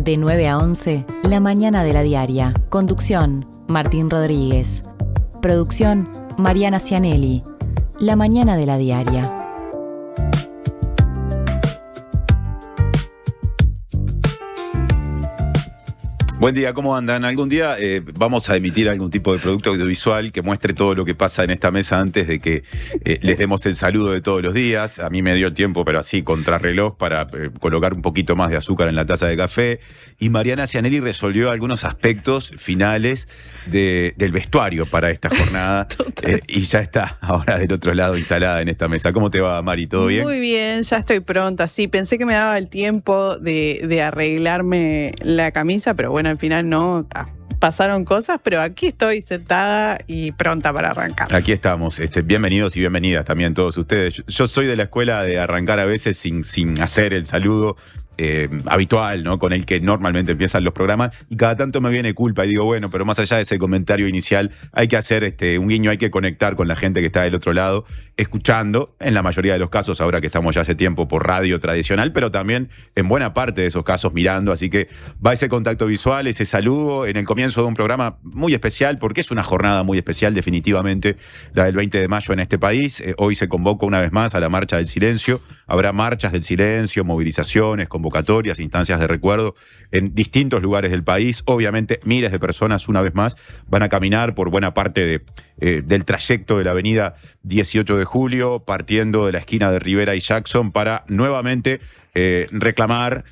De 9 a 11, La Mañana de la Diaria. Conducción, Martín Rodríguez. Producción, Mariana Cianelli. La Mañana de la Diaria. Buen día, ¿cómo andan? Algún día vamos a emitir algún tipo de producto audiovisual que muestre todo lo que pasa en esta mesa antes de que les demos el saludo de todos los días. A mí me dio el tiempo, pero así, contrarreloj, para colocar un poquito más de azúcar en la taza de café. Y Mariana Cianelli resolvió algunos aspectos finales del vestuario para esta jornada. Y ya está ahora del otro lado instalada en esta mesa. ¿Cómo te va, Mari? ¿Todo bien? Muy bien, ya estoy pronta. Sí, pensé que me daba el tiempo de arreglarme la camisa, pero bueno, al final no, pasaron cosas, pero aquí estoy sentada y pronta para arrancar. Aquí estamos, bienvenidos y bienvenidas también todos ustedes. Yo soy de la escuela de arrancar a veces sin hacer el saludo habitual, ¿no? Con el que normalmente empiezan los programas, y cada tanto me viene culpa y digo, bueno, pero más allá de ese comentario inicial, hay que hacer un guiño, hay que conectar con la gente que está del otro lado, escuchando, en la mayoría de los casos, ahora que estamos ya hace tiempo por radio tradicional, pero también en buena parte de esos casos mirando, así que va ese contacto visual, ese saludo en el comienzo de un programa muy especial, porque es una jornada muy especial definitivamente, la del 20 de mayo en este país. Hoy se convoca una vez más a la Marcha del Silencio, habrá marchas del silencio, movilizaciones, convocatorias, instancias de recuerdo en distintos lugares del país. Obviamente miles de personas una vez más van a caminar por buena parte del trayecto de la avenida 18 de Julio, partiendo de la esquina de Rivera y Jackson para nuevamente reclamar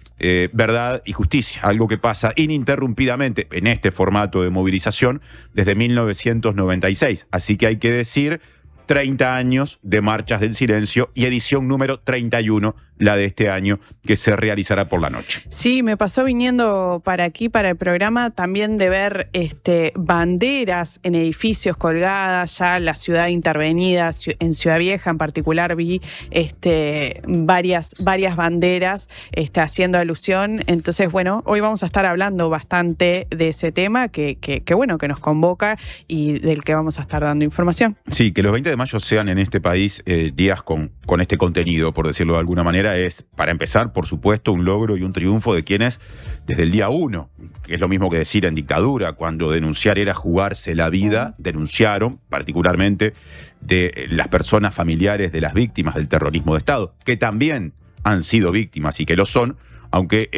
verdad y justicia, algo que pasa ininterrumpidamente en este formato de movilización desde 1996. Así que hay que decir 30 años de Marchas del Silencio y edición número 31, la de este año, que se realizará por la noche. Sí, me pasó viniendo para aquí, para el programa, también de ver banderas en edificios colgadas, ya la ciudad intervenida, en Ciudad Vieja en particular vi varias banderas haciendo alusión. Entonces, bueno, hoy vamos a estar hablando bastante de ese tema que bueno, que nos convoca y del que vamos a estar dando información. Sí, que los 20 de mayo sean en este país días con este contenido, por decirlo de alguna manera, es, para empezar, por supuesto, un logro y un triunfo de quienes, desde el día 1, que es lo mismo que decir en dictadura, cuando denunciar era jugarse la vida, denunciaron, particularmente de las personas familiares de las víctimas del terrorismo de Estado, que también han sido víctimas y que lo son, aunque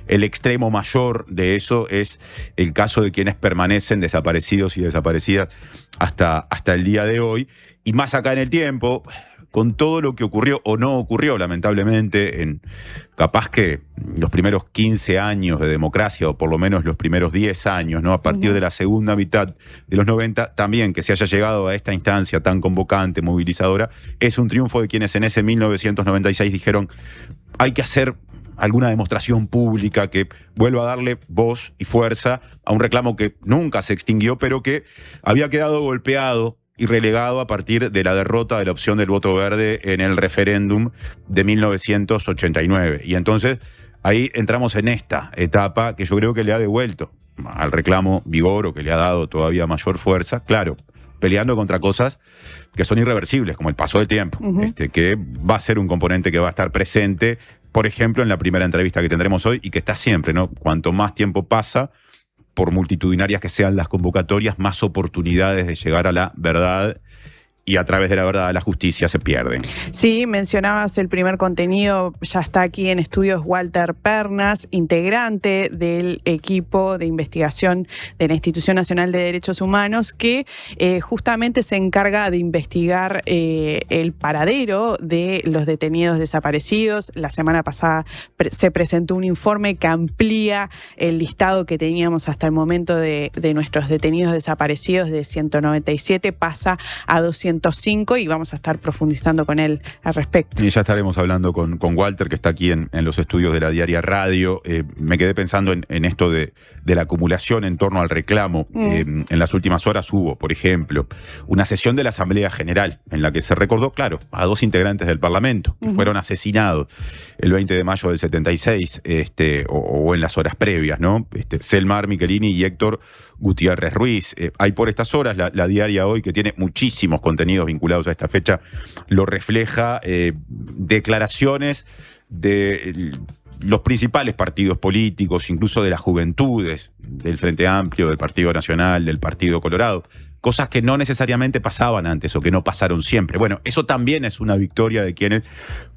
el extremo mayor de eso es el caso de quienes permanecen desaparecidos y desaparecidas hasta el día de hoy. Y más acá en el tiempo, con todo lo que ocurrió o no ocurrió, lamentablemente, en capaz que los primeros 15 años de democracia, o por lo menos los primeros 10 años, ¿no? A partir de la segunda mitad de los 90, también que se haya llegado a esta instancia tan convocante, movilizadora, es un triunfo de quienes en ese 1996 dijeron, hay que hacer alguna demostración pública que vuelva a darle voz y fuerza a un reclamo que nunca se extinguió, pero que había quedado golpeado y relegado a partir de la derrota de la opción del voto verde en el referéndum de 1989. Y entonces ahí entramos en esta etapa que yo creo que le ha devuelto al reclamo vigor, o que le ha dado todavía mayor fuerza, claro, peleando contra cosas que son irreversibles, como el paso del tiempo, que va a ser un componente que va a estar presente, por ejemplo, en la primera entrevista que tendremos hoy, y que está siempre, ¿no? Cuanto más tiempo pasa, por multitudinarias que sean las convocatorias, más oportunidades de llegar a la verdad, y a través de la verdad la justicia se pierden. Sí, mencionabas el primer contenido, ya está aquí en estudios Walter Pernas, integrante del equipo de investigación de la Institución Nacional de Derechos Humanos, que justamente se encarga de investigar el paradero de los detenidos desaparecidos. La semana pasada se presentó un informe que amplía el listado que teníamos hasta el momento de nuestros detenidos desaparecidos, de 197 pasa a 205, y vamos a estar profundizando con él al respecto. Y ya estaremos hablando con Walter, que está aquí en los estudios de la Diaria Radio. Me quedé pensando en esto de la acumulación en torno al reclamo. En las últimas horas hubo, por ejemplo, una sesión de la Asamblea General en la que se recordó, claro, a dos integrantes del Parlamento que fueron asesinados el 20 de mayo del 76, o en las horas previas, ¿no? Selmar Michelini y Héctor Gutiérrez Ruiz. Hay por estas horas la Diaria Hoy, que tiene muchísimos contenidos vinculados a esta fecha, lo refleja, declaraciones de los principales partidos políticos, incluso de las juventudes, del Frente Amplio, del Partido Nacional, del Partido Colorado. Cosas que no necesariamente pasaban antes o que no pasaron siempre. Bueno, eso también es una victoria de quienes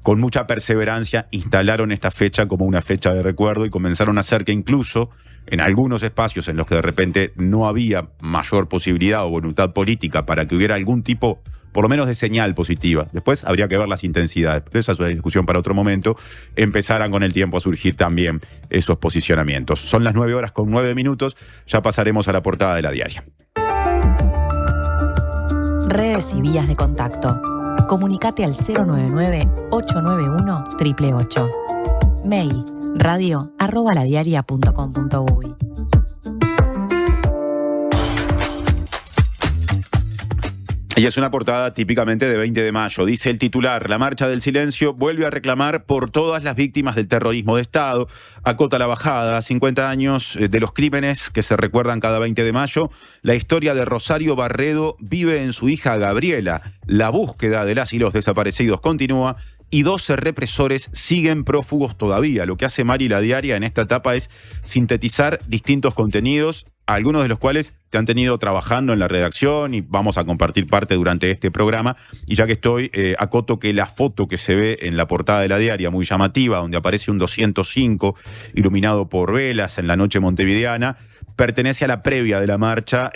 con mucha perseverancia instalaron esta fecha como una fecha de recuerdo y comenzaron a hacer que incluso en algunos espacios en los que de repente no había mayor posibilidad o voluntad política para que hubiera algún tipo, por lo menos de señal positiva. Después habría que ver las intensidades, pero esa es una discusión para otro momento. Empezaran con el tiempo a surgir también esos posicionamientos. Son las 9:09, ya pasaremos a la portada de la diaria. Redes y vías de contacto. Comunicate al 099-891-888. Mail radio@ladiaria.com.uy. Y es una portada típicamente de 20 de mayo. Dice el titular: la marcha del silencio vuelve a reclamar por todas las víctimas del terrorismo de Estado. Acota la bajada, 50 años de los crímenes que se recuerdan cada 20 de mayo. La historia de Rosario Barredo vive en su hija Gabriela. La búsqueda de las y los desaparecidos continúa y 12 represores siguen prófugos todavía. Lo que hace Mari La Diaria en esta etapa es sintetizar distintos contenidos, algunos de los cuales te han tenido trabajando en la redacción y vamos a compartir parte durante este programa. Y ya que estoy, acoto que la foto que se ve en la portada de la diaria, muy llamativa, donde aparece un 205 iluminado por velas en la noche montevideana, pertenece a la previa de la marcha,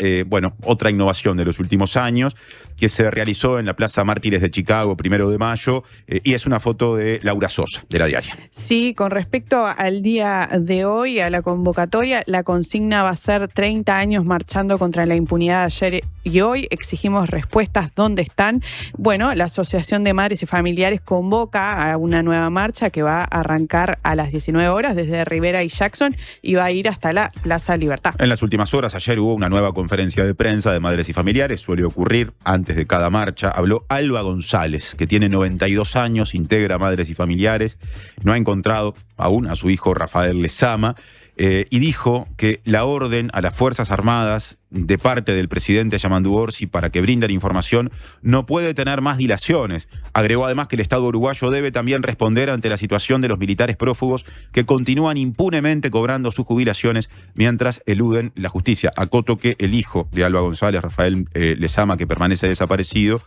otra innovación de los últimos años, que se realizó en la Plaza Mártires de Chicago, 1 de mayo, y es una foto de Laura Sosa, de la diaria. Sí, con respecto al día de hoy, a la convocatoria, la consigna va a ser 30 años marchando contra la impunidad ayer y hoy. Exigimos respuestas. ¿Dónde están? Bueno, la Asociación de Madres y Familiares convoca a una nueva marcha que va a arrancar a las 19 horas desde Rivera y Jackson y va a ir hasta la Plaza Libertad. En las últimas horas, ayer hubo una nueva conferencia de prensa de madres y familiares, suele ocurrir antes de cada marcha. Habló Alba González, que tiene 92 años, integra Madres y Familiares, no ha encontrado aún a su hijo Rafael Lezama, y dijo que la orden a las Fuerzas Armadas de parte del presidente Yamandu Orsi para que brinden información no puede tener más dilaciones. Agregó además que el Estado uruguayo debe también responder ante la situación de los militares prófugos que continúan impunemente cobrando sus jubilaciones mientras eluden la justicia. Acoto que el hijo de Alba González, Rafael Lezama, que permanece desaparecido,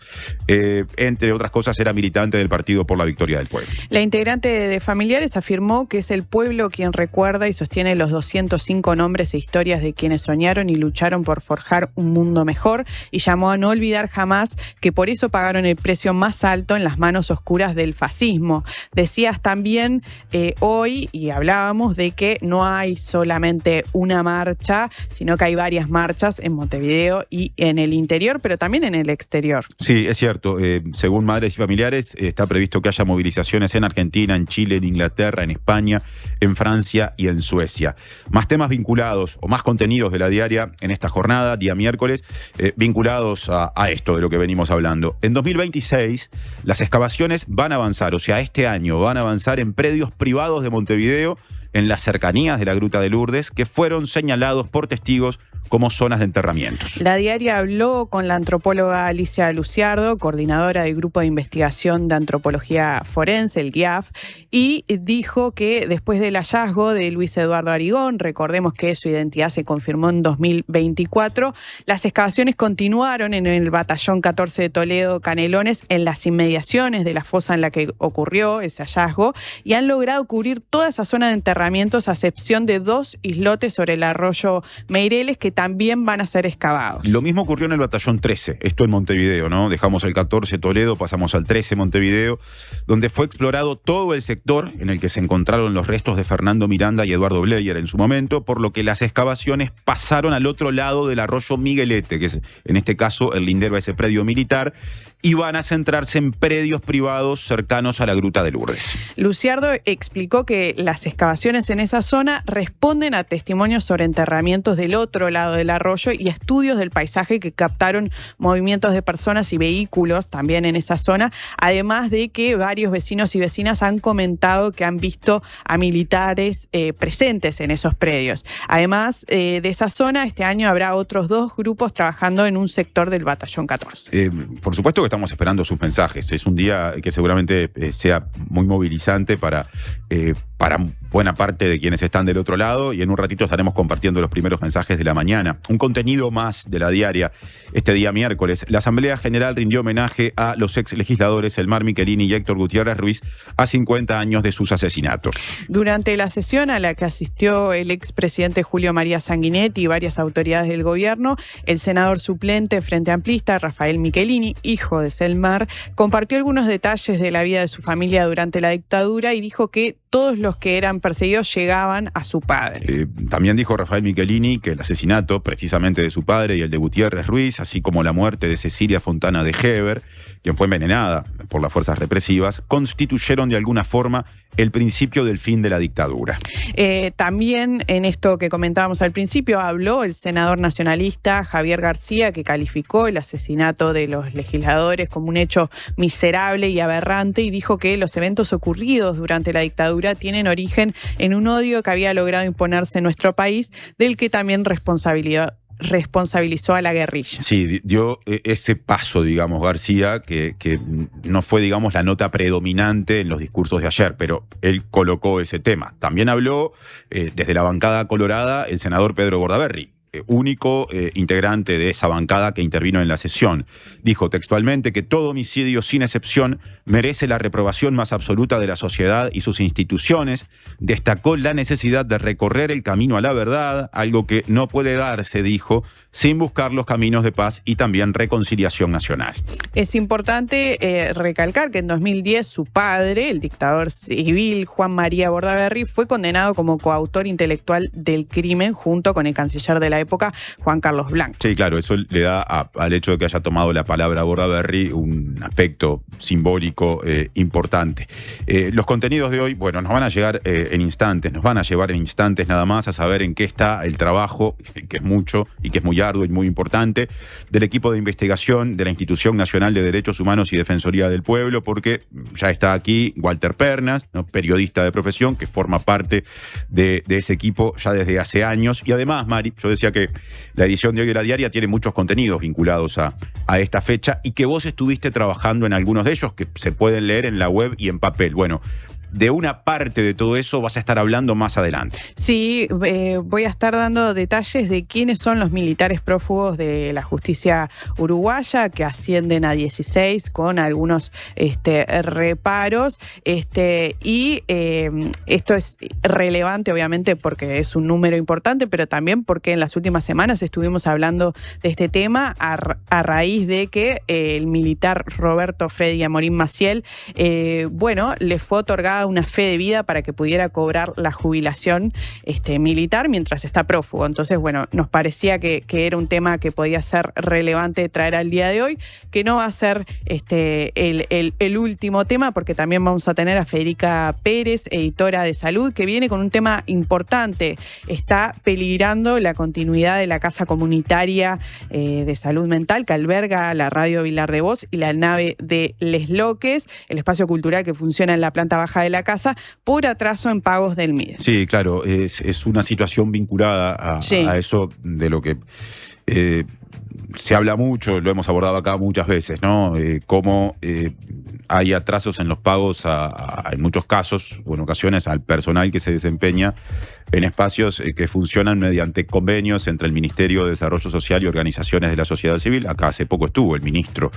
entre otras cosas era militante del Partido por la Victoria del Pueblo. La integrante de Familiares afirmó que es el pueblo quien recuerda y sostiene los 205 nombres e historias de quienes soñaron y lucharon por forjar un mundo mejor, y llamó a no olvidar jamás que por eso pagaron el precio más alto en las manos oscuras del fascismo. Decías también hoy, y hablábamos de que no hay solamente una marcha, sino que hay varias marchas en Montevideo y en el interior, pero también en el exterior. Sí, es cierto. Según Madres y Familiares, está previsto que haya movilizaciones en Argentina, en Chile, en Inglaterra, en España, en Francia y en Suecia. Más temas vinculados o más contenidos de la diaria en esta jornada, día miércoles, vinculados a esto de lo que venimos hablando. En 2026 las excavaciones van a avanzar, o sea, este año van a avanzar en predios privados de Montevideo, en las cercanías de la Gruta de Lourdes, que fueron señalados por testigos como zonas de enterramientos. La diaria habló con la antropóloga Alicia Luciardo, coordinadora del Grupo de Investigación de Antropología Forense, el GIAF, y dijo que después del hallazgo de Luis Eduardo Arigón, recordemos que su identidad se confirmó en 2024, las excavaciones continuaron en el Batallón 14 de Toledo, Canelones, en las inmediaciones de la fosa en la que ocurrió ese hallazgo, y han logrado cubrir toda esa zona de enterramientos, a excepción de 2 islotes sobre el arroyo Meireles, que también van a ser excavados. Lo mismo ocurrió en el Batallón 13, esto en Montevideo, ¿no? Dejamos el 14 Toledo, pasamos al 13 Montevideo, donde fue explorado todo el sector en el que se encontraron los restos de Fernando Miranda y Eduardo Bleyer en su momento, por lo que las excavaciones pasaron al otro lado del arroyo Miguelete, que es en este caso el lindero a ese predio militar, y van a centrarse en predios privados cercanos a la Gruta de Lourdes. Luciardo explicó que las excavaciones en esa zona responden a testimonios sobre enterramientos del otro lado del arroyo y estudios del paisaje que captaron movimientos de personas y vehículos también en esa zona, además de que varios vecinos y vecinas han comentado que han visto a militares presentes en esos predios. Además de esa zona, este año habrá otros 2 grupos trabajando en un sector del Batallón 14. Por supuesto que estamos esperando sus mensajes. Es un día que seguramente sea muy movilizante para para buena parte de quienes están del otro lado, y en un ratito estaremos compartiendo los primeros mensajes de la mañana. Un contenido más de la diaria. Este día miércoles, la Asamblea General rindió homenaje a los ex legisladores Elmar Michelini y Héctor Gutiérrez Ruiz a 50 años de sus asesinatos. Durante la sesión a la que asistió el expresidente Julio María Sanguinetti y varias autoridades del gobierno, el senador suplente Frente Amplista, Rafael Michelini, hijo de Elmar, compartió algunos detalles de la vida de su familia durante la dictadura y dijo que todos los que eran perseguidos llegaban a su padre. También dijo Rafael Michelini que el asesinato precisamente de su padre y el de Gutiérrez Ruiz, así como la muerte de Cecilia Fontana de Heber, quien fue envenenada por las fuerzas represivas, constituyeron de alguna forma el principio del fin de la dictadura. También en esto que comentábamos al principio habló el senador nacionalista Javier García, que calificó el asesinato de los legisladores como un hecho miserable y aberrante, y dijo que los eventos ocurridos durante la dictadura tienen origen en un odio que había logrado imponerse en nuestro país, del que también responsabilizó a la guerrilla. Sí, dio ese paso, digamos, García, que no fue, digamos, la nota predominante en los discursos de ayer, pero él colocó ese tema. También habló desde la bancada colorada el senador Pedro Bordaberry, único integrante de esa bancada que intervino en la sesión. Dijo textualmente que todo homicidio, sin excepción, merece la reprobación más absoluta de la sociedad y sus instituciones. Destacó la necesidad de recorrer el camino a la verdad, algo que no puede darse, dijo, sin buscar los caminos de paz y también reconciliación nacional. Es importante recalcar que en 2010 su padre, el dictador civil Juan María Bordaberry, fue condenado como coautor intelectual del crimen junto con el canciller de la época, Juan Carlos Blanco. Sí, claro, eso le da al hecho de que haya tomado la palabra Bordaberry un aspecto simbólico importante. Los contenidos de hoy, bueno, nos van a llegar en instantes, nos van a llevar en instantes nada más a saber en qué está el trabajo, que es mucho y que es muy arduo y muy importante, del equipo de investigación de la Institución Nacional de Derechos Humanos y Defensoría del Pueblo, porque ya está aquí Walter Pernas, ¿no?, periodista de profesión, que forma parte de ese equipo ya desde hace años. Y además, Mari, yo decía que la edición de hoy de la diaria tiene muchos contenidos vinculados a esta fecha y que vos estuviste trabajando en algunos de ellos que se pueden leer en la web y en papel. Bueno, de una parte de todo eso vas a estar hablando más adelante. Sí, voy a estar dando detalles de quiénes son los militares prófugos de la justicia uruguaya, que ascienden a 16 con algunos reparos. Y esto es relevante, obviamente, porque es un número importante, pero también porque en las últimas semanas estuvimos hablando de este tema a raíz de que el militar Roberto Freddy Amorín Maciel, le fue otorgada una fe de vida para que pudiera cobrar la jubilación militar mientras está prófugo. Entonces, bueno, nos parecía que era un tema que podía ser relevante traer al día de hoy, que no va a ser el último tema, porque también vamos a tener a Federica Pérez, editora de salud, que viene con un tema importante. Está peligrando la continuidad de la casa comunitaria de salud mental que alberga la Radio Vilar de Voz y la nave de Les Loques, el espacio cultural que funciona en la planta baja de la casa, por atraso en pagos del MIDES. Sí, claro, es una situación vinculada a eso de lo que se habla mucho, lo hemos abordado acá muchas veces, ¿no? Cómo hay atrasos en los pagos en muchos casos, o en ocasiones, al personal que se desempeña en espacios que funcionan mediante convenios entre el Ministerio de Desarrollo Social y organizaciones de la sociedad civil. Acá hace poco estuvo el ministro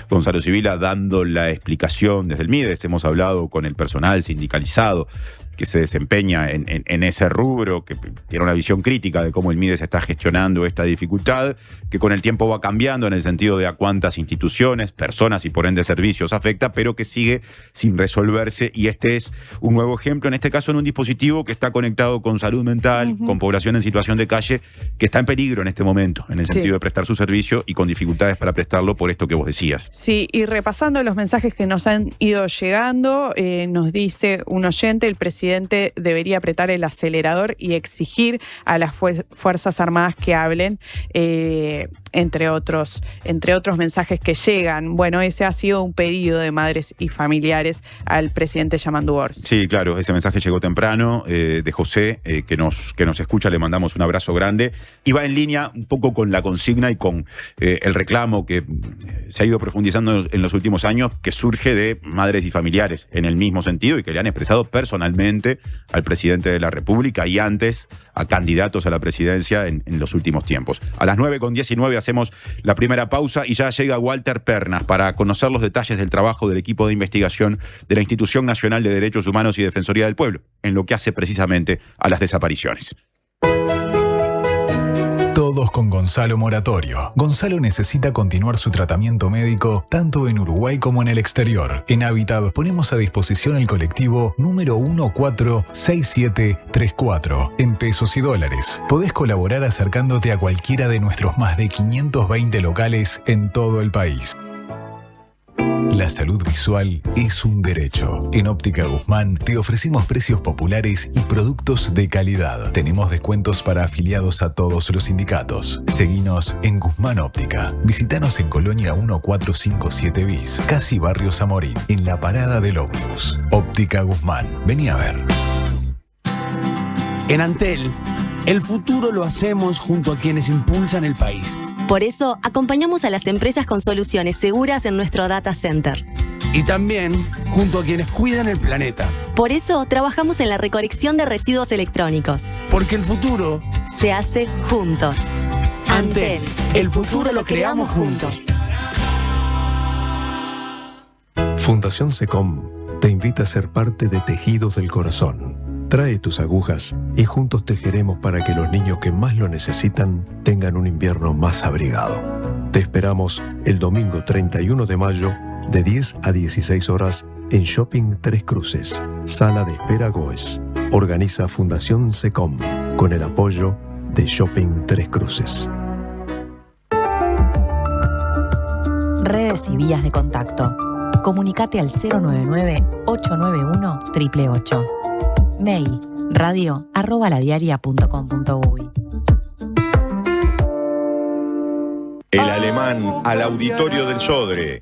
Gonzalo Sibila dando la explicación desde el MIDES. Hemos hablado con el personal sindicalizado que se desempeña en ese rubro, que tiene una visión crítica de cómo el MIDES está gestionando esta dificultad, que con el tiempo va cambiando en el sentido de a cuántas instituciones, personas y por ende servicios afecta, pero que sigue sin resolverse. Y este es un nuevo ejemplo, en este caso en un dispositivo que está conectado con salud mental, con población en situación de calle, que está en peligro en este momento, en el sentido de prestar su servicio y con dificultades para prestarlo por esto que vos decías. Sí, y repasando los mensajes que nos han ido llegando, nos dice un oyente: el presidente debería apretar el acelerador y exigir a las Fuerzas Armadas que hablen, entre otros mensajes que llegan. Bueno, ese ha sido un pedido de madres y familiares al presidente Yamandu Orsi. Sí, claro, ese mensaje llegó temprano, de José, que nos escucha, le mandamos un abrazo grande, y va en línea un poco con la consigna y con el reclamo que se ha ido profundizando en los últimos años, que surge de madres y familiares en el mismo sentido y que le han expresado personalmente directamente al presidente de la República y antes a candidatos a la presidencia en los últimos tiempos. A las 9:19 hacemos la primera pausa y ya llega Walter Pernas para conocer los detalles del trabajo del equipo de investigación de la Institución Nacional de Derechos Humanos y Defensoría del Pueblo, en lo que hace precisamente a las desapariciones. Todos con Gonzalo Moratorio. Gonzalo necesita continuar su tratamiento médico tanto en Uruguay como en el exterior. En Habitat ponemos a disposición el colectivo número 146734 en pesos y dólares. Podés colaborar acercándote a cualquiera de nuestros más de 520 locales en todo el país. La salud visual es un derecho. En Óptica Guzmán te ofrecemos precios populares y productos de calidad. Tenemos descuentos para afiliados a todos los sindicatos. Seguinos en Guzmán Óptica. Visítanos en Colonia 1457 bis, casi Barrio Zamorín, en la parada del ómnibus. Óptica Guzmán. Vení a ver. En Antel, el futuro lo hacemos junto a quienes impulsan el país. Por eso, acompañamos a las empresas con soluciones seguras en nuestro data center. Y también junto a quienes cuidan el planeta. Por eso, trabajamos en la recolección de residuos electrónicos. Porque el futuro se hace juntos. Antel, el futuro lo creamos juntos. Fundación SECOM te invita a ser parte de Tejidos del Corazón. Trae tus agujas y juntos tejeremos para que los niños que más lo necesitan tengan un invierno más abrigado. Te esperamos el domingo 31 de mayo de 10 a 16 horas en Shopping Tres Cruces, Sala de Espera Goes. Organiza Fundación SECOM con el apoyo de Shopping Tres Cruces. Redes y vías de contacto. Comunicate al 099-891-888. Mail radio@ladiaria.com.uy. El Alemán al Auditorio del Sodre.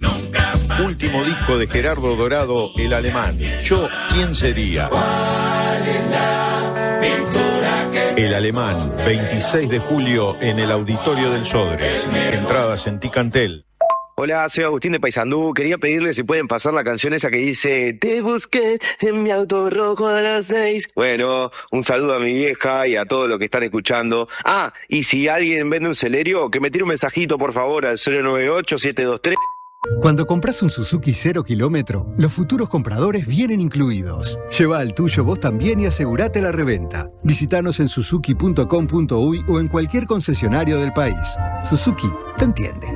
Último disco de Gerardo Dorado, El Alemán. Yo, ¿quién sería? El Alemán, 26 de julio en el Auditorio del Sodre. Entradas en Ticantel. Hola, soy Agustín de Paysandú. Quería pedirles si pueden pasar la canción esa que dice te busqué en mi auto rojo a las 6. Bueno, un saludo a mi vieja y a todos los que están escuchando. Ah, y si alguien vende un Celerio, que me tire un mensajito por favor al 098-723. Cuando compras un Suzuki 0 kilómetro, los futuros compradores vienen incluidos. Lleva el tuyo vos también y asegurate la reventa. Visítanos en suzuki.com.uy o en cualquier concesionario del país. Suzuki te entiende.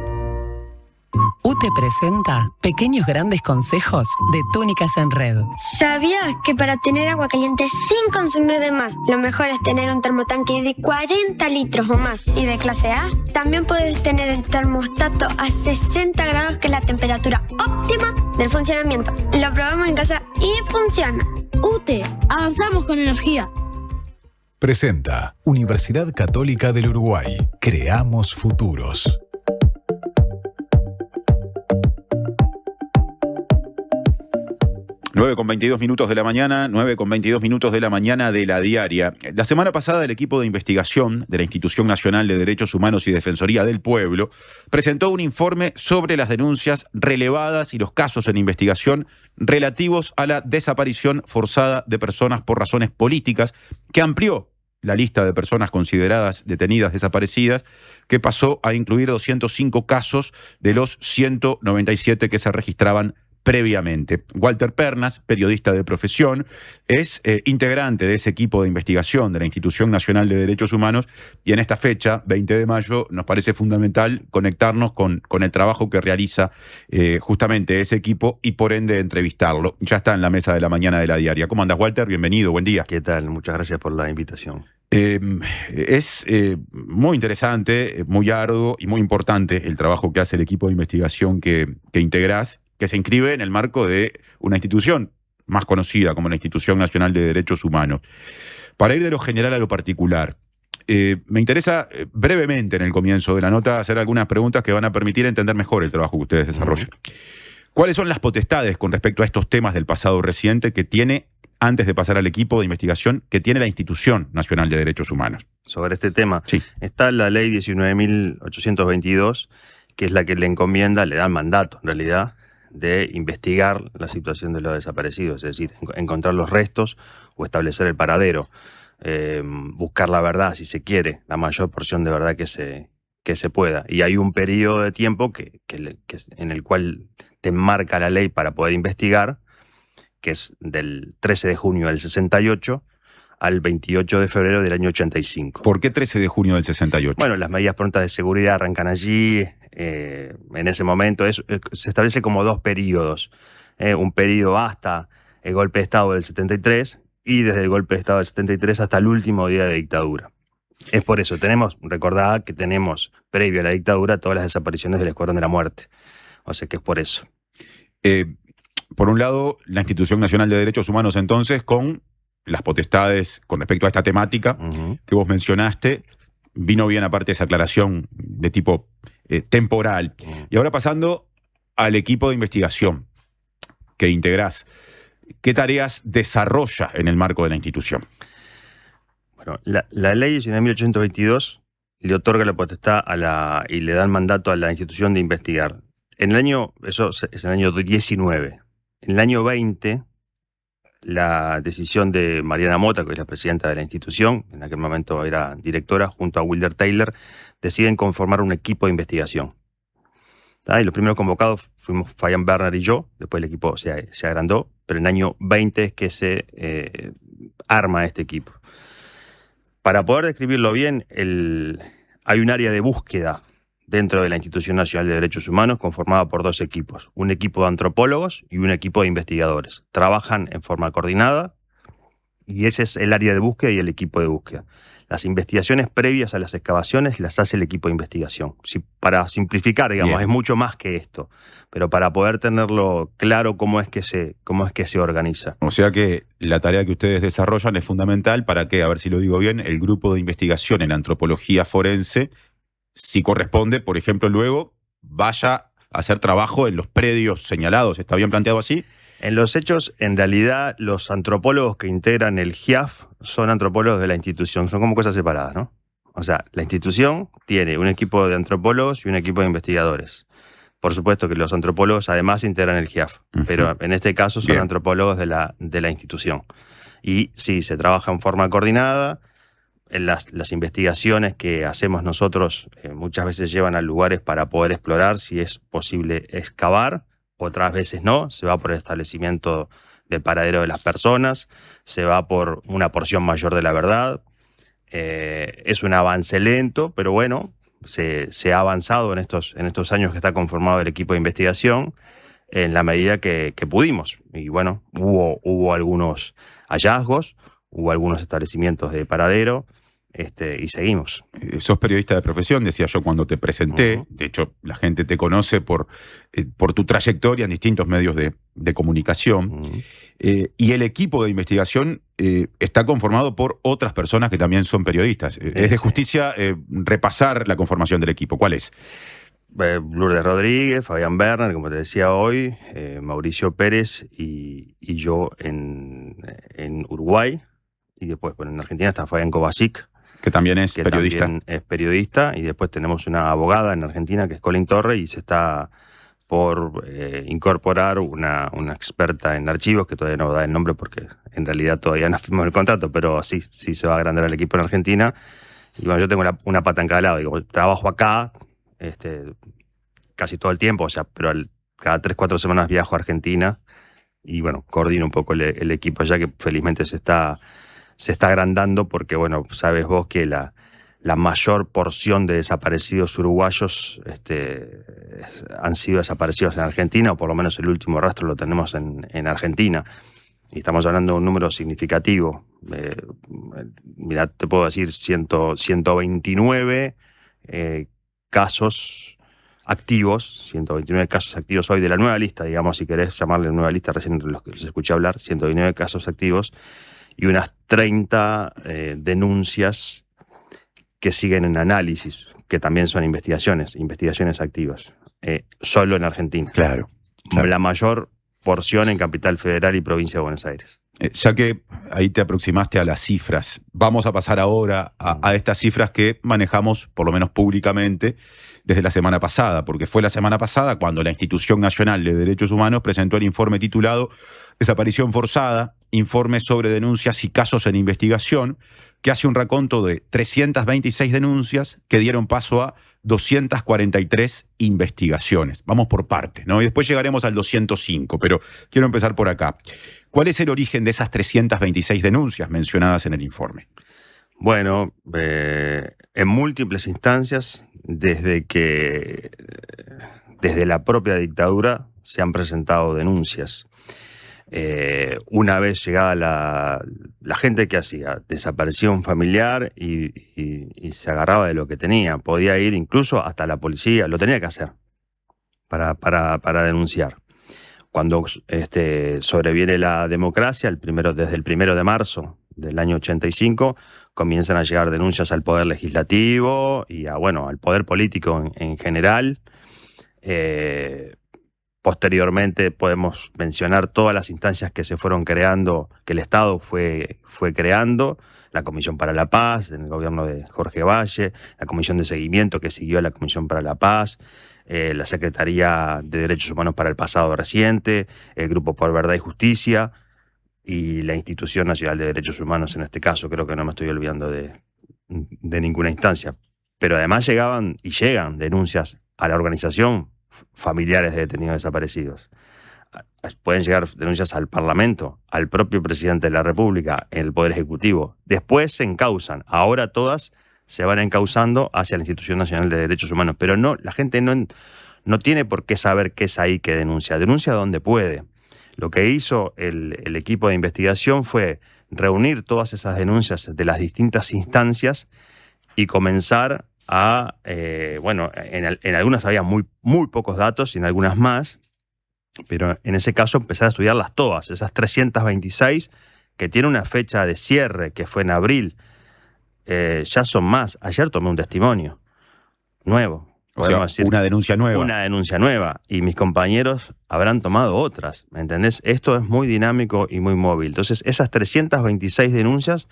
UTE presenta Pequeños Grandes Consejos de Túnicas en Red. ¿Sabías que para tener agua caliente sin consumir de más, lo mejor es tener un termotanque de 40 litros o más y de clase A? También puedes tener el termostato a 60 grados, que es la temperatura óptima del funcionamiento. Lo probamos en casa y funciona. UTE, avanzamos con energía. Presenta Universidad Católica del Uruguay. Creamos futuros. 9:22 de la mañana, 9:22 de la mañana de La Diaria. La semana pasada el equipo de investigación de la Institución Nacional de Derechos Humanos y Defensoría del Pueblo presentó un informe sobre las denuncias relevadas y los casos en investigación relativos a la desaparición forzada de personas por razones políticas, que amplió la lista de personas consideradas detenidas desaparecidas, que pasó a incluir 205 casos de los 197 que se registraban previamente. Walter Pernas, periodista de profesión, es integrante de ese equipo de investigación de la Institución Nacional de Derechos Humanos, y en esta fecha, 20 de mayo, nos parece fundamental conectarnos con el trabajo que realiza justamente ese equipo y por ende entrevistarlo. Ya está en la mesa de la mañana de La Diaria. ¿Cómo andas, Walter? Bienvenido, buen día. ¿Qué tal? Muchas gracias por la invitación. Es muy interesante, muy arduo y muy importante el trabajo que hace el equipo de investigación que integrás, que se inscribe en el marco de una institución más conocida como la Institución Nacional de Derechos Humanos. Para ir de lo general a lo particular, me interesa brevemente en el comienzo de la nota hacer algunas preguntas que van a permitir entender mejor el trabajo que ustedes desarrollan. ¿Cuáles son las potestades con respecto a estos temas del pasado reciente que tiene, antes de pasar al equipo de investigación, que tiene la Institución Nacional de Derechos Humanos? Sobre este tema, sí, está la ley 19.822, que es la que le encomienda, le da el mandato en realidad, de investigar la situación de los desaparecidos, es decir, encontrar los restos o establecer el paradero, buscar la verdad si se quiere, la mayor porción de verdad que se pueda. Y hay un periodo de tiempo en el cual te marca la ley para poder investigar, que es del 13 de junio del 68 al 28 de febrero del año 85. ¿Por qué 13 de junio del 68? Bueno, las medidas prontas de seguridad arrancan allí. En ese momento se establece como 2 periodos. Un periodo hasta el golpe de Estado del 73 y desde el golpe de Estado del 73 hasta el último día de dictadura. Es por eso, recordad que tenemos, previo a la dictadura, todas las desapariciones del Escuadrón de la Muerte. O sea que es por eso. Por un lado, la Institución Nacional de Derechos Humanos, entonces, con las potestades con respecto a esta temática que vos mencionaste, vino bien aparte esa aclaración de tipo temporal. Y ahora pasando al equipo de investigación que integrás, ¿qué tareas desarrolla en el marco de la institución? Bueno, la ley 19.822 le otorga la potestad y le da el mandato a la institución de investigar. Eso es en el año 19. En el año 20, la decisión de Mariana Mota, que es la presidenta de la institución, en aquel momento era directora, junto a Wilder Taylor, deciden conformar un equipo de investigación. Y los primeros convocados fuimos Fabián Berner y yo, después el equipo se agrandó, pero en el año 20 es que se arma este equipo. Para poder describirlo bien, hay un área de búsqueda dentro de la Institución Nacional de Derechos Humanos conformada por 2 equipos, un equipo de antropólogos y un equipo de investigadores. Trabajan en forma coordinada y ese es el área de búsqueda y el equipo de búsqueda. Las investigaciones previas a las excavaciones las hace el equipo de investigación. Para simplificar, digamos, Bien. es mucho más que esto, pero para poder tenerlo claro cómo es que se organiza. O sea que la tarea que ustedes desarrollan es fundamental para que, a ver si lo digo bien, el grupo de investigación en antropología forense, si corresponde, por ejemplo, luego vaya a hacer trabajo en los predios señalados. ¿Está bien planteado así? En los hechos, en realidad, los antropólogos que integran el GIAF son antropólogos de la institución. Son como cosas separadas, ¿no? O sea, la institución tiene un equipo de antropólogos y un equipo de investigadores. Por supuesto que los antropólogos además integran el GIAF, pero en este caso son antropólogos de la institución. Y sí, se trabaja en forma coordinada. Las investigaciones que hacemos nosotros muchas veces llevan a lugares para poder explorar si es posible excavar, otras veces no, se va por el establecimiento del paradero de las personas, se va por una porción mayor de la verdad. Es un avance lento, pero bueno, se ha avanzado en estos años que está conformado el equipo de investigación en la medida que pudimos. Y bueno, hubo algunos hallazgos, hubo algunos establecimientos de paradero, y seguimos. Sos periodista de profesión, decía yo cuando te presenté. De hecho, la gente te conoce por tu trayectoria en distintos medios de comunicación. Y el equipo de investigación está conformado por otras personas que también son periodistas. Es de justicia repasar la conformación del equipo. ¿Cuál es? Lourdes Rodríguez, Fabián Berner, como te decía hoy, Mauricio Pérez y yo en Uruguay. Y después, bueno, en Argentina está Fabián Kovacic, que también es periodista. También es periodista. Y después tenemos una abogada en Argentina que es Colin Torre y se está por incorporar una experta en archivos, que todavía no da el nombre porque en realidad todavía no firmamos el contrato, pero sí se va a agrandar el equipo en Argentina. Y bueno, yo tengo una pata en cada lado. Digo, trabajo acá casi todo el tiempo, o sea, pero cada 3-4 semanas viajo a Argentina y bueno, coordino un poco el equipo allá, que felizmente se está agrandando porque, bueno, sabes vos que la mayor porción de desaparecidos uruguayos han sido desaparecidos en Argentina, o por lo menos el último rastro lo tenemos en Argentina. Y estamos hablando de un número significativo. Mirá, te puedo decir 129 casos activos, 129 casos activos hoy de la nueva lista, digamos, si querés llamarle nueva lista, recién los escuché hablar, 129 casos activos y unas 30 denuncias que siguen en análisis, que también son investigaciones activas, solo en Argentina. Claro. La mayor porción en Capital Federal y Provincia de Buenos Aires. Ya que ahí te aproximaste a las cifras, vamos a pasar ahora a estas cifras que manejamos, por lo menos públicamente, desde la semana pasada, porque fue la semana pasada cuando la Institución Nacional de Derechos Humanos presentó el informe titulado Desaparición Forzada, informe sobre denuncias y casos en investigación, que hace un raconto de 326 denuncias que dieron paso a 243 investigaciones. Vamos por partes, ¿no? Y después llegaremos al 205, pero quiero empezar por acá. ¿Cuál es el origen de esas 326 denuncias mencionadas en el informe? Bueno, en múltiples instancias, desde la propia dictadura se han presentado denuncias. Una vez llegada la gente que hacía, desaparecía un familiar y se agarraba de lo que tenía. Podía ir incluso hasta la policía, lo tenía que hacer para denunciar. Cuando sobreviene la democracia, desde el 1 de marzo del año 85, comienzan a llegar denuncias al Poder Legislativo y al Poder Político en general. Posteriormente podemos mencionar todas las instancias que se fueron creando, que el Estado fue creando, la Comisión para la Paz, en el gobierno de Jorge Valle, la Comisión de Seguimiento que siguió a la Comisión para la Paz, la Secretaría de Derechos Humanos para el pasado reciente, el Grupo por Verdad y Justicia y la Institución Nacional de Derechos Humanos en este caso. Creo que no me estoy olvidando de ninguna instancia. Pero además llegan denuncias a la organización familiares de detenidos desaparecidos. Pueden llegar denuncias al Parlamento, al propio presidente de la República, en el Poder Ejecutivo. Después se encausan. Ahora todas se van encauzando hacia la Institución Nacional de Derechos Humanos. Pero no, la gente no tiene por qué saber qué es ahí que denuncia. Denuncia donde puede. Lo que hizo el equipo de investigación fue reunir todas esas denuncias de las distintas instancias y comenzar a, en algunas había muy, muy pocos datos y en algunas más, pero en ese caso empezar a estudiarlas todas, esas 326 que tiene una fecha de cierre que fue en abril, ya son más. Ayer tomé un testimonio nuevo. O sea, una denuncia nueva. Una denuncia nueva. Y mis compañeros habrán tomado otras, ¿me entendés? Esto es muy dinámico y muy móvil. Entonces, esas 326 denuncias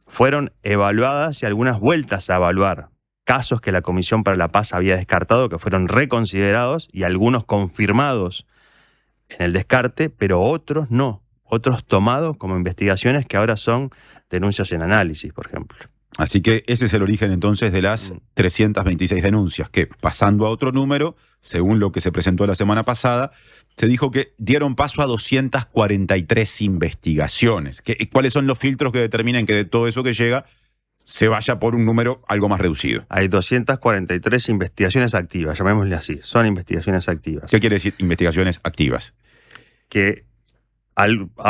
fueron evaluadas y algunas vueltas a evaluar. Casos que la Comisión para la Paz había descartado, que fueron reconsiderados y algunos confirmados en el descarte, pero otros no. Otros tomados como investigaciones que ahora son denuncias en análisis, por ejemplo. Así que ese es el origen entonces de las 326 denuncias, que pasando a otro número, según lo que se presentó la semana pasada, se dijo que dieron paso a 243 investigaciones. ¿Cuáles son los filtros que determinan que de todo eso que llega se vaya por un número algo más reducido? Hay 243 investigaciones activas, llamémosle así, son investigaciones activas. ¿Qué quiere decir investigaciones activas? Que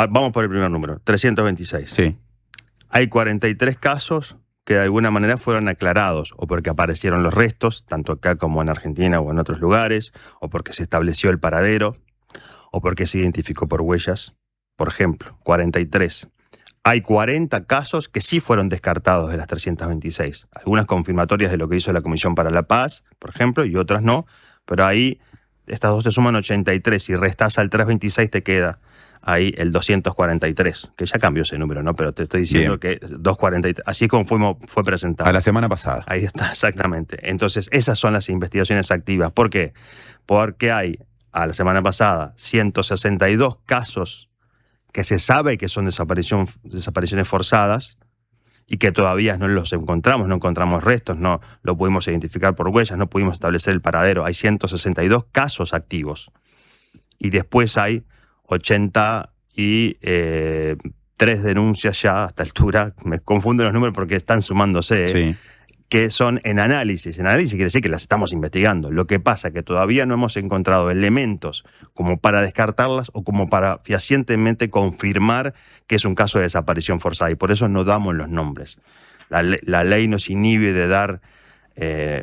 vamos por el primer número, 326. Sí. Hay 43 casos que de alguna manera fueron aclarados, o porque aparecieron los restos, tanto acá como en Argentina o en otros lugares, o porque se estableció el paradero, o porque se identificó por huellas. Por ejemplo, 43. Hay 40 casos que sí fueron descartados de las 326. Algunas confirmatorias de lo que hizo la Comisión para la Paz, por ejemplo, y otras no. Pero ahí estas dos se suman 83. Si restás al 326 te queda ahí el 243, que ya cambió ese número, ¿no? Pero te estoy diciendo que 243, así como fue presentado. A la semana pasada. Ahí está, exactamente. Entonces, esas son las investigaciones activas. ¿Por qué? Porque hay, a la semana pasada, 162 casos que se sabe que son desapariciones forzadas y que todavía no los encontramos, no encontramos restos, no lo pudimos identificar por huellas, no pudimos establecer el paradero. Hay 162 casos activos. Y después hay 83 denuncias ya a esta altura, me confundo los números porque están sumándose, sí, que son en análisis. En análisis quiere decir que las estamos investigando. Lo que pasa es que todavía no hemos encontrado elementos como para descartarlas o como para fehacientemente confirmar que es un caso de desaparición forzada, y por eso no damos los nombres. La ley nos inhibe de dar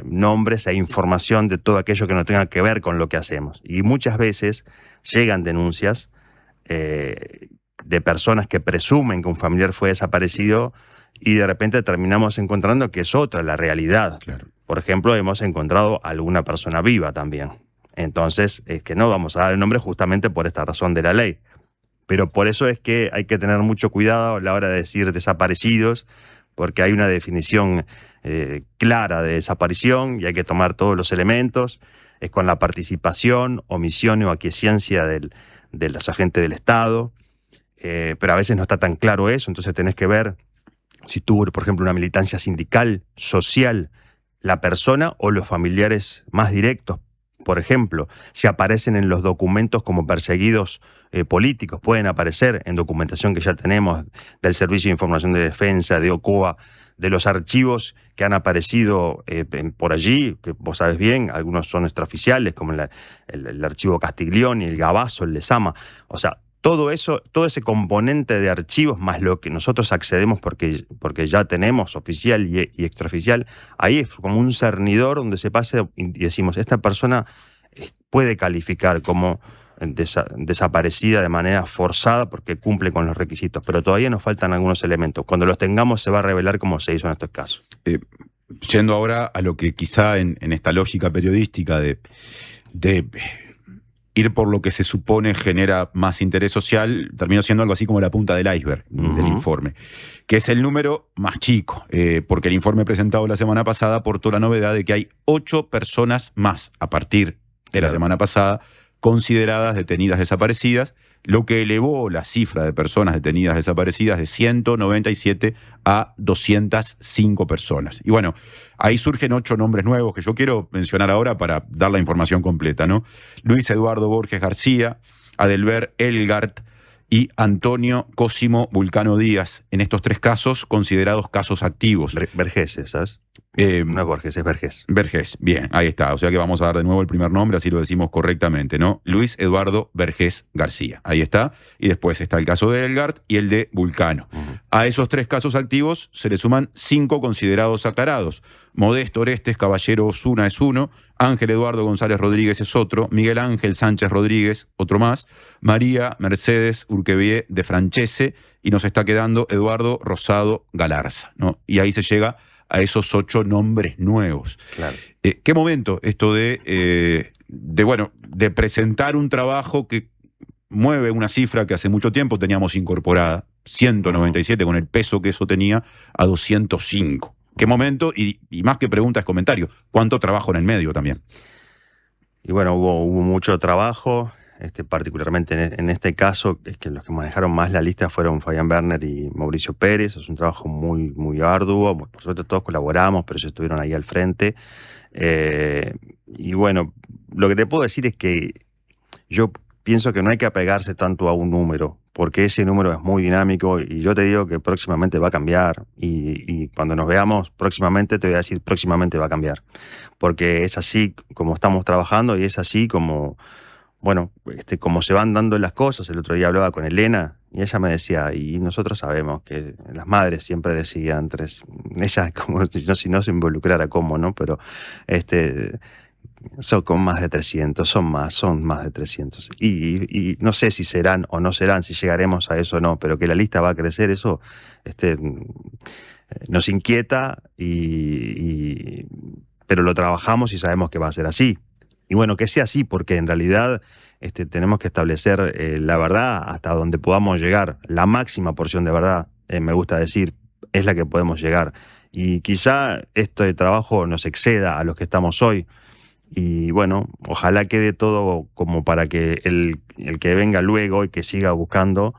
nombres e información de todo aquello que no tenga que ver con lo que hacemos. Y muchas veces llegan denuncias de personas que presumen que un familiar fue desaparecido y de repente terminamos encontrando que es otra la realidad. Claro. Por ejemplo, hemos encontrado a alguna persona viva también. Entonces, es que no vamos a dar el nombre justamente por esta razón de la ley. Pero por eso es que hay que tener mucho cuidado a la hora de decir desaparecidos, porque hay una definición clara de desaparición y hay que tomar todos los elementos. Es con la participación, omisión o aquiescencia de los agentes del Estado. Pero a veces no está tan claro eso, entonces tenés que ver si tuvo, por ejemplo, una militancia sindical, social, la persona o los familiares más directos. Por ejemplo, si aparecen en los documentos como perseguidos políticos, pueden aparecer en documentación que ya tenemos del Servicio de Información de Defensa, de OCOA, de los archivos que han aparecido por allí, que vos sabés bien, algunos son extraoficiales, como el archivo Castiglioni, el Gabazo, el Lezama. O sea, todo eso, todo ese componente de archivos, más lo que nosotros accedemos porque ya tenemos oficial y extraoficial, ahí es como un cernidor donde se pase y decimos, esta persona puede calificar como desaparecida de manera forzada porque cumple con los requisitos, pero todavía nos faltan algunos elementos. Cuando los tengamos se va a revelar cómo se hizo en estos casos. Yendo ahora a lo que quizá en esta lógica periodística de ir por lo que se supone genera más interés social, terminó siendo algo así como la punta del iceberg del informe, que es el número más chico, porque el informe presentado la semana pasada aportó la novedad de que hay 8 personas más a partir de la semana pasada consideradas detenidas desaparecidas, lo que elevó la cifra de personas detenidas desaparecidas de 197 a 205 personas. Y bueno, ahí surgen 8 nombres nuevos que yo quiero mencionar ahora para dar la información completa, ¿no? Luis Eduardo Borges García, Adelbert Elgart y Antonio Cosimo Vulcano Díaz. En estos 3 casos, considerados casos activos. Vergés, ¿sabes? No es Borges, es Vergés. Vergés, bien, ahí está. O sea que vamos a dar de nuevo el primer nombre, así lo decimos correctamente, ¿no? Luis Eduardo Vergés García. Ahí está. Y después está el caso de Elgart y el de Vulcano. A esos 3 casos activos se le suman 5 considerados aclarados. Modesto Orestes Caballero Osuna es uno, Ángel Eduardo González Rodríguez es otro, Miguel Ángel Sánchez Rodríguez, otro más, María Mercedes Urquevié de Francese, y nos está quedando Eduardo Rosado Galarza, ¿no? Y ahí se llega a esos 8 nombres nuevos. Claro. ¿Qué momento esto de presentar un trabajo que mueve una cifra que hace mucho tiempo teníamos incorporada, 197 con el peso que eso tenía, a 205? ¿Qué momento? Y más que preguntas, comentarios. ¿Cuánto trabajo en el medio también? Y bueno, hubo mucho trabajo, particularmente en este caso, es que los que manejaron más la lista fueron Fabián Werner y Mauricio Pérez. Es un trabajo muy, muy arduo. Por suerte todos colaboramos, pero ellos estuvieron ahí al frente. Y bueno, lo que te puedo decir es que yo pienso que no hay que apegarse tanto a un número, porque ese número es muy dinámico y yo te digo que próximamente va a cambiar y cuando nos veamos próximamente te voy a decir próximamente va a cambiar, porque es así como estamos trabajando y es así como, bueno, como se van dando las cosas. El otro día hablaba con Elena y ella me decía, y nosotros sabemos que las madres siempre decían, ella como si no se involucrara como, ¿no? Pero son con más de 300, son más de 300. Y no sé si serán o no serán, si llegaremos a eso o no, pero que la lista va a crecer, eso nos inquieta, pero lo trabajamos y sabemos que va a ser así. Y bueno, que sea así, porque en realidad tenemos que establecer la verdad hasta donde podamos llegar. La máxima porción de verdad, me gusta decir, es la que podemos llegar. Y quizá este trabajo nos exceda a los que estamos hoy. Y bueno, ojalá quede todo como para que el que venga luego y que siga buscando,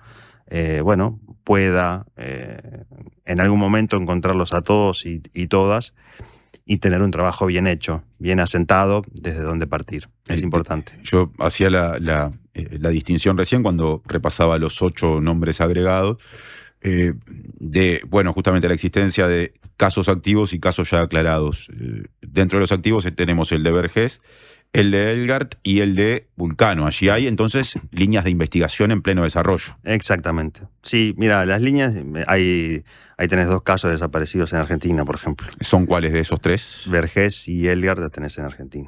pueda en algún momento encontrarlos a todos y todas y tener un trabajo bien hecho, bien asentado, desde donde partir. Es importante. Yo hacía la distinción recién cuando repasaba los 8 nombres agregados, justamente la existencia de casos activos y casos ya aclarados. Dentro de los activos tenemos el de Vergés, el de Elgart y el de Vulcano. Allí hay entonces líneas de investigación en pleno desarrollo. Exactamente. Sí, mira, las líneas, ahí tenés 2 casos desaparecidos en Argentina, por ejemplo. ¿Son cuáles de esos 3? Vergés y Elgart las tenés en Argentina.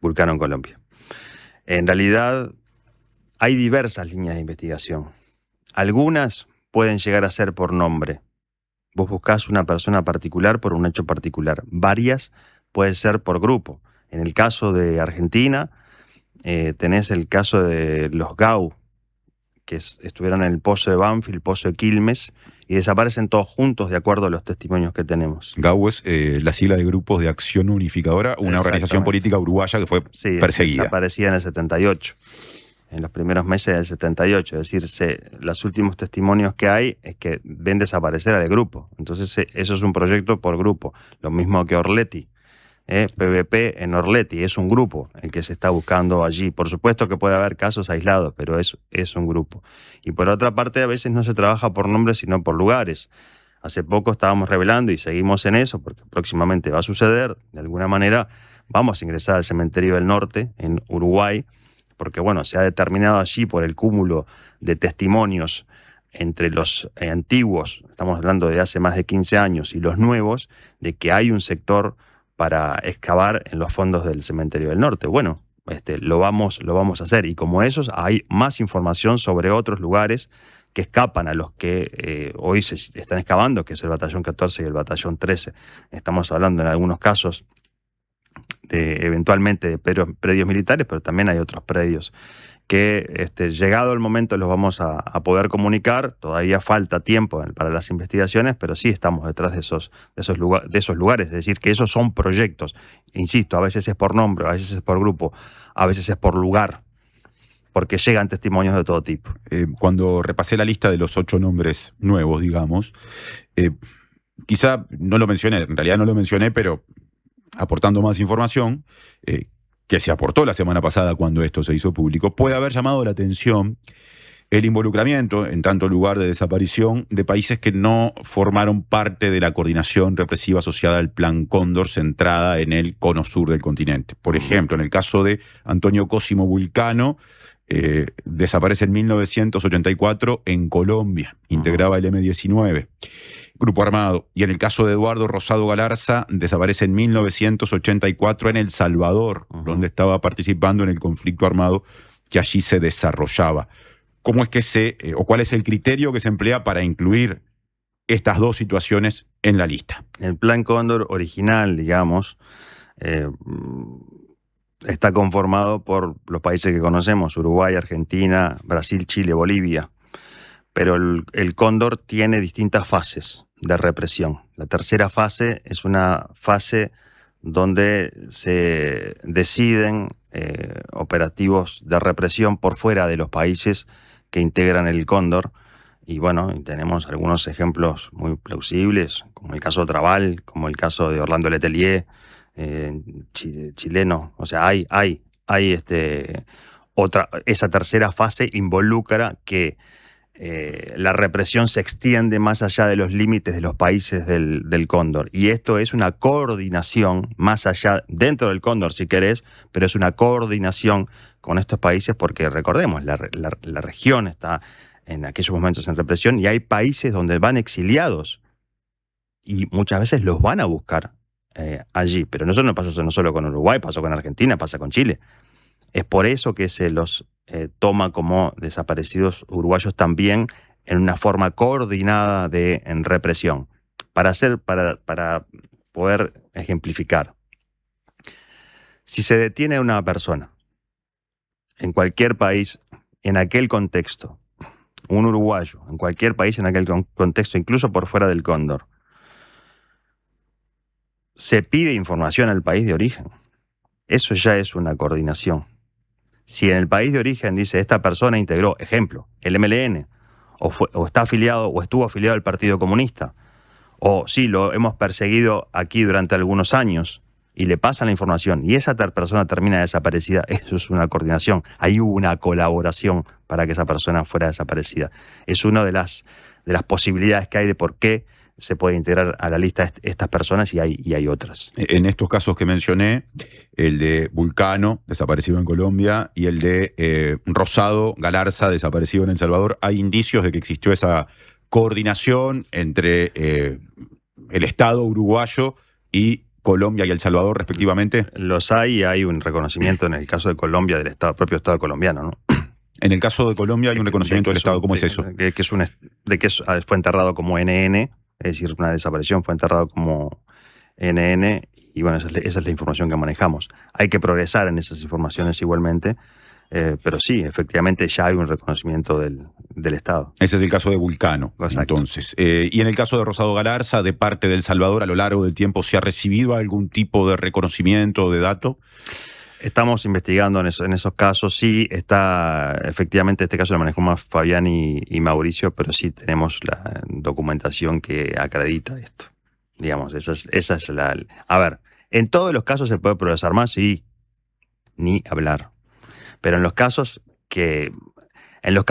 Vulcano en Colombia. En realidad hay diversas líneas de investigación. Algunas pueden llegar a ser por nombre. Vos buscás una persona particular por un hecho particular. Varias pueden ser por grupo. En el caso de Argentina, tenés el caso de los GAU, que estuvieron en el pozo de Banfield, el pozo de Quilmes, y desaparecen todos juntos de acuerdo a los testimonios que tenemos. GAU es la sigla de Grupos de Acción Unificadora, una organización política uruguaya que fue perseguida. Desaparecida en el 78, en los primeros meses del 78. Es decir, los últimos testimonios que hay es que ven desaparecer al grupo. Entonces, eso es un proyecto por grupo. Lo mismo que Orleti. PVP en Orleti, es un grupo el que se está buscando allí. Por supuesto que puede haber casos aislados, pero es un grupo. Y por otra parte, a veces no se trabaja por nombres, sino por lugares. Hace poco estábamos revelando, y seguimos en eso, porque próximamente va a suceder, de alguna manera, vamos a ingresar al Cementerio del Norte, en Uruguay, porque bueno, se ha determinado allí por el cúmulo de testimonios entre los antiguos, estamos hablando de hace más de 15 años, y los nuevos, de que hay un sector para excavar en los fondos del Cementerio del Norte. Bueno, lo vamos a hacer. Y como esos, hay más información sobre otros lugares que escapan a los que hoy se están excavando, que es el Batallón 14 y el Batallón 13. Estamos hablando en algunos casos eventualmente de predios militares, pero también hay otros predios que llegado el momento los vamos a poder comunicar. Todavía falta tiempo para las investigaciones, pero sí estamos detrás de esos lugares. Es decir, que esos son proyectos. Insisto, a veces es por nombre, a veces es por grupo, a veces es por lugar, porque llegan testimonios de todo tipo. Cuando repasé la lista de los 8 nombres nuevos, digamos, quizá no lo mencioné, en realidad no lo mencioné, pero aportando más información, que se aportó la semana pasada cuando esto se hizo público, puede haber llamado la atención el involucramiento en tanto lugar de desaparición de países que no formaron parte de la coordinación represiva asociada al Plan Cóndor centrada en el cono sur del continente. Por ejemplo, en el caso de Antonio Cosimo Vulcano, desaparece en 1984 en Colombia, integraba el M-19. Grupo armado. Y en el caso de Eduardo Rosado Galarza, desaparece en 1984 en El Salvador, donde estaba participando en el conflicto armado que allí se desarrollaba. ¿Cómo es que o cuál es el criterio que se emplea para incluir estas dos situaciones en la lista? El Plan Cóndor original, digamos, está conformado por los países que conocemos, Uruguay, Argentina, Brasil, Chile, Bolivia. Pero el Cóndor tiene distintas fases de represión. La tercera fase es una fase donde se deciden operativos de represión por fuera de los países que integran el Cóndor. Y bueno, tenemos algunos ejemplos muy plausibles, como el caso de Trabal, como el caso de Orlando Letelier, chileno. O sea, esa tercera fase involucra que la represión se extiende más allá de los límites de los países del Cóndor. Y esto es una coordinación más allá, dentro del Cóndor si querés, pero es una coordinación con estos países porque recordemos, la región está en aquellos momentos en represión y hay países donde van exiliados y muchas veces los van a buscar allí. Pero eso no pasa no solo con Uruguay, pasó con Argentina, pasa con Chile. Es por eso que se los toma como desaparecidos uruguayos también en una forma coordinada en represión. Para poder ejemplificar. Si se detiene a una persona en cualquier país, en aquel contexto, un uruguayo, en cualquier país, en aquel contexto, incluso por fuera del Cóndor, se pide información al país de origen. Eso ya es una coordinación. Si en el país de origen dice esta persona integró, ejemplo, el MLN, o está afiliado o estuvo afiliado al Partido Comunista, o sí, lo hemos perseguido aquí durante algunos años, y le pasan la información, y esa persona termina desaparecida, eso es una coordinación. Ahí hubo una colaboración para que esa persona fuera desaparecida. Es una de las posibilidades que hay de por qué se puede integrar a la lista estas personas y hay otras. En estos casos que mencioné, el de Vulcano, desaparecido en Colombia, y el de Rosado Galarza, desaparecido en El Salvador, hay indicios de que existió esa coordinación entre el Estado uruguayo y Colombia y El Salvador, respectivamente. Los hay, y hay un reconocimiento en el caso de Colombia del propio Estado colombiano, ¿no? En el caso de Colombia hay un reconocimiento del Estado. ¿Cómo es eso? De que fue enterrado como NN, es decir, una desaparición, fue enterrado como NN y bueno, esa es la información que manejamos. Hay que progresar en esas informaciones igualmente, pero sí, efectivamente ya hay un reconocimiento del Estado. Ese es el caso de Vulcano. Exacto. Entonces. Y en el caso de Rosado Galarza, de parte de El Salvador, a lo largo del tiempo, ¿se ha recibido algún tipo de reconocimiento o de dato? Estamos investigando en esos casos. Sí, efectivamente, este caso lo manejó más Fabián y Mauricio, pero sí tenemos la documentación que acredita esto. Digamos, esa es la... A ver, en todos los casos se puede progresar más, sí, ni hablar. Pero en los casos en los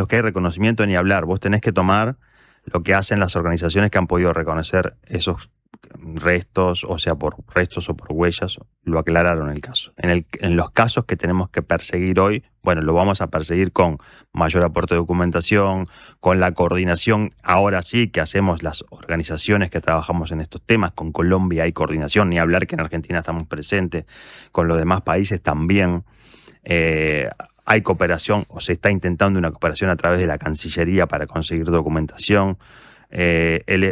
que hay reconocimiento, ni hablar. Vos tenés que tomar lo que hacen las organizaciones que han podido reconocer esos restos, o sea, por restos o por huellas, lo aclararon el caso. En los casos que tenemos que perseguir hoy, bueno, lo vamos a perseguir con mayor aporte de documentación, con la coordinación, ahora sí que hacemos las organizaciones que trabajamos en estos temas. Con Colombia hay coordinación, ni hablar que en Argentina estamos presentes, con los demás países también. Hay cooperación, o se está intentando una cooperación a través de la Cancillería para conseguir documentación.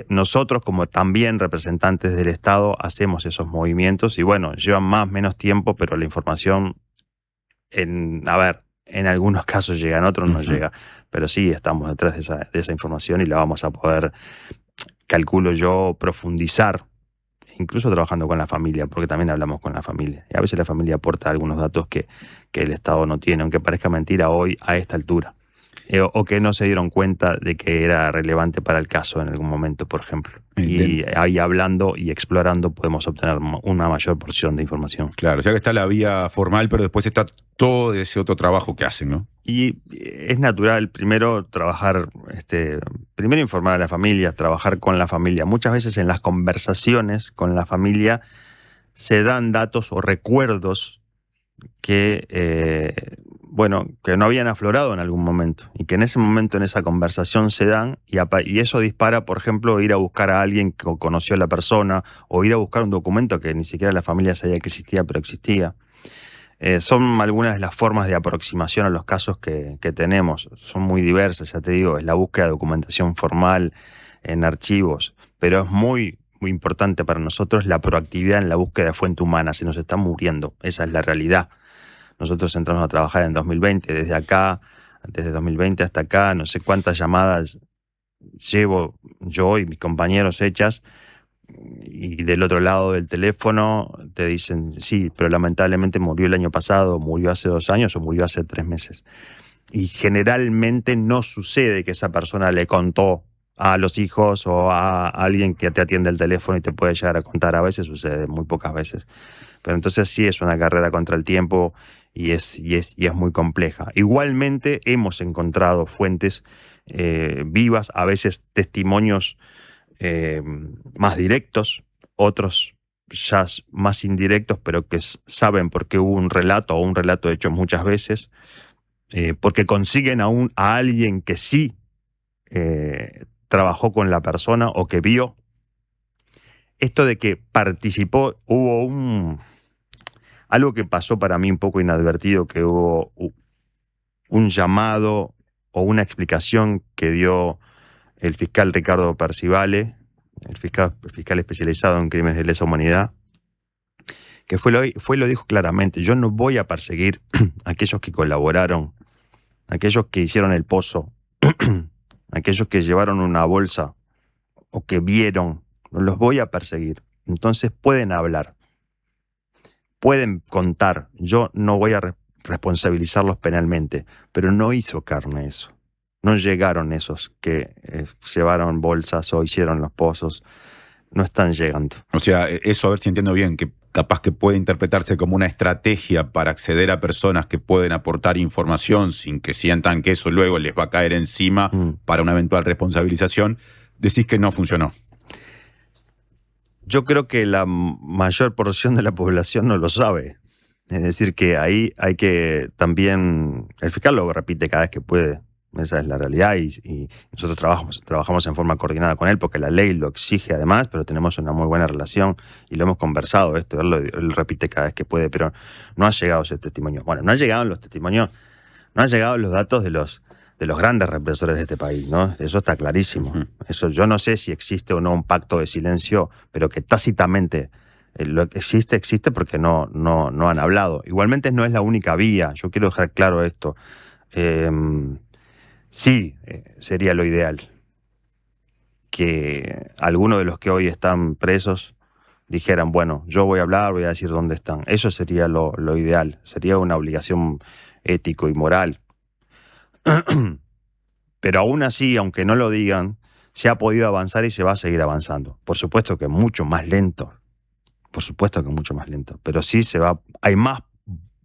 Nosotros, como también representantes del Estado, hacemos esos movimientos y bueno, llevan más o menos tiempo, pero la información, en algunos casos llega, en otros no llega, pero sí estamos detrás de esa información y la vamos a poder, calculo yo, profundizar, incluso trabajando con la familia, porque también hablamos con la familia. Y a veces la familia aporta algunos datos que el Estado no tiene, aunque parezca mentira hoy a esta altura. O que no se dieron cuenta de que era relevante para el caso en algún momento, por ejemplo. Y ahí hablando y explorando podemos obtener una mayor porción de información. Claro, ya que está la vía formal, pero después está todo ese otro trabajo que hacen, ¿no? Y es natural primero trabajar, primero informar a la familia, trabajar con la familia. Muchas veces en las conversaciones con la familia se dan datos o recuerdos que no habían aflorado en algún momento y que en ese momento, en esa conversación se dan y eso dispara, por ejemplo, ir a buscar a alguien que conoció a la persona o ir a buscar un documento que ni siquiera la familia sabía que existía, pero existía. Son algunas de las formas de aproximación a los casos que tenemos. Son muy diversas, ya te digo, es la búsqueda de documentación formal en archivos, pero es muy, muy importante para nosotros la proactividad en la búsqueda de fuente humana. Se nos está muriendo, esa es la realidad. Nosotros entramos a trabajar en 2020, desde 2020 hasta acá, no sé cuántas llamadas llevo yo y mis compañeros hechas, y del otro lado del teléfono te dicen, sí, pero lamentablemente murió el año pasado, murió hace 2 años o murió hace 3 meses. Y generalmente no sucede que esa persona le contó a los hijos o a alguien que te atiende el teléfono y te puede llegar a contar. A veces sucede, muy pocas veces. Pero entonces sí es una carrera contra el tiempo y es muy compleja. Igualmente hemos encontrado fuentes vivas, a veces testimonios más directos, otros ya más indirectos, pero que saben por qué hubo un relato o un relato hecho muchas veces, porque consiguen a alguien que sí trabajó con la persona o que vio. Esto de que participó, hubo algo que pasó para mí un poco inadvertido, que hubo un llamado o una explicación que dio el fiscal Ricardo Percivale, el fiscal especializado en crímenes de lesa humanidad, que lo dijo claramente: yo no voy a perseguir a aquellos que colaboraron, a aquellos que hicieron el pozo, a aquellos que llevaron una bolsa o que vieron, no los voy a perseguir. Entonces pueden hablar, pueden contar, yo no voy a responsabilizarlos penalmente, pero no hizo carne eso. No llegaron esos que llevaron bolsas o hicieron los pozos. No están llegando. O sea, eso, a ver si entiendo bien, que capaz que puede interpretarse como una estrategia para acceder a personas que pueden aportar información sin que sientan que eso luego les va a caer encima para una eventual responsabilización. Decís que no funcionó. Yo creo que la mayor porción de la población no lo sabe. Es decir, que ahí hay que también... El fiscal lo repite cada vez que puede. Esa es la realidad y nosotros trabajamos en forma coordinada con él porque la ley lo exige además, pero tenemos una muy buena relación y lo hemos conversado esto, él repite cada vez que puede, pero no ha llegado ese testimonio. Bueno, no han llegado los testimonios, no han llegado los datos de los grandes represores de este país, ¿no? Eso está clarísimo. Eso, yo no sé si existe o no un pacto de silencio, pero que tácitamente Lo que existe porque no han hablado. Igualmente no es la única vía, yo quiero dejar claro esto. Sí, sería lo ideal que algunos de los que hoy están presos dijeran, bueno, yo voy a hablar, voy a decir dónde están. Eso sería lo ideal, sería una obligación ético y moral. Pero aún así, aunque no lo digan, se ha podido avanzar y se va a seguir avanzando. Por supuesto que mucho más lento. Pero sí hay más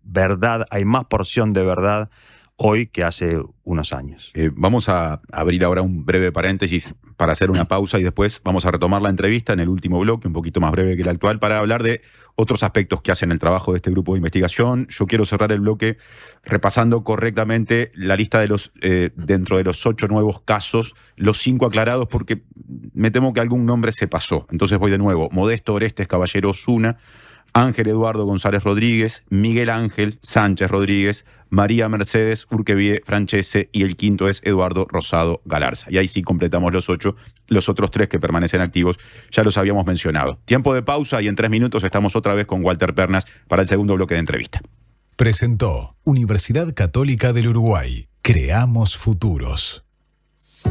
verdad, hay más porción de verdad hoy que hace unos años. Vamos a abrir ahora un breve paréntesis para hacer una pausa y después vamos a retomar la entrevista en el último bloque, un poquito más breve que el actual, para hablar de otros aspectos que hacen el trabajo de este grupo de investigación. Yo quiero cerrar el bloque repasando correctamente la lista de los dentro de los 8 nuevos casos, los 5 aclarados, porque me temo que algún nombre se pasó. Entonces voy de nuevo. Modesto Orestes Caballero Osuna, Ángel Eduardo González Rodríguez, Miguel Ángel Sánchez Rodríguez, María Mercedes Urquevie Francese y el quinto es Eduardo Rosado Galarza. Y ahí sí completamos los 8. Los otros 3 que permanecen activos ya los habíamos mencionado. Tiempo de pausa y en 3 minutos estamos otra vez con Walter Pernas para el segundo bloque de entrevista. Presentó Universidad Católica del Uruguay. Creamos futuros.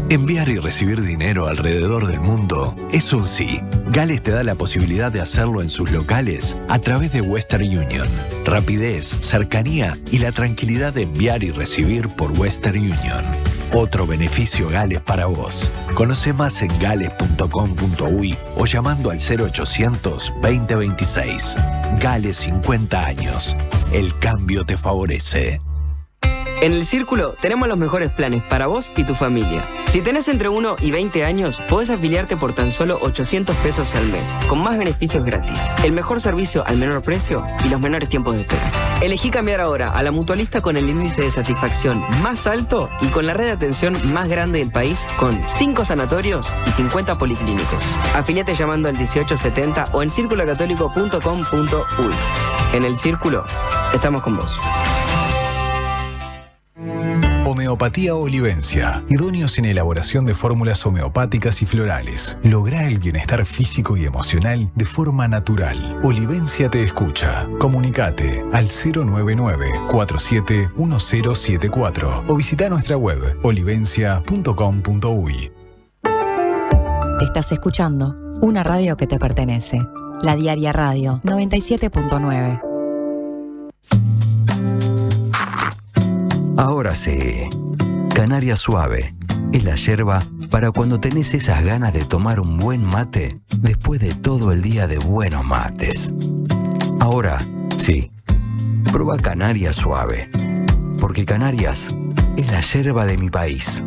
Enviar y recibir dinero alrededor del mundo es un sí. Gales te da la posibilidad de hacerlo en sus locales a través de Western Union. Rapidez, cercanía y la tranquilidad de enviar y recibir por Western Union. Otro beneficio Gales para vos. Conoce más en gales.com.uy o llamando al 0800 2026. Gales 50 años. El cambio te favorece. En El Círculo tenemos los mejores planes para vos y tu familia. Si tenés entre 1 y 20 años, podés afiliarte por tan solo 800 pesos al mes, con más beneficios gratis, el mejor servicio al menor precio y los menores tiempos de espera. Elegí cambiar ahora a la mutualista con el índice de satisfacción más alto y con la red de atención más grande del país, con 5 sanatorios y 50 policlínicos. Afiliate llamando al 1870 o en circulocatólico.com.uy. En El Círculo, estamos con vos. Homeopatía Olivencia. Idóneos en elaboración de fórmulas homeopáticas y florales. Logra el bienestar físico y emocional de forma natural. Olivencia te escucha. Comunicate al 099-471074 o visita nuestra web olivencia.com.uy. Estás escuchando una radio que te pertenece. La Diaria Radio 97.9. Ahora sí, Canaria Suave es la yerba para cuando tenés esas ganas de tomar un buen mate después de todo el día de buenos mates. Ahora sí, prueba Canaria Suave, porque Canarias es la yerba de mi país.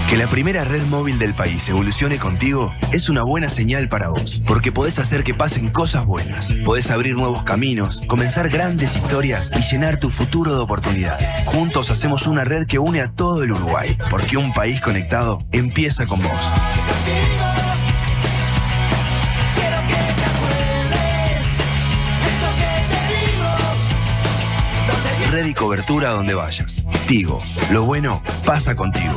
Que la primera red móvil del país evolucione contigo es una buena señal para vos, porque podés hacer que pasen cosas buenas, podés abrir nuevos caminos, comenzar grandes historias y llenar tu futuro de oportunidades. Juntos hacemos una red que une a todo el Uruguay, porque un país conectado empieza con vos. Red y cobertura donde vayas. Tigo, lo bueno pasa contigo.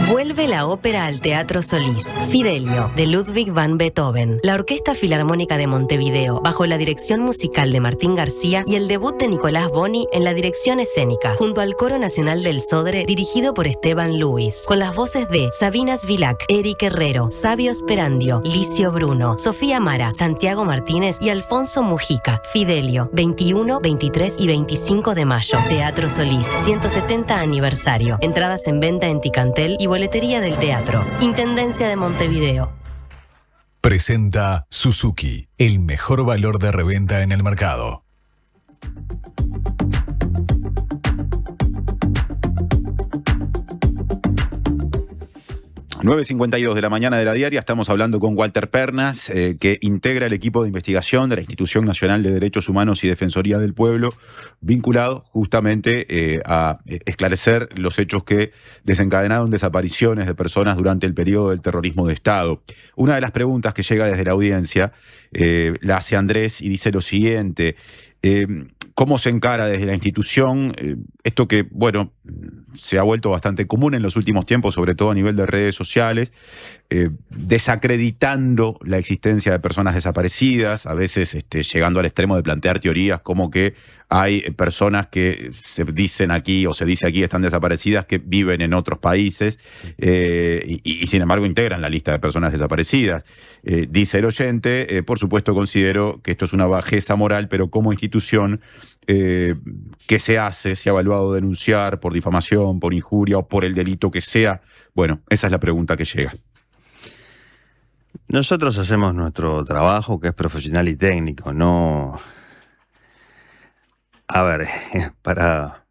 Vuelve la ópera al Teatro Solís. Fidelio, de Ludwig van Beethoven. La Orquesta Filarmónica de Montevideo, bajo la dirección musical de Martín García y el debut de Nicolás Boni en la dirección escénica, junto al Coro Nacional del Sodre, dirigido por Esteban Luis, con las voces de Sabinas Vilac, Eric Herrero, Sabio Sperandio, Licio Bruno, Sofía Mara, Santiago Martínez y Alfonso Mujica. Fidelio, 21, 23 y 25 de mayo. Teatro Solís, 170 aniversario. Entradas en venta en Ticantel y boletería del teatro. Intendencia de Montevideo. Presenta Suzuki, el mejor valor de reventa en el mercado. 9:52 de la mañana de la diaria, estamos hablando con Walter Pernas, que integra el equipo de investigación de la Institución Nacional de Derechos Humanos y Defensoría del Pueblo, vinculado justamente a esclarecer los hechos que desencadenaron desapariciones de personas durante el periodo del terrorismo de Estado. Una de las preguntas que llega desde la audiencia la hace Andrés y dice lo siguiente: ¿Cómo se encara desde la institución esto que, bueno, se ha vuelto bastante común en los últimos tiempos, sobre todo a nivel de redes sociales, desacreditando la existencia de personas desaparecidas, a veces llegando al extremo de plantear teorías como que hay personas que se dicen aquí o se dice aquí están desaparecidas que viven en otros países y sin embargo integran la lista de personas desaparecidas? Dice el oyente, por supuesto considero que esto es una bajeza moral, pero como institución, ¿qué se hace? ¿Se ha evaluado denunciar por difamación, por injuria o por el delito que sea? Bueno, esa es la pregunta que llega. Nosotros hacemos nuestro trabajo, que es profesional y técnico, no... A ver, para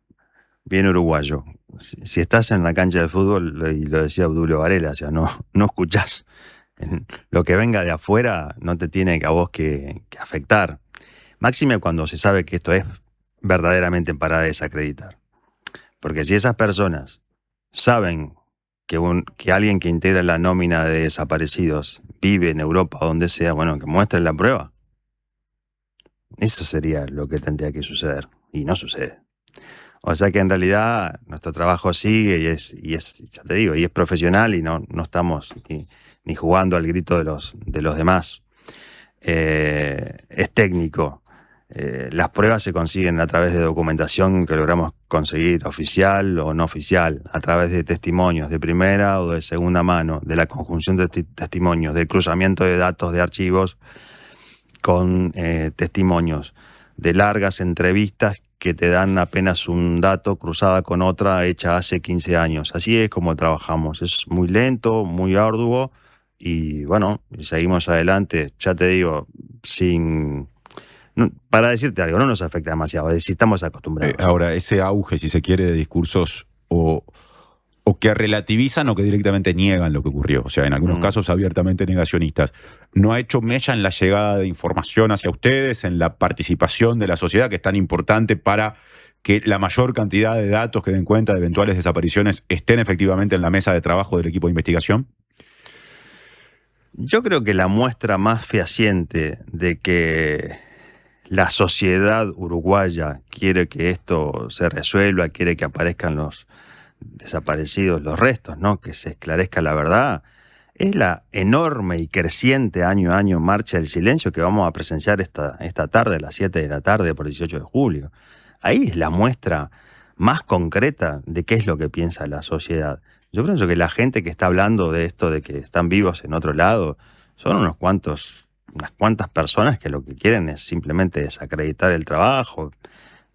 bien uruguayo, si estás en la cancha de fútbol, y lo decía Obdulio Varela, o sea, no escuchás. Lo que venga de afuera no te tiene a vos que afectar. Máxime cuando se sabe que esto es verdaderamente para desacreditar. Porque si esas personas saben que alguien que integra la nómina de desaparecidos vive en Europa o donde sea, bueno, que muestren la prueba. Eso sería lo que tendría que suceder. Y no sucede. O sea que en realidad nuestro trabajo sigue y es ya te digo, y es profesional y no estamos ni jugando al grito de los demás. Es técnico. Las pruebas se consiguen a través de documentación que logramos conseguir, oficial o no oficial, a través de testimonios de primera o de segunda mano, de la conjunción de testimonios, del cruzamiento de datos de archivos con testimonios, de largas entrevistas que te dan apenas un dato cruzada con otra hecha hace 15 años. Así es como trabajamos. Es muy lento, muy arduo y bueno, seguimos adelante, ya te digo, para decirte algo, no nos afecta demasiado, si estamos acostumbrados. Ahora, ese auge, si se quiere, de discursos o que relativizan o que directamente niegan lo que ocurrió, o sea, en algunos casos abiertamente negacionistas, ¿no ha hecho mella en la llegada de información hacia ustedes, en la participación de la sociedad, que es tan importante para que la mayor cantidad de datos que den cuenta de eventuales desapariciones estén efectivamente en la mesa de trabajo del equipo de investigación? Yo creo que la muestra más fehaciente de que la sociedad uruguaya quiere que esto se resuelva, quiere que aparezcan los desaparecidos, los restos, ¿no? Que se esclarezca la verdad, es la enorme y creciente año a año marcha del silencio que vamos a presenciar esta tarde, a las 7 de la tarde por el 18 de julio. Ahí es la muestra más concreta de qué es lo que piensa la sociedad. Yo pienso que la gente que está hablando de esto, de que están vivos en otro lado, son unas cuantas personas que lo que quieren es simplemente desacreditar el trabajo.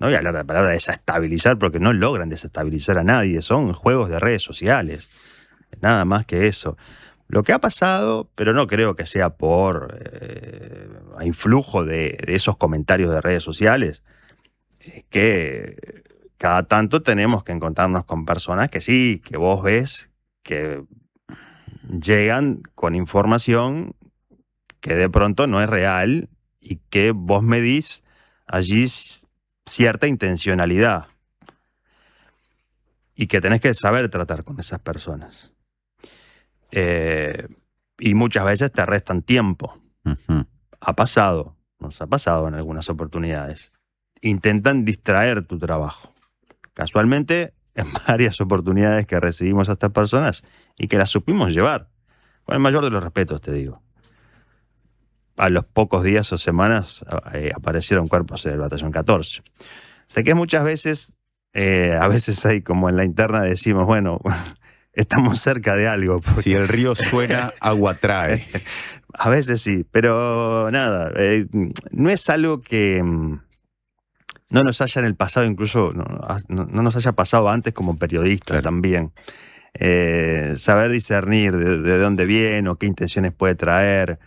No voy a hablar de la palabra desestabilizar porque no logran desestabilizar a nadie. Son juegos de redes sociales. Nada más que eso. Lo que ha pasado, pero no creo que sea por influjo de esos comentarios de redes sociales, es que cada tanto tenemos que encontrarnos con personas que sí, que vos ves que llegan con información que de pronto no es real y que vos medís allí cierta intencionalidad y que tenés que saber tratar con esas personas. Y muchas veces te restan tiempo. Nos ha pasado en algunas oportunidades. Intentan distraer tu trabajo. Casualmente, en varias oportunidades que recibimos a estas personas y que las supimos llevar. Con el mayor de los respetos, te digo. A los pocos días o semanas aparecieron cuerpos en el batallón 14. Sé que muchas veces, a veces hay como en la interna decimos, bueno, estamos cerca de algo. Porque... Si el río suena, agua trae. A veces sí, pero nada, no es algo que no nos haya en el pasado, incluso no nos haya pasado antes como periodistas también. Saber discernir de dónde viene o qué intenciones puede traer.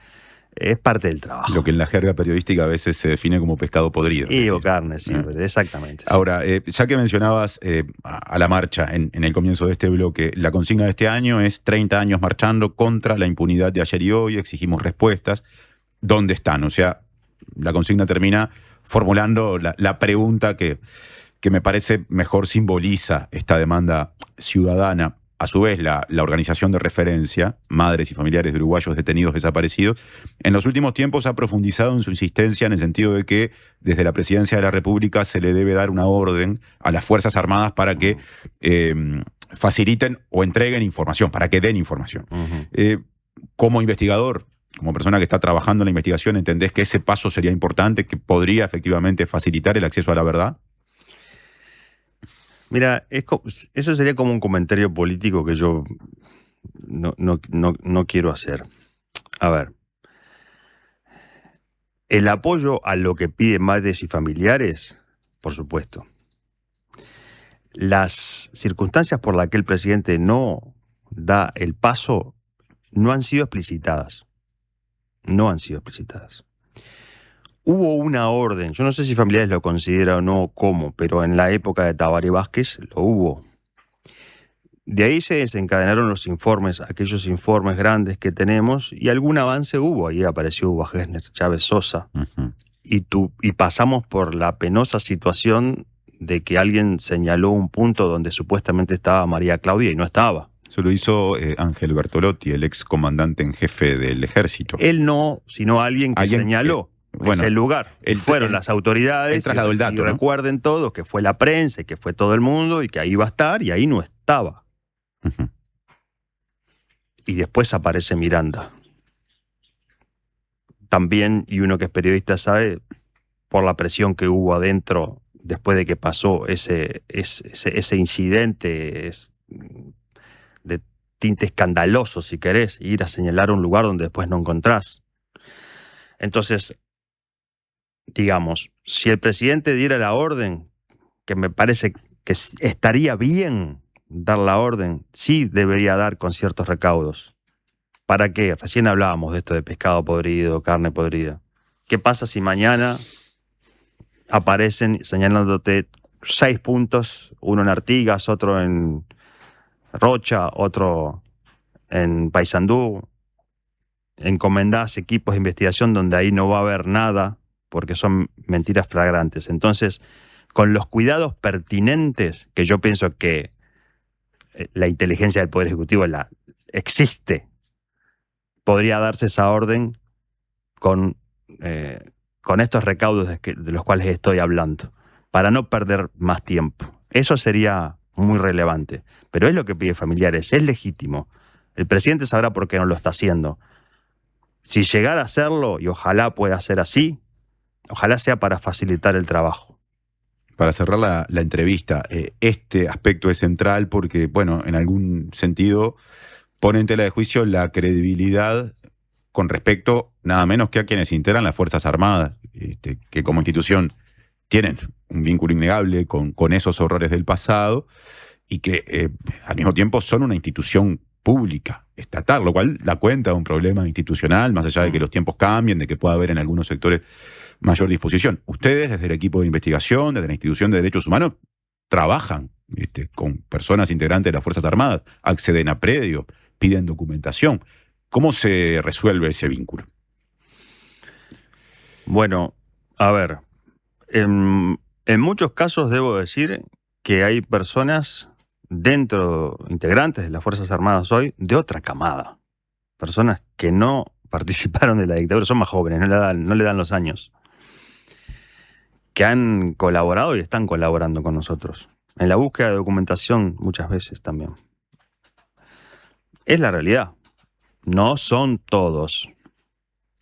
Es parte del trabajo. Lo que en la jerga periodística a veces se define como pescado podrido. O carne, sí, exactamente. Ahora, ya que mencionabas a la marcha en el comienzo de este bloque, la consigna de este año es 30 años marchando contra la impunidad de ayer y hoy, exigimos respuestas. ¿Dónde están? O sea, la consigna termina formulando la pregunta que me parece mejor simboliza esta demanda ciudadana. a su vez, la organización de referencia, Madres y Familiares de Uruguayos Detenidos Desaparecidos, en los últimos tiempos ha profundizado en su insistencia en el sentido de que desde la Presidencia de la República se le debe dar una orden a las Fuerzas Armadas para que faciliten o entreguen información, para que den información. Como investigador, como persona que está trabajando en la investigación, ¿entendés que ese paso sería importante, que podría efectivamente facilitar el acceso a la verdad? Mira, eso sería como un comentario político que yo no quiero hacer. A ver, el apoyo a lo que piden Madres y Familiares, por supuesto. Las circunstancias por las que el presidente no da el paso no han sido explicitadas. No han sido explicitadas. Hubo una orden, yo no sé si Familiares lo considera o no como, pero en la época de Tabaré Vázquez lo hubo. De ahí se desencadenaron los informes, aquellos informes grandes que tenemos, y algún avance hubo. Ahí apareció Uva Gesner, Chávez Sosa, y pasamos por la penosa situación de que alguien señaló un punto donde supuestamente estaba María Claudia y no estaba. Eso lo hizo Ángel Bertolotti, el ex comandante en jefe del ejército. Él no, sino alguien que señaló. Ese lugar. Fueron las autoridades. Trasladó el dato, y ¿no? recuerden todos que fue la prensa y que fue todo el mundo y que ahí iba a estar y ahí no estaba. Y después aparece Miranda. También, y uno que es periodista sabe, por la presión que hubo adentro después de que pasó ese incidente de tinte escandaloso, si querés, ir a señalar un lugar donde después no encontrás. Entonces, digamos, si el presidente diera la orden, que me parece que estaría bien dar la orden, sí debería dar con ciertos recaudos. ¿Para qué? Recién hablábamos de esto de pescado podrido, carne podrida. ¿Qué pasa si mañana aparecen señalándote 6 puntos, uno en Artigas, otro en Rocha, otro en Paysandú? Encomendás equipos de investigación donde ahí no va a haber nada, porque son mentiras flagrantes. Entonces, con los cuidados pertinentes, que yo pienso que la inteligencia del Poder Ejecutivo existe, podría darse esa orden con estos recaudos de los cuales estoy hablando, para no perder más tiempo. Eso sería muy relevante. Pero es lo que pide Familiares, es legítimo. El presidente sabrá por qué no lo está haciendo. Si llegara a hacerlo, y ojalá pueda ser así, ojalá sea para facilitar el trabajo. Para cerrar la entrevista, este aspecto es central porque, bueno, en algún sentido pone en tela de juicio la credibilidad con respecto nada menos que a quienes integran las Fuerzas Armadas, que como institución tienen un vínculo innegable con esos horrores del pasado y que al mismo tiempo son una institución pública, estatal, lo cual da cuenta de un problema institucional, más allá de que los tiempos cambien, de que pueda haber en algunos sectores mayor disposición. Ustedes, desde el equipo de investigación, desde la institución de derechos humanos, trabajan con personas integrantes de las Fuerzas Armadas, acceden a predios, piden documentación. ¿Cómo se resuelve ese vínculo? Bueno, a ver, en muchos casos debo decir que hay personas integrantes de las Fuerzas Armadas hoy, de otra camada. Personas que no participaron de la dictadura, son más jóvenes, no le dan los años, que han colaborado y están colaborando con nosotros. En la búsqueda de documentación muchas veces también. Es la realidad. No son todos.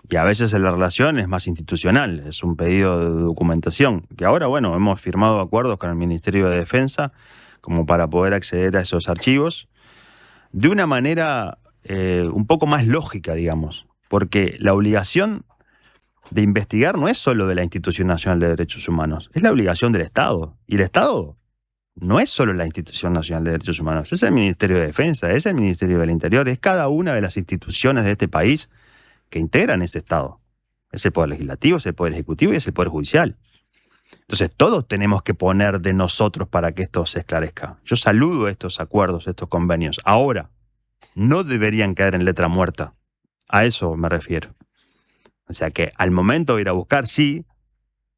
Y a veces la relación es más institucional, es un pedido de documentación. Que ahora, bueno, hemos firmado acuerdos con el Ministerio de Defensa como para poder acceder a esos archivos de una manera un poco más lógica, digamos. Porque la obligación de investigar no es solo de la Institución Nacional de Derechos Humanos, es la obligación del Estado. Y el Estado no es solo la Institución Nacional de Derechos Humanos, es el Ministerio de Defensa, es el Ministerio del Interior, es cada una de las instituciones de este país que integran ese Estado. Es el Poder Legislativo, es el Poder Ejecutivo y es el Poder Judicial. Entonces todos tenemos que poner de nosotros para que esto se esclarezca. Yo saludo estos acuerdos, estos convenios. Ahora, no deberían caer en letra muerta. A eso me refiero. O sea que al momento de ir a buscar, sí,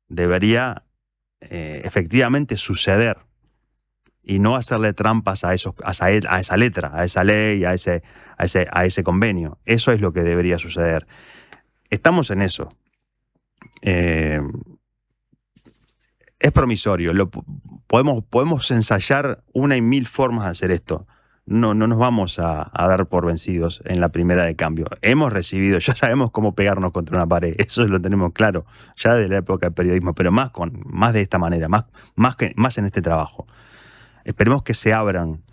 debería efectivamente suceder. y no hacerle trampas a esa letra, a esa ley, a ese convenio. Eso es lo que debería suceder. Estamos en eso. Es promisorio. Podemos ensayar 1 y 1000 formas de hacer esto. No nos vamos a dar por vencidos en la primera de cambio. Hemos recibido, ya sabemos cómo pegarnos contra una pared, eso lo tenemos claro, ya de la época del periodismo, pero más de esta manera, más en este trabajo. Esperemos que se abran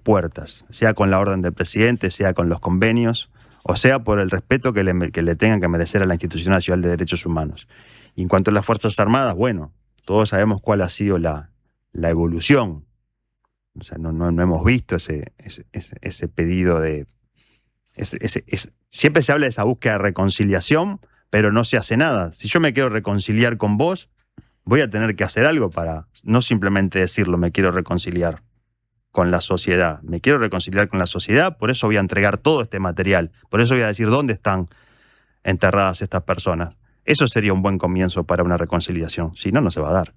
puertas, sea con la orden del presidente, sea con los convenios, o sea por el respeto que le tengan que merecer a la Institución Nacional de Derechos Humanos. Y en cuanto a las Fuerzas Armadas, bueno, todos sabemos cuál ha sido la evolución. O sea, no hemos visto ese pedido de... Siempre se habla de esa búsqueda de reconciliación, pero no se hace nada. Si yo me quiero reconciliar con vos, voy a tener que hacer algo para no simplemente decirlo, me quiero reconciliar con la sociedad. Me quiero reconciliar con la sociedad, por eso voy a entregar todo este material. Por eso voy a decir dónde están enterradas estas personas. Eso sería un buen comienzo para una reconciliación. Si no, no se va a dar.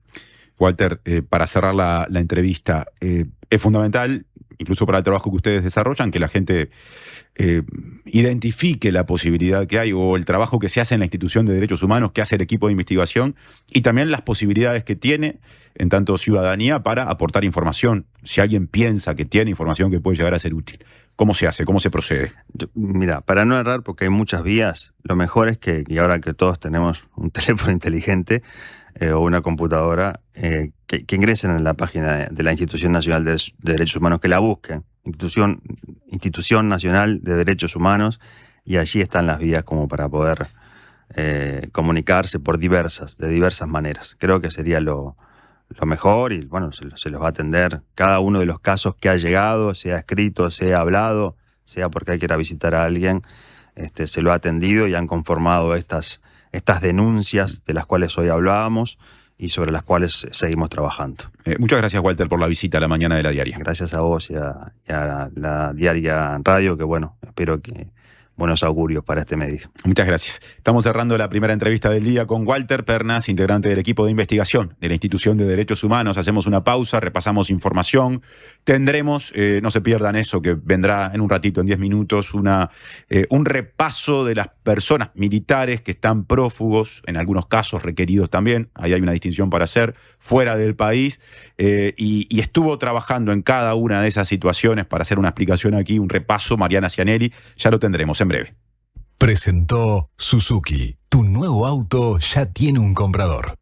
Walter, para cerrar la entrevista, es fundamental, incluso para el trabajo que ustedes desarrollan, que la gente identifique la posibilidad que hay o el trabajo que se hace en la Institución de Derechos Humanos, que hace el equipo de investigación, y también las posibilidades que tiene, en tanto ciudadanía, para aportar información. Si alguien piensa que tiene información que puede llegar a ser útil, ¿cómo se hace? ¿Cómo se procede? Mira, para no errar, porque hay muchas vías, lo mejor es que, y ahora que todos tenemos un teléfono inteligente, o una computadora, que ingresen en la página de la Institución Nacional de Derechos Humanos, que la busquen, Institución Nacional de Derechos Humanos, y allí están las vías como para poder comunicarse de diversas maneras. Creo que sería lo mejor, y bueno, se los va a atender cada uno de los casos que ha llegado, sea escrito, sea hablado, sea porque hay que ir a visitar a alguien, se lo ha atendido y han conformado estas denuncias de las cuales hoy hablábamos y sobre las cuales seguimos trabajando. Muchas gracias, Walter, por la visita a la mañana de la diaria. Gracias a vos y a la diaria Radio, que bueno, espero que buenos augurios para este medio. Muchas gracias. Estamos cerrando la primera entrevista del día con Walter Pernas, integrante del equipo de investigación de la Institución de Derechos Humanos. Hacemos una pausa, repasamos información. Tendremos, no se pierdan eso, que vendrá en un ratito, en 10 minutos, un repaso de las personas militares que están prófugos, en algunos casos requeridos también, ahí hay una distinción para hacer, fuera del país, y estuvo trabajando en cada una de esas situaciones para hacer una explicación aquí, un repaso, Mariana Cianelli. Ya lo tendremos en breve. Presentó Suzuki. Tu nuevo auto ya tiene un comprador.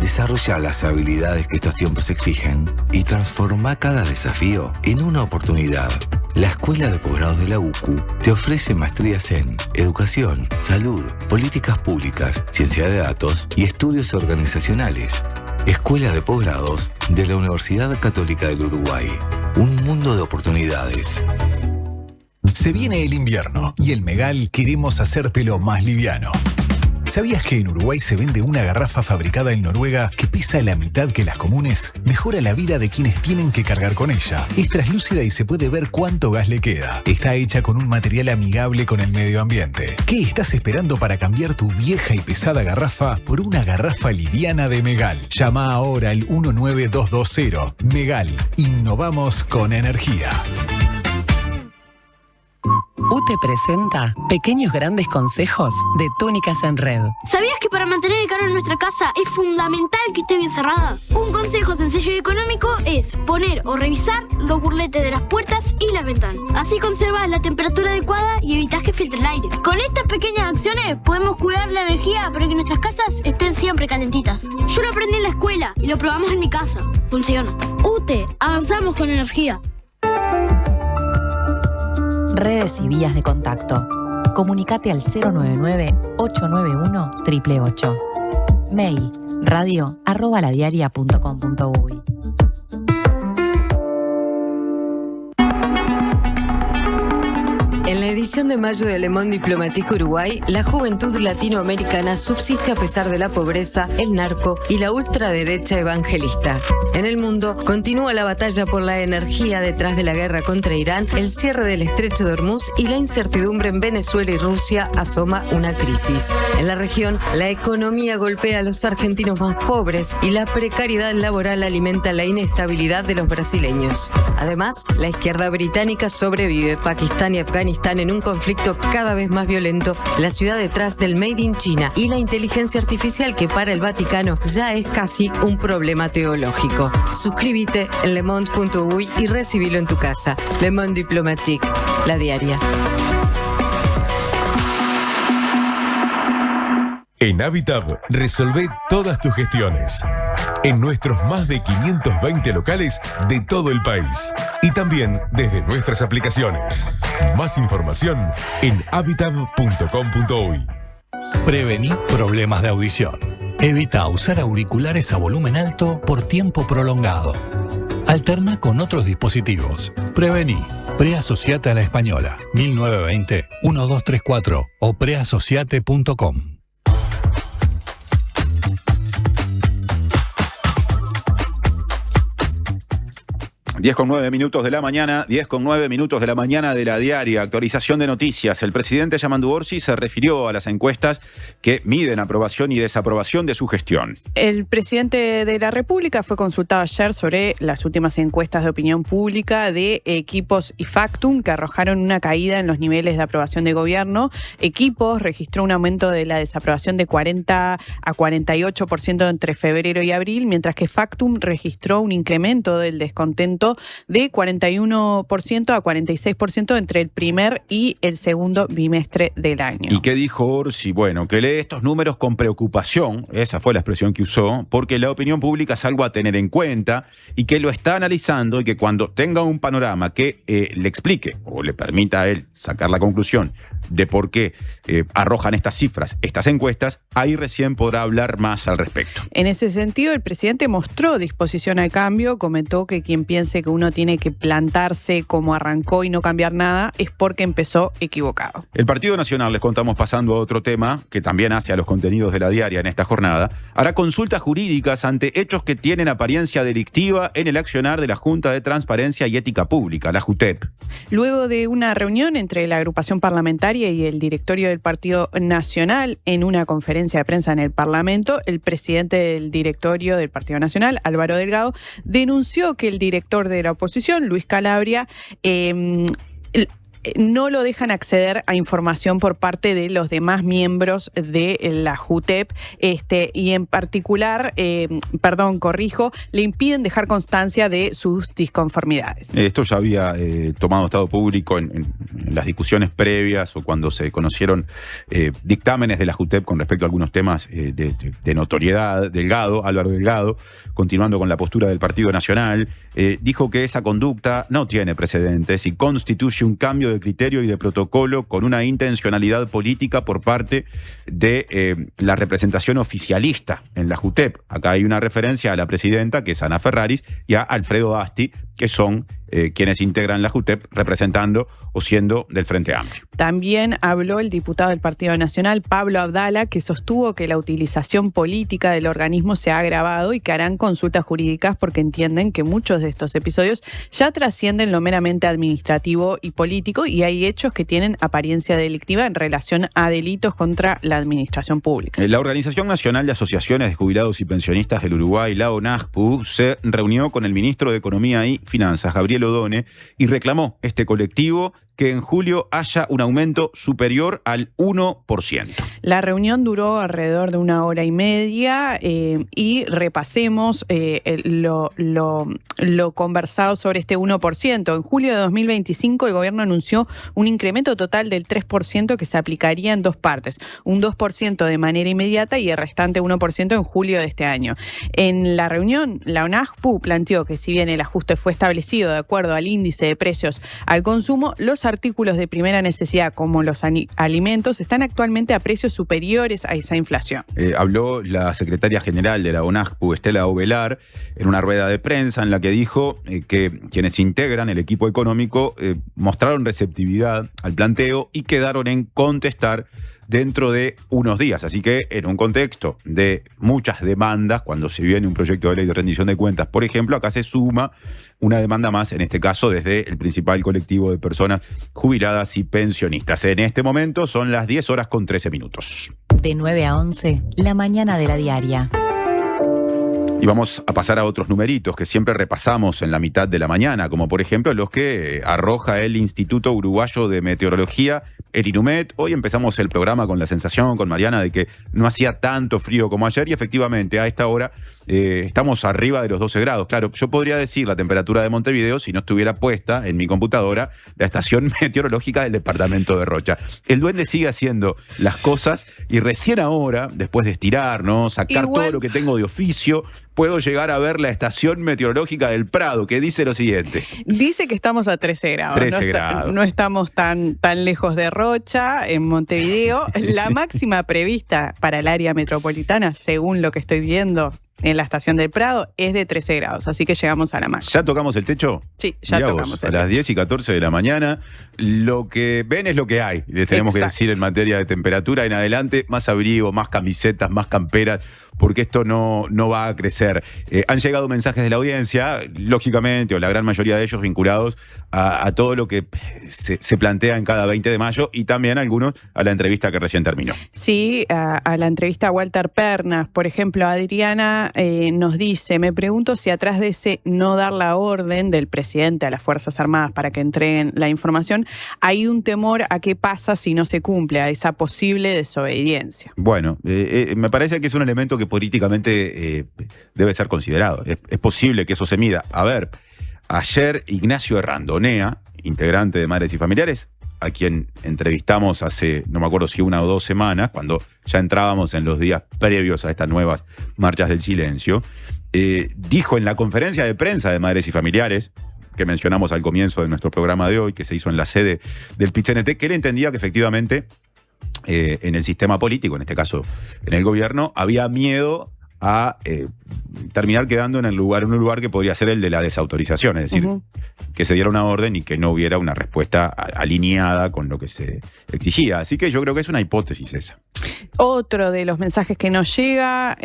Desarrolla las habilidades que estos tiempos exigen y transforma cada desafío en una oportunidad. La Escuela de Posgrados de la UCU te ofrece maestrías en Educación, Salud, Políticas Públicas, Ciencia de Datos y Estudios Organizacionales. Escuela de Posgrados de la Universidad Católica del Uruguay. Un mundo de oportunidades. Se viene el invierno y en Megal queremos hacértelo más liviano. ¿Sabías que en Uruguay se vende una garrafa fabricada en Noruega que pesa la mitad que las comunes? Mejora la vida de quienes tienen que cargar con ella. Es translúcida y se puede ver cuánto gas le queda. Está hecha con un material amigable con el medio ambiente. ¿Qué estás esperando para cambiar tu vieja y pesada garrafa por una garrafa liviana de Megal? Llama ahora al 19220. Megal. Innovamos con energía. UTE presenta Pequeños Grandes Consejos de Túnicas en Red. ¿Sabías que para mantener el calor en nuestra casa es fundamental que esté bien cerrada? Un consejo sencillo y económico es poner o revisar los burletes de las puertas y las ventanas. Así conservas la temperatura adecuada y evitas que filtre el aire. Con estas pequeñas acciones podemos cuidar la energía para que nuestras casas estén siempre calentitas. Yo lo aprendí en la escuela y lo probamos en mi casa. Funciona. UTE, avanzamos con energía. Redes y vías de contacto. Comunicate al 099-891-888. Mail radio@ladiaria.com.uy. En la edición de mayo de Le Monde Diplomatique Uruguay, la juventud latinoamericana subsiste a pesar de la pobreza, el narco y la ultraderecha evangelista. En el mundo, continúa la batalla por la energía detrás de la guerra contra Irán, el cierre del estrecho de Hormuz y la incertidumbre en Venezuela y Rusia asoma una crisis. En la región, la economía golpea a los argentinos más pobres y la precariedad laboral alimenta la inestabilidad de los brasileños. Además, la izquierda británica sobrevive Pakistán y Afganistán en un conflicto cada vez más violento, la ciudad detrás del Made in China y la inteligencia artificial que para el Vaticano ya es casi un problema teológico. Suscríbete en lemonde.uy y recibilo en tu casa. Le Monde Diplomatique, la diaria. En Habitat resolvé todas tus gestiones. En nuestros más de 520 locales de todo el país. Y también desde nuestras aplicaciones. Más información en habitat.com.uy. Prevení problemas de audición. Evita usar auriculares a volumen alto por tiempo prolongado. Alterna con otros dispositivos. Prevení. Preasociate a la Española. 1920-1234 o preasociate.com. 10:09 minutos de la mañana, 10:09 minutos de la mañana de la diaria. Actualización de noticias. El presidente Yamandu Orsi se refirió a las encuestas que miden aprobación y desaprobación de su gestión. El presidente de la República fue consultado ayer sobre las últimas encuestas de opinión pública de Equipos y Factum, que arrojaron una caída en los niveles de aprobación de gobierno. Equipos registró un aumento de la desaprobación de 40 a 48% entre febrero y abril, mientras que Factum registró un incremento del descontento de 41% a 46% entre el primer y el segundo bimestre del año. ¿Y qué dijo Orsi? Bueno, que lee estos números con preocupación, esa fue la expresión que usó, porque la opinión pública es algo a tener en cuenta y que lo está analizando y que cuando tenga un panorama que le explique o le permita a él sacar la conclusión de por qué arrojan estas cifras, estas encuestas, ahí recién podrá hablar más al respecto. En ese sentido, el presidente mostró disposición al cambio, comentó que quien piense que uno tiene que plantarse como arrancó y no cambiar nada es porque empezó equivocado. El Partido Nacional, les contamos pasando a otro tema que también hace a los contenidos de la diaria en esta jornada, hará consultas jurídicas ante hechos que tienen apariencia delictiva en el accionar de la Junta de Transparencia y Ética Pública, la JUTEP. Luego de una reunión entre la agrupación parlamentaria y el directorio del Partido Nacional en una conferencia de prensa en el Parlamento, el presidente del directorio del Partido Nacional, Álvaro Delgado, denunció que el director de la oposición, Luis Calabria, no lo dejan acceder a información por parte de los demás miembros de la JUTEP y en particular, le impiden dejar constancia de sus disconformidades. Esto ya había tomado estado público en las discusiones previas o cuando se conocieron dictámenes de la JUTEP con respecto a algunos temas de notoriedad. Álvaro Delgado, continuando con la postura del Partido Nacional, dijo que esa conducta no tiene precedentes y constituye un cambio de criterio y de protocolo con una intencionalidad política por parte de la representación oficialista en la JUTEP. Acá hay una referencia a la presidenta, que es Ana Ferraris, y a Alfredo Asti, que son quienes integran la JUTEP representando o siendo del Frente Amplio. También habló el diputado del Partido Nacional, Pablo Abdala, que sostuvo que la utilización política del organismo se ha agravado y que harán consultas jurídicas porque entienden que muchos de estos episodios ya trascienden lo meramente administrativo y político y hay hechos que tienen apariencia delictiva en relación a delitos contra la administración pública. La Organización Nacional de Asociaciones de Jubilados y Pensionistas del Uruguay, la ONAJPU, se reunió con el ministro de Economía y Finanzas, Gabriel Odone, y reclamó este colectivo que en julio haya un aumento superior al 1%. La reunión duró alrededor de 1 hora y media y repasemos lo conversado sobre este 1%. En julio de 2025 el gobierno anunció un incremento total del 3% que se aplicaría en dos partes. Un 2% de manera inmediata y el restante 1% en julio de este año. En la reunión, la ONAJPU planteó que si bien el ajuste fue establecido de acuerdo al índice de precios al consumo, los artículos de primera necesidad, como los alimentos, están actualmente a precios superiores a esa inflación. Habló la secretaria general de la ONASPU, Estela Ovelar, en una rueda de prensa en la que dijo que quienes integran el equipo económico mostraron receptividad al planteo y quedaron en contestar dentro de unos días. Así que en un contexto de muchas demandas, cuando se viene un proyecto de ley de rendición de cuentas, por ejemplo, acá se suma una demanda más, en este caso desde el principal colectivo de personas jubiladas y pensionistas. En este momento son las 10:13. De 9 a 11, la mañana de la diaria. Y vamos a pasar a otros numeritos que siempre repasamos en la mitad de la mañana, como por ejemplo los que arroja el Instituto Uruguayo de Meteorología, el INUMET. Hoy empezamos el programa con la sensación, con Mariana, de que no hacía tanto frío como ayer y efectivamente a esta hora estamos arriba de los 12 grados. Claro, yo podría decir la temperatura de Montevideo si no estuviera puesta en mi computadora la estación meteorológica del departamento de Rocha. El duende sigue haciendo las cosas y recién ahora, después de estirar, ¿no? Sacar todo lo que tengo de oficio, puedo llegar a ver la estación meteorológica del Prado, que dice lo siguiente. Dice que estamos a 13 grados. 13 grados. No estamos tan lejos de Rocha, en Montevideo. La máxima prevista para el área metropolitana, según lo que estoy viendo en la estación del Prado, es de 13 grados, así que llegamos a la máxima. ¿Ya tocamos el techo? Sí, ya tocamos el techo. A las 10:14 de la mañana, lo que ven es lo que hay, les tenemos que decir en materia de temperatura. En adelante, más abrigo, más camisetas, más camperas, porque esto no va a crecer. Han llegado mensajes de la audiencia, lógicamente, o la gran mayoría de ellos vinculados a todo lo que se plantea en cada 20 de mayo y también algunos a la entrevista que recién terminó. Sí, a la entrevista a Walter Pernas. Por ejemplo, Adriana nos dice, me pregunto si atrás de ese no dar la orden del presidente a las Fuerzas Armadas para que entreguen la información, hay un temor a qué pasa si no se cumple, a esa posible desobediencia. Bueno, me parece que es un elemento que políticamente debe ser considerado. Es posible que eso se mida. A ver, ayer Ignacio Errandonea, integrante de Madres y Familiares, a quien entrevistamos hace, no me acuerdo si 1 o 2 semanas, cuando ya entrábamos en los días previos a estas nuevas marchas del silencio, dijo en la conferencia de prensa de Madres y Familiares, que mencionamos al comienzo de nuestro programa de hoy, que se hizo en la sede del PIT-CNT, que él entendía que efectivamente en el sistema político, en este caso en el gobierno, había miedo a terminar quedando en un lugar que podría ser el de la desautorización, es decir, que se diera una orden y que no hubiera una respuesta alineada con lo que se exigía. Así que yo creo que es una hipótesis esa. Otro de los mensajes que nos llega,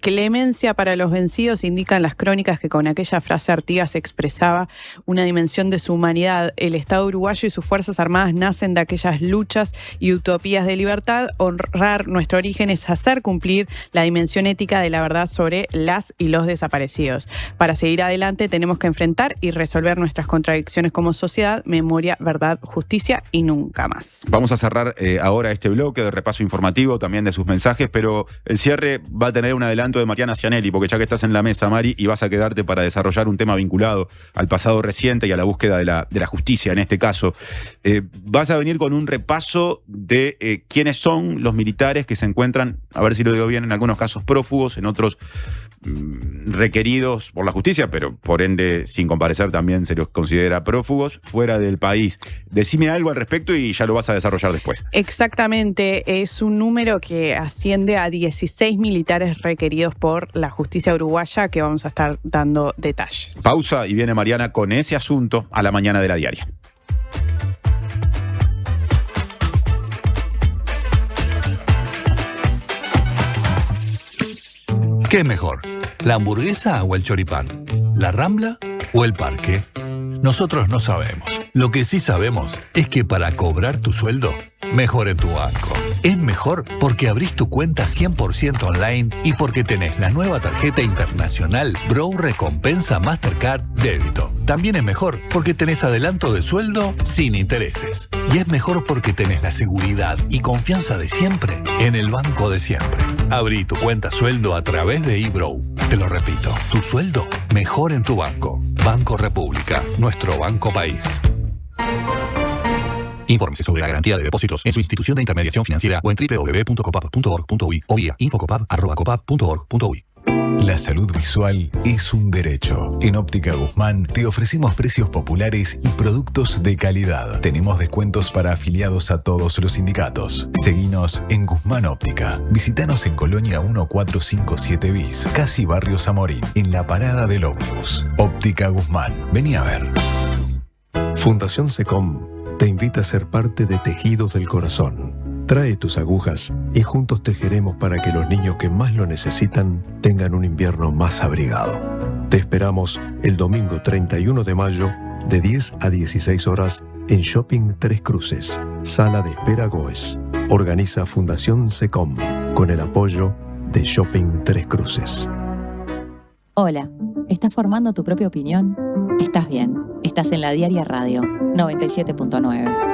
clemencia para los vencidos, indican las crónicas que con aquella frase Artigas expresaba una dimensión de su humanidad. El Estado uruguayo y sus Fuerzas Armadas nacen de aquellas luchas y utopías de libertad. Honrar nuestro origen es hacer cumplir la dimensión ética de la verdad sobre las y los desaparecidos. Para seguir adelante tenemos que enfrentar y resolver nuestras contradicciones como sociedad, memoria, verdad, justicia y nunca más. Vamos a cerrar ahora este bloque de repaso informativo, también de sus mensajes, pero el cierre va a tener un adelanto de Mariana Cianelli, porque ya que estás en la mesa, Mari, y vas a quedarte para desarrollar un tema vinculado al pasado reciente y a la búsqueda de la justicia en este caso, vas a venir con un repaso de quiénes son los militares que se encuentran, a ver si lo digo bien, en algunos casos prófugos, en otros requeridos por la justicia, pero por ende sin comparecer también se los considera prófugos fuera del país. Decime algo al respecto y ya lo vas a desarrollar después. Exactamente, es un número que asciende a 16 militares requeridos por la justicia uruguaya, que vamos a estar dando detalles. Pausa y viene Mariana con ese asunto a la mañana de la diaria. ¿Qué es mejor? ¿La hamburguesa o el choripán? ¿La Rambla o el parque? Nosotros no sabemos. Lo que sí sabemos es que para cobrar tu sueldo, mejor en tu banco. Es mejor porque abrís tu cuenta 100% online y porque tenés la nueva tarjeta internacional Brow Recompensa Mastercard Débito. También es mejor porque tenés adelanto de sueldo sin intereses. Y es mejor porque tenés la seguridad y confianza de siempre en el banco de siempre. Abrí tu cuenta sueldo a través de eBrow. Te lo repito, tu sueldo mejor en tu banco. Banco República, nuestro banco país. Infórmese sobre la garantía de depósitos en su institución de intermediación financiera o en www.copap.org.uy o vía infocopap@copap.org.uy. La salud visual es un derecho. En Óptica Guzmán te ofrecemos precios populares y productos de calidad. Tenemos descuentos para afiliados a todos los sindicatos. Seguinos en Guzmán Óptica. Visítanos en Colonia 1457 bis, casi Barrio Zamorín, en la parada del ómnibus. Óptica Guzmán. Vení a ver. Fundación SECOM te invita a ser parte de Tejidos del Corazón. Trae tus agujas y juntos tejeremos para que los niños que más lo necesitan tengan un invierno más abrigado. Te esperamos el domingo 31 de mayo de 10 a 16 horas en Shopping Tres Cruces, Sala de Espera Goes. Organiza Fundación SECOM con el apoyo de Shopping Tres Cruces. Hola, ¿estás formando tu propia opinión? Estás bien, estás en La Diaria Radio 97.9.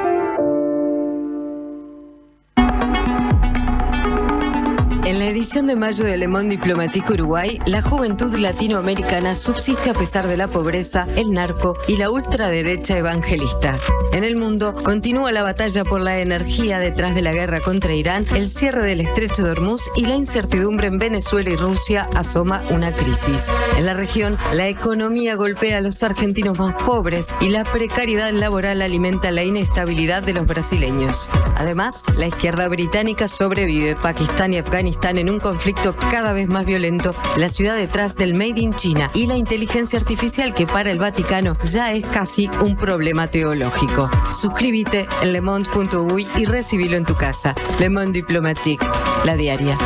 En la edición de mayo de Le Monde Diplomatique Uruguay, la juventud latinoamericana subsiste a pesar de la pobreza, el narco y la ultraderecha evangelista. En el mundo continúa la batalla por la energía detrás de la guerra contra Irán, el cierre del estrecho de Hormuz y la incertidumbre en Venezuela y Rusia asoma una crisis. En la región, la economía golpea a los argentinos más pobres y la precariedad laboral alimenta la inestabilidad de los brasileños. Además, la izquierda británica sobrevive. Pakistán y Afganistán en un conflicto cada vez más violento, la ciudad detrás del Made in China y la inteligencia artificial que para el Vaticano ya es casi un problema teológico. Suscríbete en lemonde.uy y recibilo en tu casa. Le Monde Diplomatique, La Diaria.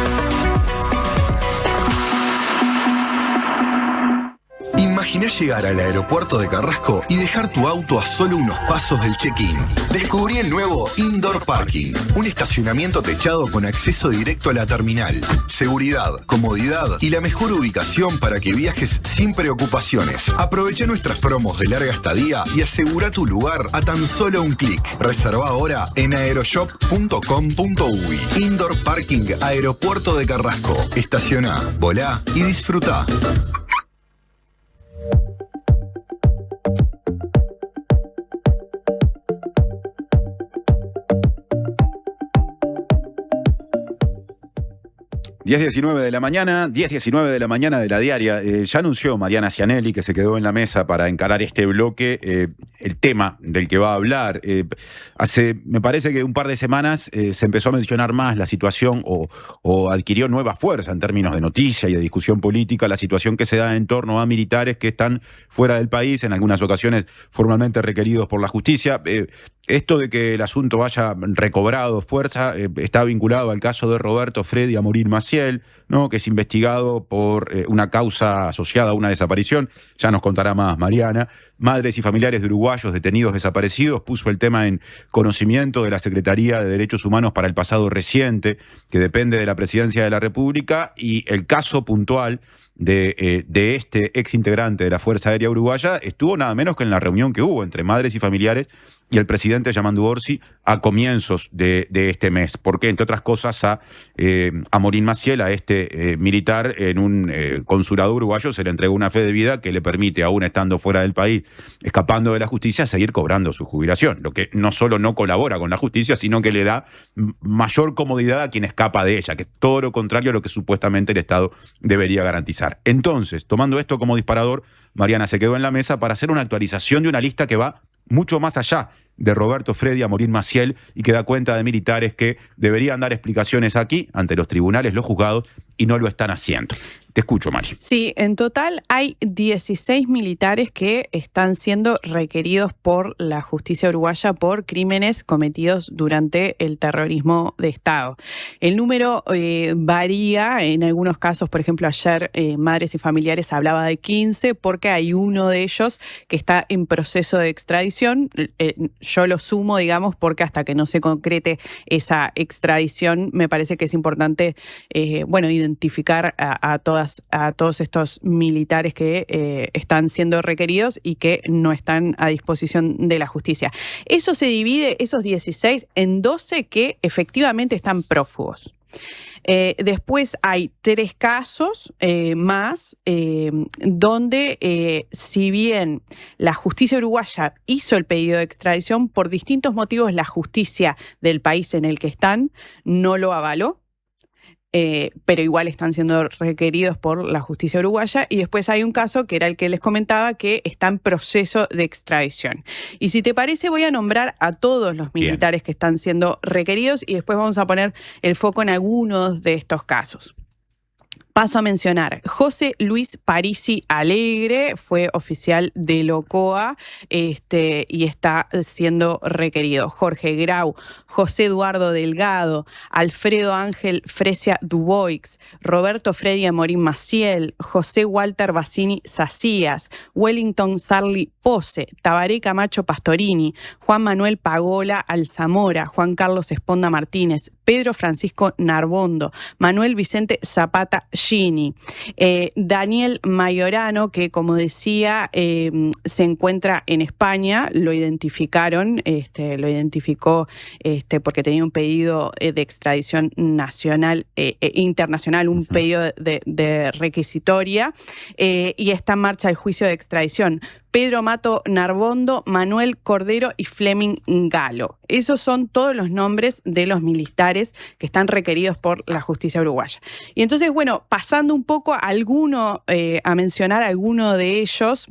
Imaginá llegar al aeropuerto de Carrasco y dejar tu auto a solo unos pasos del check-in. Descubrí el nuevo Indoor Parking, un estacionamiento techado con acceso directo a la terminal. Seguridad, comodidad y la mejor ubicación para que viajes sin preocupaciones. Aprovecha nuestras promos de larga estadía y asegura tu lugar a tan solo un clic. Reserva ahora en aeroshop.com.uy. Indoor Parking Aeropuerto de Carrasco. Estaciona, volá y disfruta. Diez 19 de la mañana de La Diaria. Ya anunció Mariana Cianelli que se quedó en la mesa para encarar este bloque, el tema del que va a hablar. Me parece que un par de semanas se empezó a mencionar más la situación o adquirió nueva fuerza en términos de noticia y de discusión política, la situación que se da en torno a militares que están fuera del país, en algunas ocasiones formalmente requeridos por la justicia. Esto de que el asunto haya recobrado fuerza está vinculado al caso de Roberto Freddy Amorín Maciel, ¿no? Que es investigado por una causa asociada a una desaparición. Ya nos contará más Mariana. Madres y familiares de uruguayos detenidos desaparecidos puso el tema en conocimiento de la Secretaría de Derechos Humanos para el pasado reciente, que depende de la Presidencia de la República, y el caso puntual de este ex integrante de la Fuerza Aérea Uruguaya estuvo nada menos que en la reunión que hubo entre madres y familiares y el presidente Yamandu Orsi a comienzos de este mes, porque entre otras cosas a Amorín Maciel, a este militar en un consulado uruguayo, se le entregó una fe de vida que le permite, aún estando fuera del país, escapando de la justicia, seguir cobrando su jubilación, lo que no solo no colabora con la justicia, sino que le da mayor comodidad a quien escapa de ella, que es todo lo contrario a lo que supuestamente el Estado debería garantizar. Entonces, tomando esto como disparador, Mariana se quedó en la mesa para hacer una actualización de una lista que va mucho más allá de Roberto Freddy Amorín Maciel y que da cuenta de militares que deberían dar explicaciones aquí, ante los tribunales, los juzgados, y no lo están haciendo. Te escucho, Mari. Sí, en total hay 16 militares que están siendo requeridos por la justicia uruguaya por crímenes cometidos durante el terrorismo de Estado. El número varía, en algunos casos, por ejemplo, ayer Madres y Familiares hablaba de 15 porque hay uno de ellos que está en proceso de extradición. Yo lo sumo, digamos, porque hasta que no se concrete esa extradición me parece que es importante, identificar a todos estos militares que están siendo requeridos y que no están a disposición de la justicia. Eso se divide, esos 16, en 12 que efectivamente están prófugos. Después hay 3 casos más donde si bien la justicia uruguaya hizo el pedido de extradición, por distintos motivos la justicia del país en el que están no lo avaló. pero igual están siendo requeridos por la justicia uruguaya. Y después hay un caso que era el que les comentaba, que está en proceso de extradición. Y si te parece, voy a nombrar a todos los militares que están siendo requeridos y después vamos a poner el foco en algunos de estos casos. Paso a mencionar, José Luis Parisi Alegre fue oficial del OCOA y está siendo requerido. Jorge Grau, José Eduardo Delgado, Alfredo Ángel Fresia Dubois, Roberto Freddy Amorín Maciel, José Walter Bassini Sacías, Wellington Sarli Pose, Tabaré Camacho Pastorini, Juan Manuel Pagola Alzamora, Juan Carlos Esponda Martínez, Pedro Francisco Narbondo, Manuel Vicente Zapata Gini, Daniel Mayorano, que como decía se encuentra en España, lo identificaron, lo identificó porque tenía un pedido de extradición nacional internacional, un pedido de requisitoria, y está en marcha el juicio de extradición. Pedro Mato Narbondo, Manuel Cordero y Fleming Galo. Esos son todos los nombres de los militares que están requeridos por la justicia uruguaya. Y entonces, bueno, pasando un poco a mencionar alguno de ellos,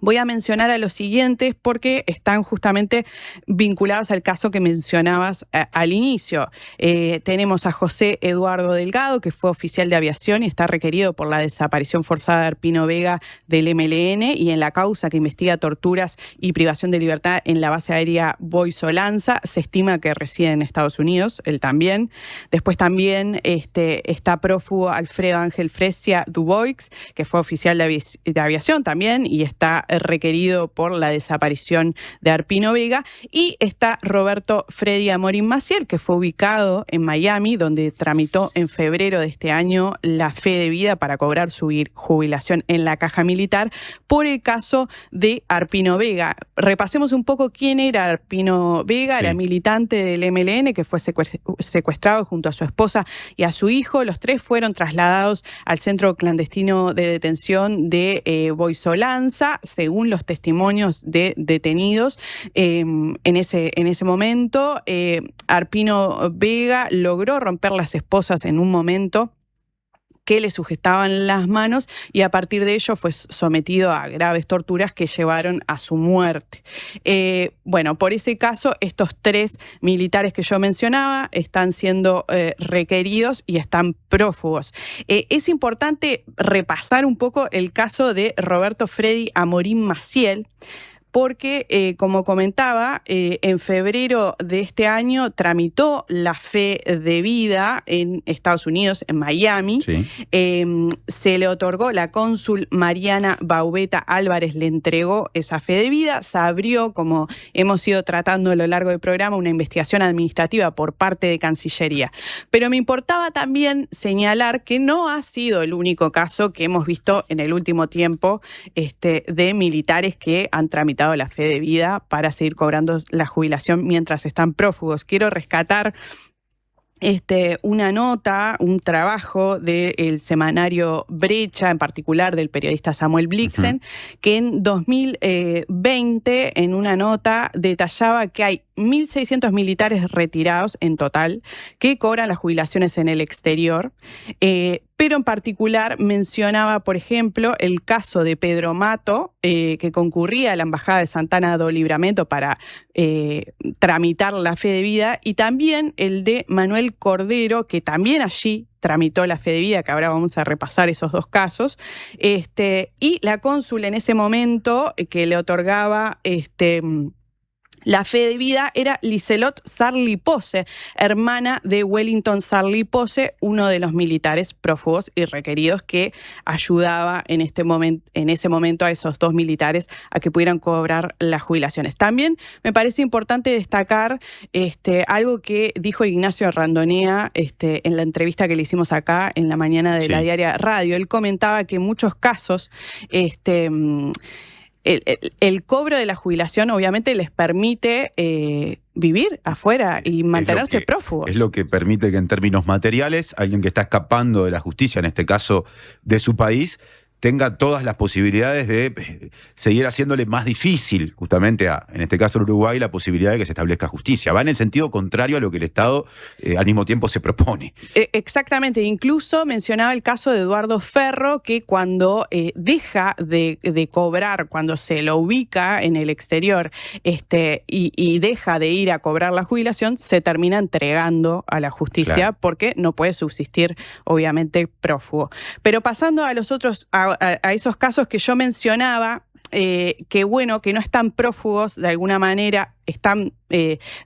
voy a mencionar a los siguientes porque están justamente vinculados al caso que mencionabas al inicio. Tenemos a José Eduardo Delgado, que fue oficial de aviación y está requerido por la desaparición forzada de Arpino Vega del MLN y en la causa que investiga torturas y privación de libertad en la base aérea Boy-Solanza. Se estima que reside en Estados Unidos, él también. Después también está prófugo Alfredo Ángel Fresia Dubois, que fue oficial de aviación también y está requerido por la desaparición de Arpino Vega, y está Roberto Freddy Amorín Maciel, que fue ubicado en Miami, donde tramitó en febrero de este año la fe de vida para cobrar su jubilación en la caja militar por el caso de Arpino Vega. Repasemos un poco quién era Arpino Vega. Era militante del MLN que fue secuestrado junto a su esposa y a su hijo. Los tres fueron trasladados al centro clandestino de detención de Boy-Solanza, según los testimonios de detenidos. En ese momento, Arpino Vega logró romper las esposas en un momento que le sujetaban las manos y a partir de ello fue sometido a graves torturas que llevaron a su muerte. Bueno, por ese caso, estos tres militares que yo mencionaba están siendo requeridos y están prófugos. Es importante repasar un poco el caso de Roberto Freddy Amorín Maciel, porque, como comentaba, en febrero de este año tramitó la fe de vida en Estados Unidos, en Miami. Sí. Se le otorgó, la cónsul Mariana Baubeta Álvarez le entregó esa fe de vida. Se abrió, como hemos ido tratando a lo largo del programa, una investigación administrativa por parte de Cancillería. Pero me importaba también señalar que no ha sido el único caso que hemos visto en el último tiempo de militares que han tramitado la fe de vida para seguir cobrando la jubilación mientras están prófugos. Quiero rescatar una nota, un trabajo del semanario Brecha, en particular del periodista Samuel Blixen, que en 2020, en una nota, detallaba que hay 1.600 militares retirados en total que cobran las jubilaciones en el exterior, pero en particular mencionaba, por ejemplo, el caso de Pedro Mato, que concurría a la Embajada de Santana do Livramento para tramitar la fe de vida, y también el de Manuel Cordero, que también allí tramitó la fe de vida, que ahora vamos a repasar esos dos casos, y la cónsul en ese momento que le otorgaba la fe de vida era Liselot Sarli Pose, hermana de Wellington Sarli Pose, uno de los militares prófugos y requeridos que ayudaba en ese momento a esos dos militares a que pudieran cobrar las jubilaciones. También me parece importante destacar algo que dijo Ignacio Randonea en la entrevista que le hicimos acá en la mañana de la Diaria Radio. Él comentaba que en muchos casos el cobro de la jubilación obviamente les permite vivir afuera y mantenerse prófugos. Es lo que permite que en términos materiales alguien que está escapando de la justicia, en este caso de su país, tenga todas las posibilidades de seguir haciéndole más difícil, justamente en este caso el Uruguay, la posibilidad de que se establezca justicia. Va en el sentido contrario a lo que el Estado al mismo tiempo se propone. Exactamente, incluso mencionaba el caso de Eduardo Ferro, que cuando deja de cobrar, cuando se lo ubica en el exterior y deja de ir a cobrar la jubilación, se termina entregando a la justicia, claro, porque no puede subsistir, obviamente, prófugo. Pero pasando a los otros, a esos casos que yo mencionaba, que bueno, que no están prófugos de alguna manera, están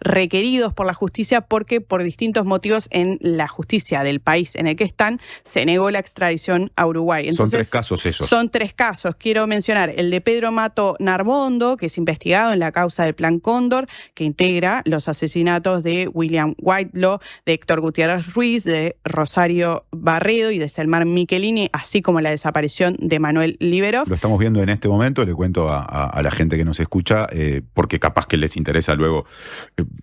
requeridos por la justicia porque por distintos motivos en la justicia del país en el que están se negó la extradición a Uruguay. Entonces, son 3 casos esos. Son 3 casos. Quiero mencionar el de Pedro Mato Narbondo, que es investigado en la causa del Plan Cóndor, que integra los asesinatos de William Whitelaw, de Héctor Gutiérrez Ruiz, de Rosario Barredo y de Selmar Michelini, así como la desaparición de Manuel Liberov. Lo estamos viendo en este momento, le cuento a la gente que nos escucha, porque capaz que les interesa luego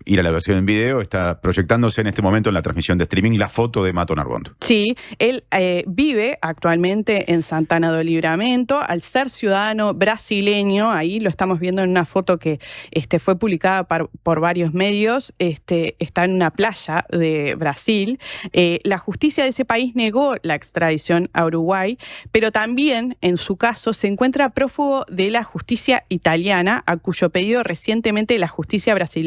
ir a la versión en video. Está proyectándose en este momento en la transmisión de streaming la foto de Mato Narbondo. Sí, él vive actualmente en Santana do Livramento. Al ser ciudadano brasileño, ahí lo estamos viendo en una foto que fue publicada por varios medios, está en una playa de Brasil. La justicia de ese país negó la extradición a Uruguay, pero también en su caso se encuentra prófugo de la justicia italiana, a cuyo pedido recientemente la justicia brasileña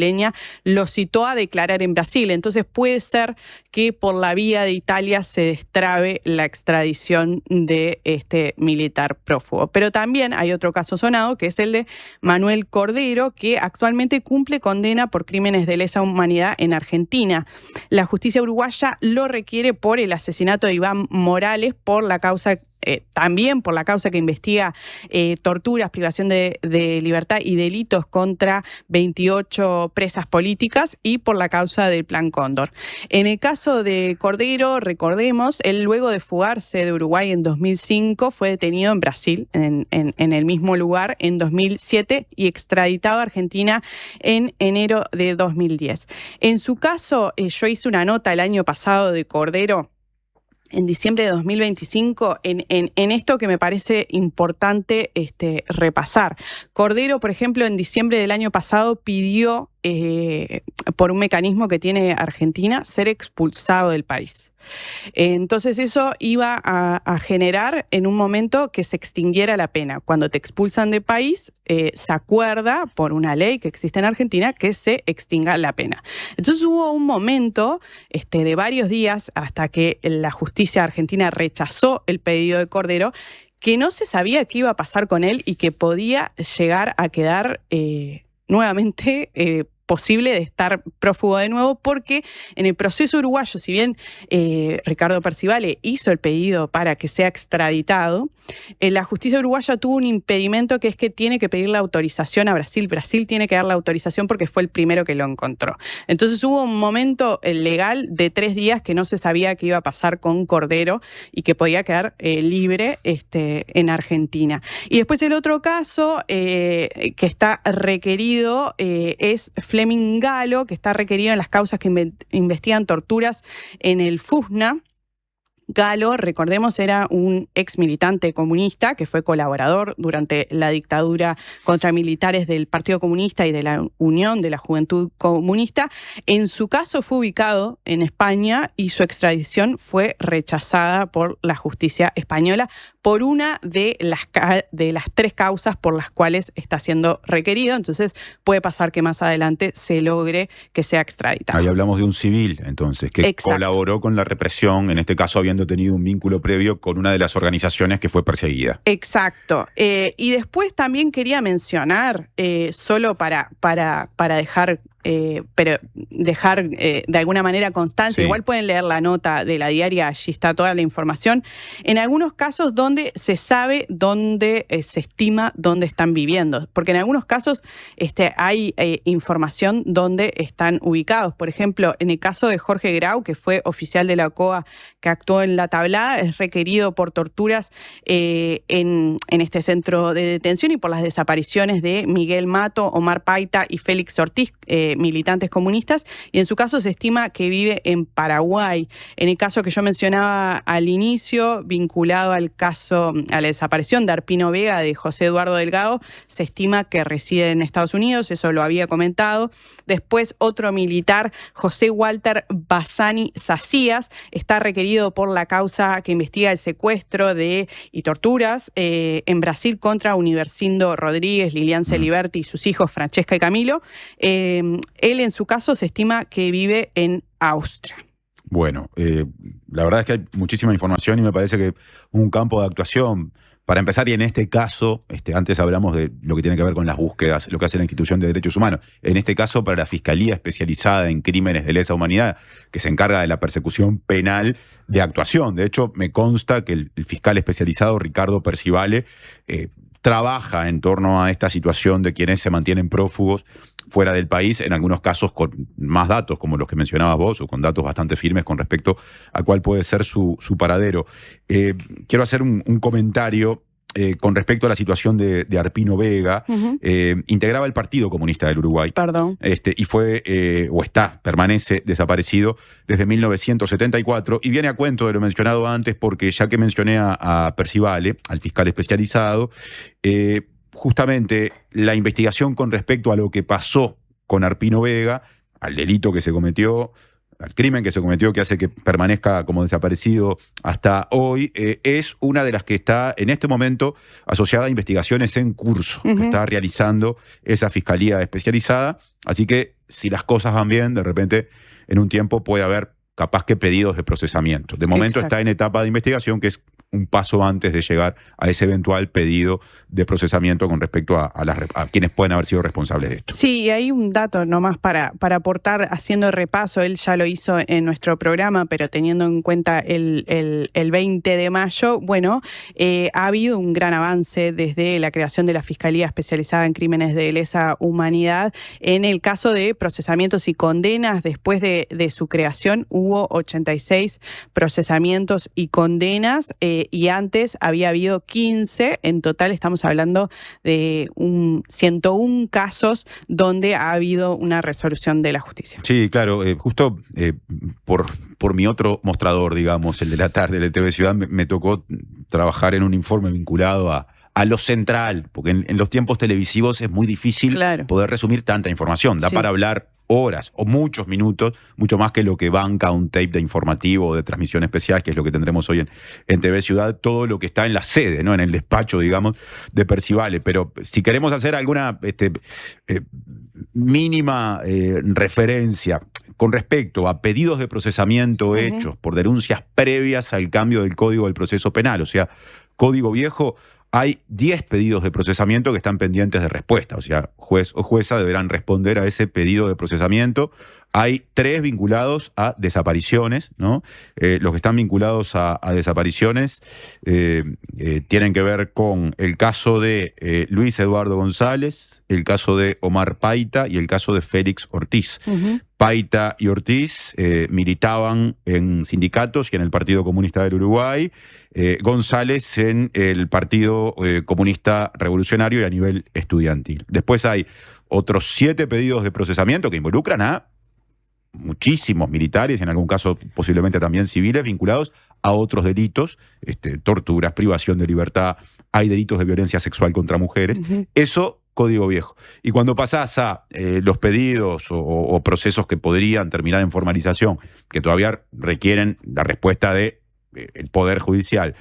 lo citó a declarar en Brasil. Entonces puede ser que por la vía de Italia se destrabe la extradición de este militar prófugo. Pero también hay otro caso sonado, que es el de Manuel Cordero, que actualmente cumple condena por crímenes de lesa humanidad en Argentina. La justicia uruguaya lo requiere por el asesinato de Iván Morales, por la causa también por la causa que investiga torturas, privación de libertad y delitos contra 28 presas políticas, y por la causa del Plan Cóndor. En el caso de Cordero, recordemos, él luego de fugarse de Uruguay en 2005 fue detenido en Brasil, en el mismo lugar, en 2007 y extraditado a Argentina en enero de 2010. En su caso, yo hice una nota el año pasado de Cordero, en diciembre de 2025, en esto que me parece importante repasar. Cordero, por ejemplo, en diciembre del año pasado pidió, por un mecanismo que tiene Argentina, ser expulsado del país. Entonces eso iba a generar en un momento que se extinguiera la pena. Cuando te expulsan de país, se acuerda por una ley que existe en Argentina que se extinga la pena. Entonces hubo un momento de varios días hasta que la justicia argentina rechazó el pedido de Cordero, que no se sabía qué iba a pasar con él y que podía llegar a quedar nuevamente posible de estar prófugo de nuevo, porque en el proceso uruguayo, si bien Ricardo Percivale hizo el pedido para que sea extraditado, la justicia uruguaya tuvo un impedimento, que es que tiene que pedir la autorización a Brasil. Brasil tiene que dar la autorización porque fue el primero que lo encontró. Entonces hubo un momento legal de 3 días que no se sabía qué iba a pasar con Cordero y que podía quedar libre en Argentina. Y después el otro caso que está requerido es Fleming Galo, que está requerido en las causas que investigan torturas en el FUSNA. Galo, recordemos, era un ex militante comunista que fue colaborador durante la dictadura contra militares del Partido Comunista y de la Unión de la Juventud Comunista. En su caso fue ubicado en España y su extradición fue rechazada por la justicia española por una de las 3 causas por las cuales está siendo requerido. Entonces puede pasar que más adelante se logre que sea extraditado. Ahí hablamos de un civil, entonces, que Exacto. colaboró con la represión, en este caso habiendo tenido un vínculo previo con una de las organizaciones que fue perseguida. Exacto. Y después también quería mencionar, solo para dejar de alguna manera constancia, sí. Igual pueden leer la nota de la diaria, allí está toda la información, en algunos casos donde se sabe dónde se estima dónde están viviendo, porque en algunos casos hay información donde están ubicados. Por ejemplo, en el caso de Jorge Grau, que fue oficial de la COA que actuó en La Tablada, es requerido por torturas en este centro de detención y por las desapariciones de Miguel Mato, Omar Paita y Félix Ortiz, militantes comunistas, y en su caso se estima que vive en Paraguay. En el caso que yo mencionaba al inicio, vinculado al caso, a la desaparición de Arpino Vega, de José Eduardo Delgado, se estima que reside en Estados Unidos, eso lo había comentado. Después, otro militar, José Walter Bassani Sacías, está requerido por la causa que investiga el secuestro y torturas en Brasil contra Universindo Rodríguez, Lilian Celiberti y sus hijos Francesca y Camilo. Él, en su caso, se estima que vive en Austria. Bueno, la verdad es que hay muchísima información y me parece que un campo de actuación. Para empezar, y en este caso, antes hablamos de lo que tiene que ver con las búsquedas, lo que hace la Institución de Derechos Humanos. En este caso, para la Fiscalía Especializada en Crímenes de Lesa Humanidad, que se encarga de la persecución penal de actuación. De hecho, me consta que el fiscal especializado, Ricardo Percivale, trabaja en torno a esta situación de quienes se mantienen prófugos fuera del país, en algunos casos con más datos, como los que mencionabas vos, o con datos bastante firmes con respecto a cuál puede ser su paradero. Quiero hacer un comentario con respecto a la situación de Arpino Vega. Integraba el Partido Comunista del Uruguay. Perdón. Y fue, permanece desaparecido desde 1974, y viene a cuento de lo mencionado antes, porque ya que mencioné a Percivale, al fiscal especializado, justamente la investigación con respecto a lo que pasó con Arpino Vega, al delito que se cometió, al crimen que se cometió, que hace que permanezca como desaparecido hasta hoy, es una de las que está en este momento asociada a investigaciones en curso, que está realizando esa fiscalía especializada. Así que si las cosas van bien, de repente en un tiempo puede haber capaz que pedidos de procesamiento. De momento está en etapa de investigación, que es un paso antes de llegar a ese eventual pedido de procesamiento con respecto a quienes pueden haber sido responsables de esto. Sí, y hay un dato nomás para aportar, haciendo repaso. Él ya lo hizo en nuestro programa, pero teniendo en cuenta el 20 de mayo, bueno, ha habido un gran avance desde la creación de la Fiscalía Especializada en Crímenes de Lesa Humanidad. En el caso de procesamientos y condenas, después de su creación, hubo 86 procesamientos y condenas, y antes había habido 15. En total estamos hablando de 101 casos donde ha habido una resolución de la justicia. Sí, claro. Justo por mi otro mostrador, digamos, el de la tarde del TV Ciudad, me tocó trabajar en un informe vinculado a lo central, porque en los tiempos televisivos es muy difícil poder resumir tanta información. Da para hablar horas o muchos minutos, mucho más que lo que banca un tape de informativo o de transmisión especial, que es lo que tendremos hoy en TV Ciudad, todo lo que está en la sede, ¿no? En el despacho, digamos, de Percivale. Pero si queremos hacer alguna mínima referencia con respecto a pedidos de procesamiento hechos por denuncias previas al cambio del Código del Proceso Penal, o sea, Código Viejo, hay 10 pedidos de procesamiento que están pendientes de respuesta. O sea, juez o jueza deberán responder a ese pedido de procesamiento. Hay 3 vinculados a desapariciones, ¿no? Los que están vinculados a desapariciones tienen que ver con el caso de Luis Eduardo González, el caso de Omar Paita y el caso de Félix Ortiz. Paita y Ortiz militaban en sindicatos y en el Partido Comunista del Uruguay, González en el Partido Comunista Revolucionario y a nivel estudiantil. Después hay otros 7 pedidos de procesamiento que involucran a muchísimos militares, en algún caso posiblemente también civiles, vinculados a otros delitos, torturas, privación de libertad, hay delitos de violencia sexual contra mujeres. Eso, Código Viejo. Y cuando pasás a los pedidos o procesos que podrían terminar en formalización, que todavía requieren la respuesta del Poder Judicial,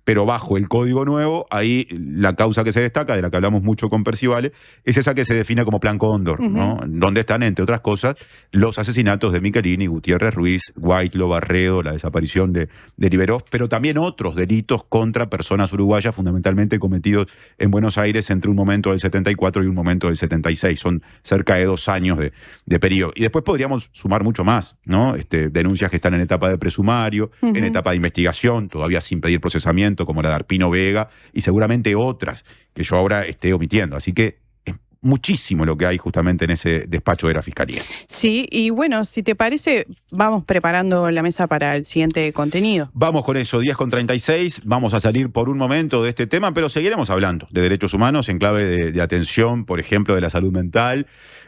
pero bajo el Código Nuevo, ahí la causa que se destaca, de la que hablamos mucho con Percivale, es esa que se define como Plan Cóndor, ¿no? Donde están, entre otras cosas, los asesinatos de Michelini, Gutiérrez Ruiz, Whitelaw, Barredo, la desaparición de Liberós, pero también otros delitos contra personas uruguayas, fundamentalmente cometidos en Buenos Aires entre un momento del 74 y un momento del 76. Son cerca de 2 años de periodo. Y después podríamos sumar mucho más, ¿no? Denuncias que están en etapa de presumario, en etapa de investigación, todavía sin pedir procesamiento, como la de Arpino Vega, y seguramente otras que yo ahora esté omitiendo. Así que es muchísimo lo que hay justamente en ese despacho de la Fiscalía. Sí, y bueno, si te parece, vamos preparando la mesa para el siguiente contenido. Vamos con eso, 10:36, vamos a salir por un momento de este tema, pero seguiremos hablando de derechos humanos en clave de atención, por ejemplo, de la salud mental,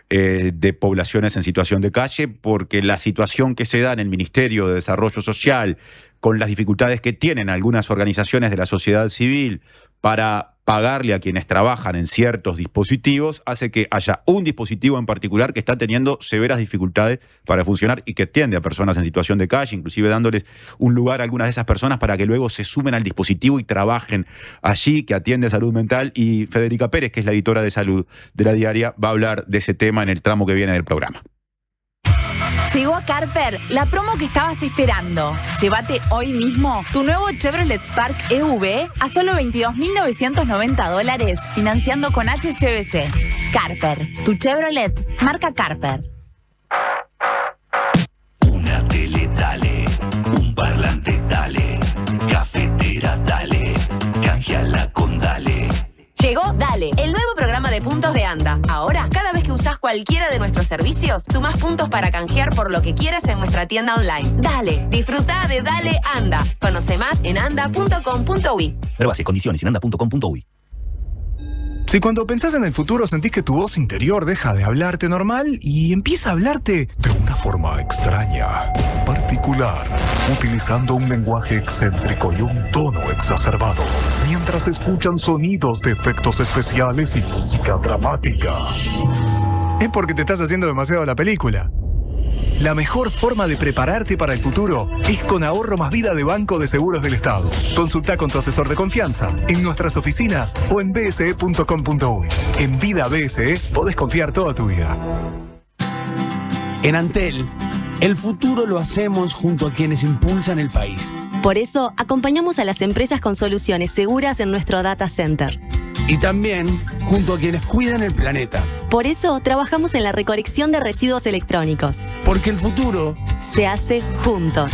de poblaciones en situación de calle, porque la situación que se da en el Ministerio de Desarrollo Social, con las dificultades que tienen algunas organizaciones de la sociedad civil para pagarle a quienes trabajan en ciertos dispositivos, hace que haya un dispositivo en particular que está teniendo severas dificultades para funcionar y que atiende a personas en situación de calle, inclusive dándoles un lugar a algunas de esas personas para que luego se sumen al dispositivo y trabajen allí, que atiende salud mental. Y Federica Pérez, que es la editora de salud de La Diaria, va a hablar de ese tema en el tramo que viene del programa. Llegó a Carper la promo que estabas esperando. Llévate hoy mismo tu nuevo Chevrolet Spark EV a solo $22.990 financiando con HSBC. Carper, tu Chevrolet, marca Carper. Una tele, dale. Un parlante, dale. Cafetera, dale. Canjeala con Dale. Llegó Dale, el nuevo programa de puntos de ANDA. Ahora, cada vez que usás cualquiera de nuestros servicios, sumás puntos para canjear por lo que quieras en nuestra tienda online. Dale, disfruta de Dale ANDA. Conoce más en anda.com.uy. Ver bases, condiciones en anda.com.uy. Si cuando pensás en el futuro sentís que tu voz interior deja de hablarte normal y empieza a hablarte de una forma extraña, particular, utilizando un lenguaje excéntrico y un tono exacerbado, mientras escuchan sonidos de efectos especiales y música dramática, es porque te estás haciendo demasiado la película. La mejor forma de prepararte para el futuro es con Ahorro Más Vida de Banco de Seguros del Estado. Consulta con tu asesor de confianza en nuestras oficinas o en bse.com.uy. En Vida BSE podés confiar toda tu vida. En Antel, el futuro lo hacemos junto a quienes impulsan el país. Por eso, acompañamos a las empresas con soluciones seguras en nuestro data center. Y también junto a quienes cuidan el planeta. Por eso, trabajamos en la recolección de residuos electrónicos. Porque el futuro se hace juntos.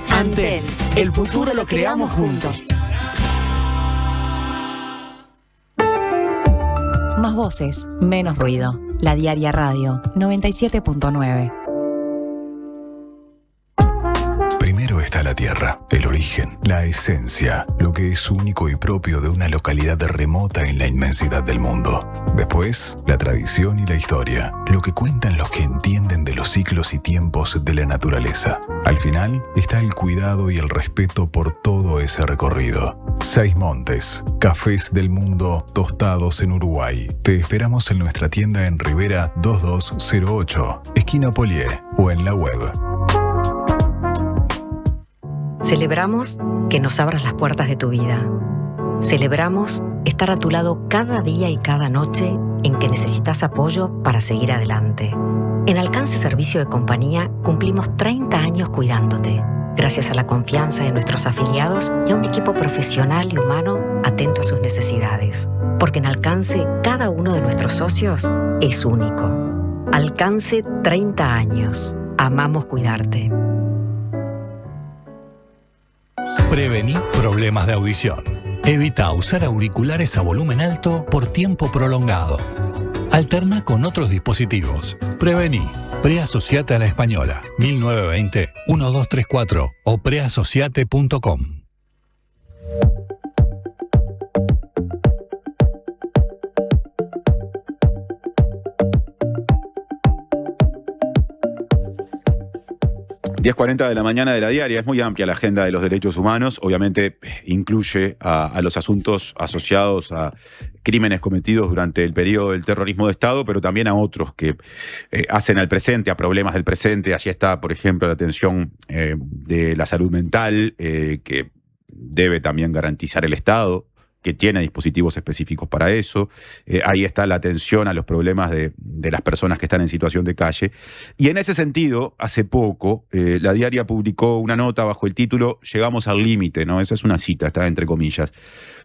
Antel, el futuro lo creamos juntos. Más voces, menos ruido. La Diaria Radio, 97.9. Primero está la tierra, el origen, la esencia, lo que es único y propio de una localidad remota en la inmensidad del mundo. Después, la tradición y la historia, lo que cuentan los que entienden de los ciclos y tiempos de la naturaleza. Al final, está el cuidado y el respeto por todo ese recorrido. Seis Montes, cafés del mundo tostados en Uruguay. Te esperamos en nuestra tienda en Rivera 2208, esquina Polié, o en la web. Celebramos que nos abras las puertas de tu vida. Celebramos estar a tu lado cada día y cada noche en que necesitas apoyo para seguir adelante. En Alcance Servicio de Compañía cumplimos 30 años cuidándote, gracias a la confianza de nuestros afiliados y a un equipo profesional y humano atento a sus necesidades. Porque en Alcance, cada uno de nuestros socios es único. Alcance 30 años. Amamos cuidarte. Prevení problemas de audición. Evita usar auriculares a volumen alto por tiempo prolongado. Alterna con otros dispositivos. Prevení. Preasociate a la Española. 1920-1234 o preasociate.com. ...10:40 de la mañana de La Diaria. Es muy amplia la agenda de los derechos humanos. Obviamente incluye a los asuntos asociados a crímenes cometidos durante el periodo del terrorismo de Estado, pero también a otros que hacen al presente, a problemas del presente. Allí está, por ejemplo, la atención de la salud mental, que debe también garantizar el Estado, que tiene dispositivos específicos para eso. Ahí está la atención a los problemas de las personas que están en situación de calle. Y en ese sentido, hace poco, La Diaria publicó una nota bajo el título "Llegamos al límite", ¿no? Esa es una cita, está entre comillas.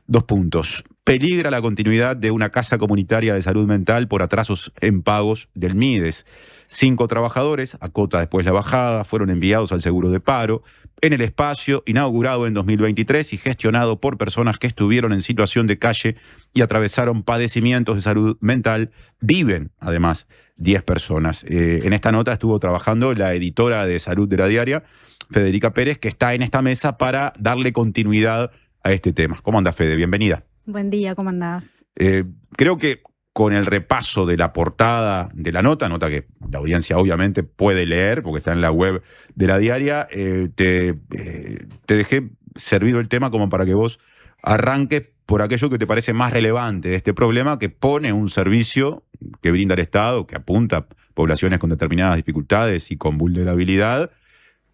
2 puntos. peligra la continuidad de una casa comunitaria de salud mental por atrasos en pagos del MIDES. 5 trabajadores, acota después la bajada, fueron enviados al seguro de paro en el espacio inaugurado en 2023 y gestionado por personas que estuvieron en situación de calle y atravesaron padecimientos de salud mental. Viven, además, 10 personas. En esta nota estuvo trabajando la editora de salud de La Diaria, Federica Pérez, que está en esta mesa para darle continuidad a este tema. ¿Cómo anda, Fede? Bienvenida. Buen día, ¿cómo andás? Creo que con el repaso de la portada de la nota que la audiencia obviamente puede leer porque está en la web de La Diaria, te dejé servido el tema como para que vos arranques por aquello que te parece más relevante de este problema que pone un servicio que brinda el Estado, que apunta a poblaciones con determinadas dificultades y con vulnerabilidad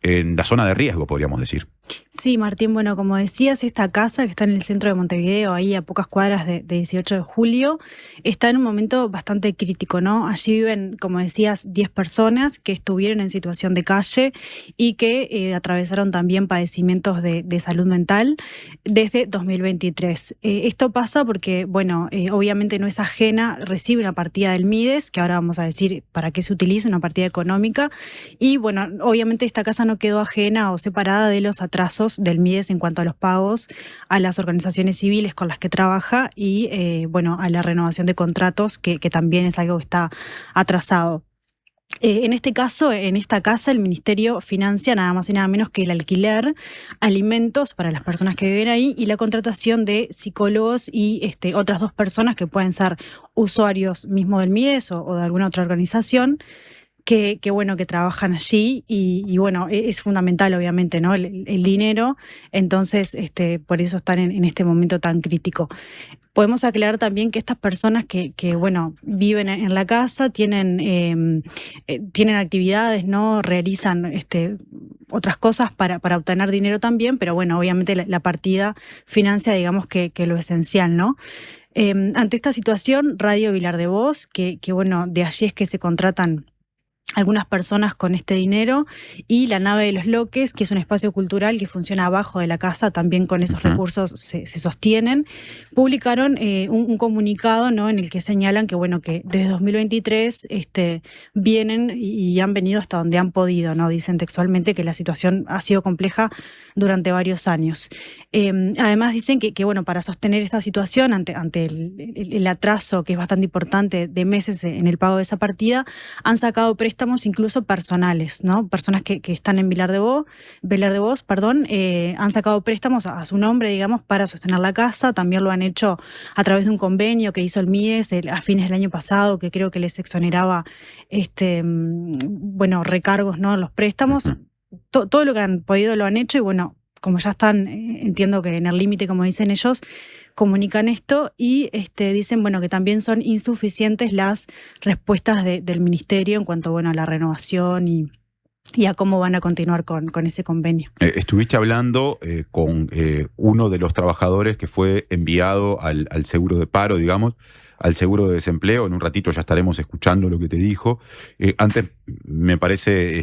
en la zona de riesgo, podríamos decir. Sí, Martín, bueno, como decías, esta casa que está en el centro de Montevideo, ahí a pocas cuadras de 18 de julio, está en un momento bastante crítico, ¿no? Allí viven, como decías, 10 personas que estuvieron en situación de calle y que atravesaron también padecimientos de salud mental desde 2023. Esto pasa porque, bueno, obviamente no es ajena, recibe una partida del MIDES, que ahora vamos a decir para qué se utiliza, una partida económica, y bueno, obviamente esta casa no quedó ajena o separada de los atrasos del MIDES en cuanto a los pagos a las organizaciones civiles con las que trabaja y bueno, a la renovación de contratos que también es algo que está atrasado. En este caso, en esta casa, el Ministerio financia nada más y nada menos que el alquiler, alimentos para las personas que viven ahí y la contratación de psicólogos y otras 2 personas que pueden ser usuarios mismo del MIDES o de alguna otra organización. Que bueno, que trabajan allí y bueno, es fundamental obviamente, ¿no? El dinero, entonces por eso están en este momento tan crítico. Podemos aclarar también que estas personas que bueno, viven en la casa, tienen actividades, ¿no? Realizan otras cosas para obtener dinero también, pero bueno, obviamente la partida financia, digamos que lo esencial, ¿no? Ante esta situación, Radio Vilar de Voz, que bueno, de allí es que se contratan algunas personas con este dinero, y la Nave de los Loques, que es un espacio cultural que funciona abajo de la casa, también con esos recursos se sostienen, publicaron un comunicado, ¿no? En el que señalan que bueno, que desde 2023 vienen y han venido hasta donde han podido, ¿no? Dicen textualmente que la situación ha sido compleja durante varios años. Además dicen que bueno, para sostener esta situación ante el atraso, que es bastante importante, de meses en el pago de esa partida, han sacado préstamos incluso personales, ¿no? Personas que están en Vilar de Voz, han sacado préstamos a su nombre, digamos, para sostener la casa. También lo han hecho a través de un convenio que hizo el MIDES a fines del año pasado, que creo que les exoneraba bueno, recargos, ¿no? Los préstamos. Todo lo que han podido lo han hecho y bueno, como ya están, entiendo que en el límite, como dicen ellos, comunican esto y dicen bueno, que también son insuficientes las respuestas del Ministerio en cuanto bueno, a la renovación y a cómo van a continuar con ese convenio. Estuviste hablando con uno de los trabajadores que fue enviado al seguro de paro, digamos, al seguro de desempleo. En un ratito ya estaremos escuchando lo que te dijo. Antes, me parece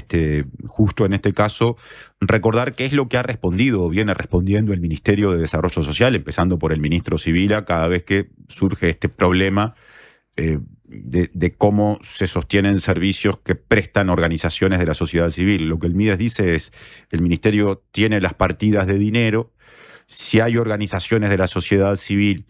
justo en este caso recordar qué es lo que ha respondido o viene respondiendo el Ministerio de Desarrollo Social, empezando por el ministro Sibila, cada vez que surge este problema de cómo se sostienen servicios que prestan organizaciones de la sociedad civil. Lo que el MIDES dice es, el Ministerio tiene las partidas de dinero, si hay organizaciones de la sociedad civil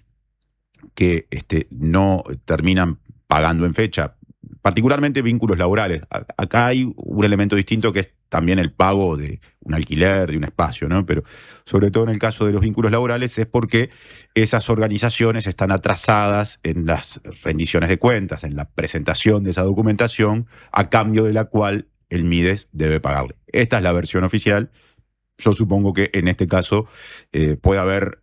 que no terminan pagando en fecha, particularmente vínculos laborales. Acá hay un elemento distinto que es también el pago de un alquiler, de un espacio, ¿no? Pero sobre todo en el caso de los vínculos laborales es porque esas organizaciones están atrasadas en las rendiciones de cuentas, en la presentación de esa documentación, a cambio de la cual el MIDES debe pagarle. Esta es la versión oficial. Yo supongo que en este caso puede haber...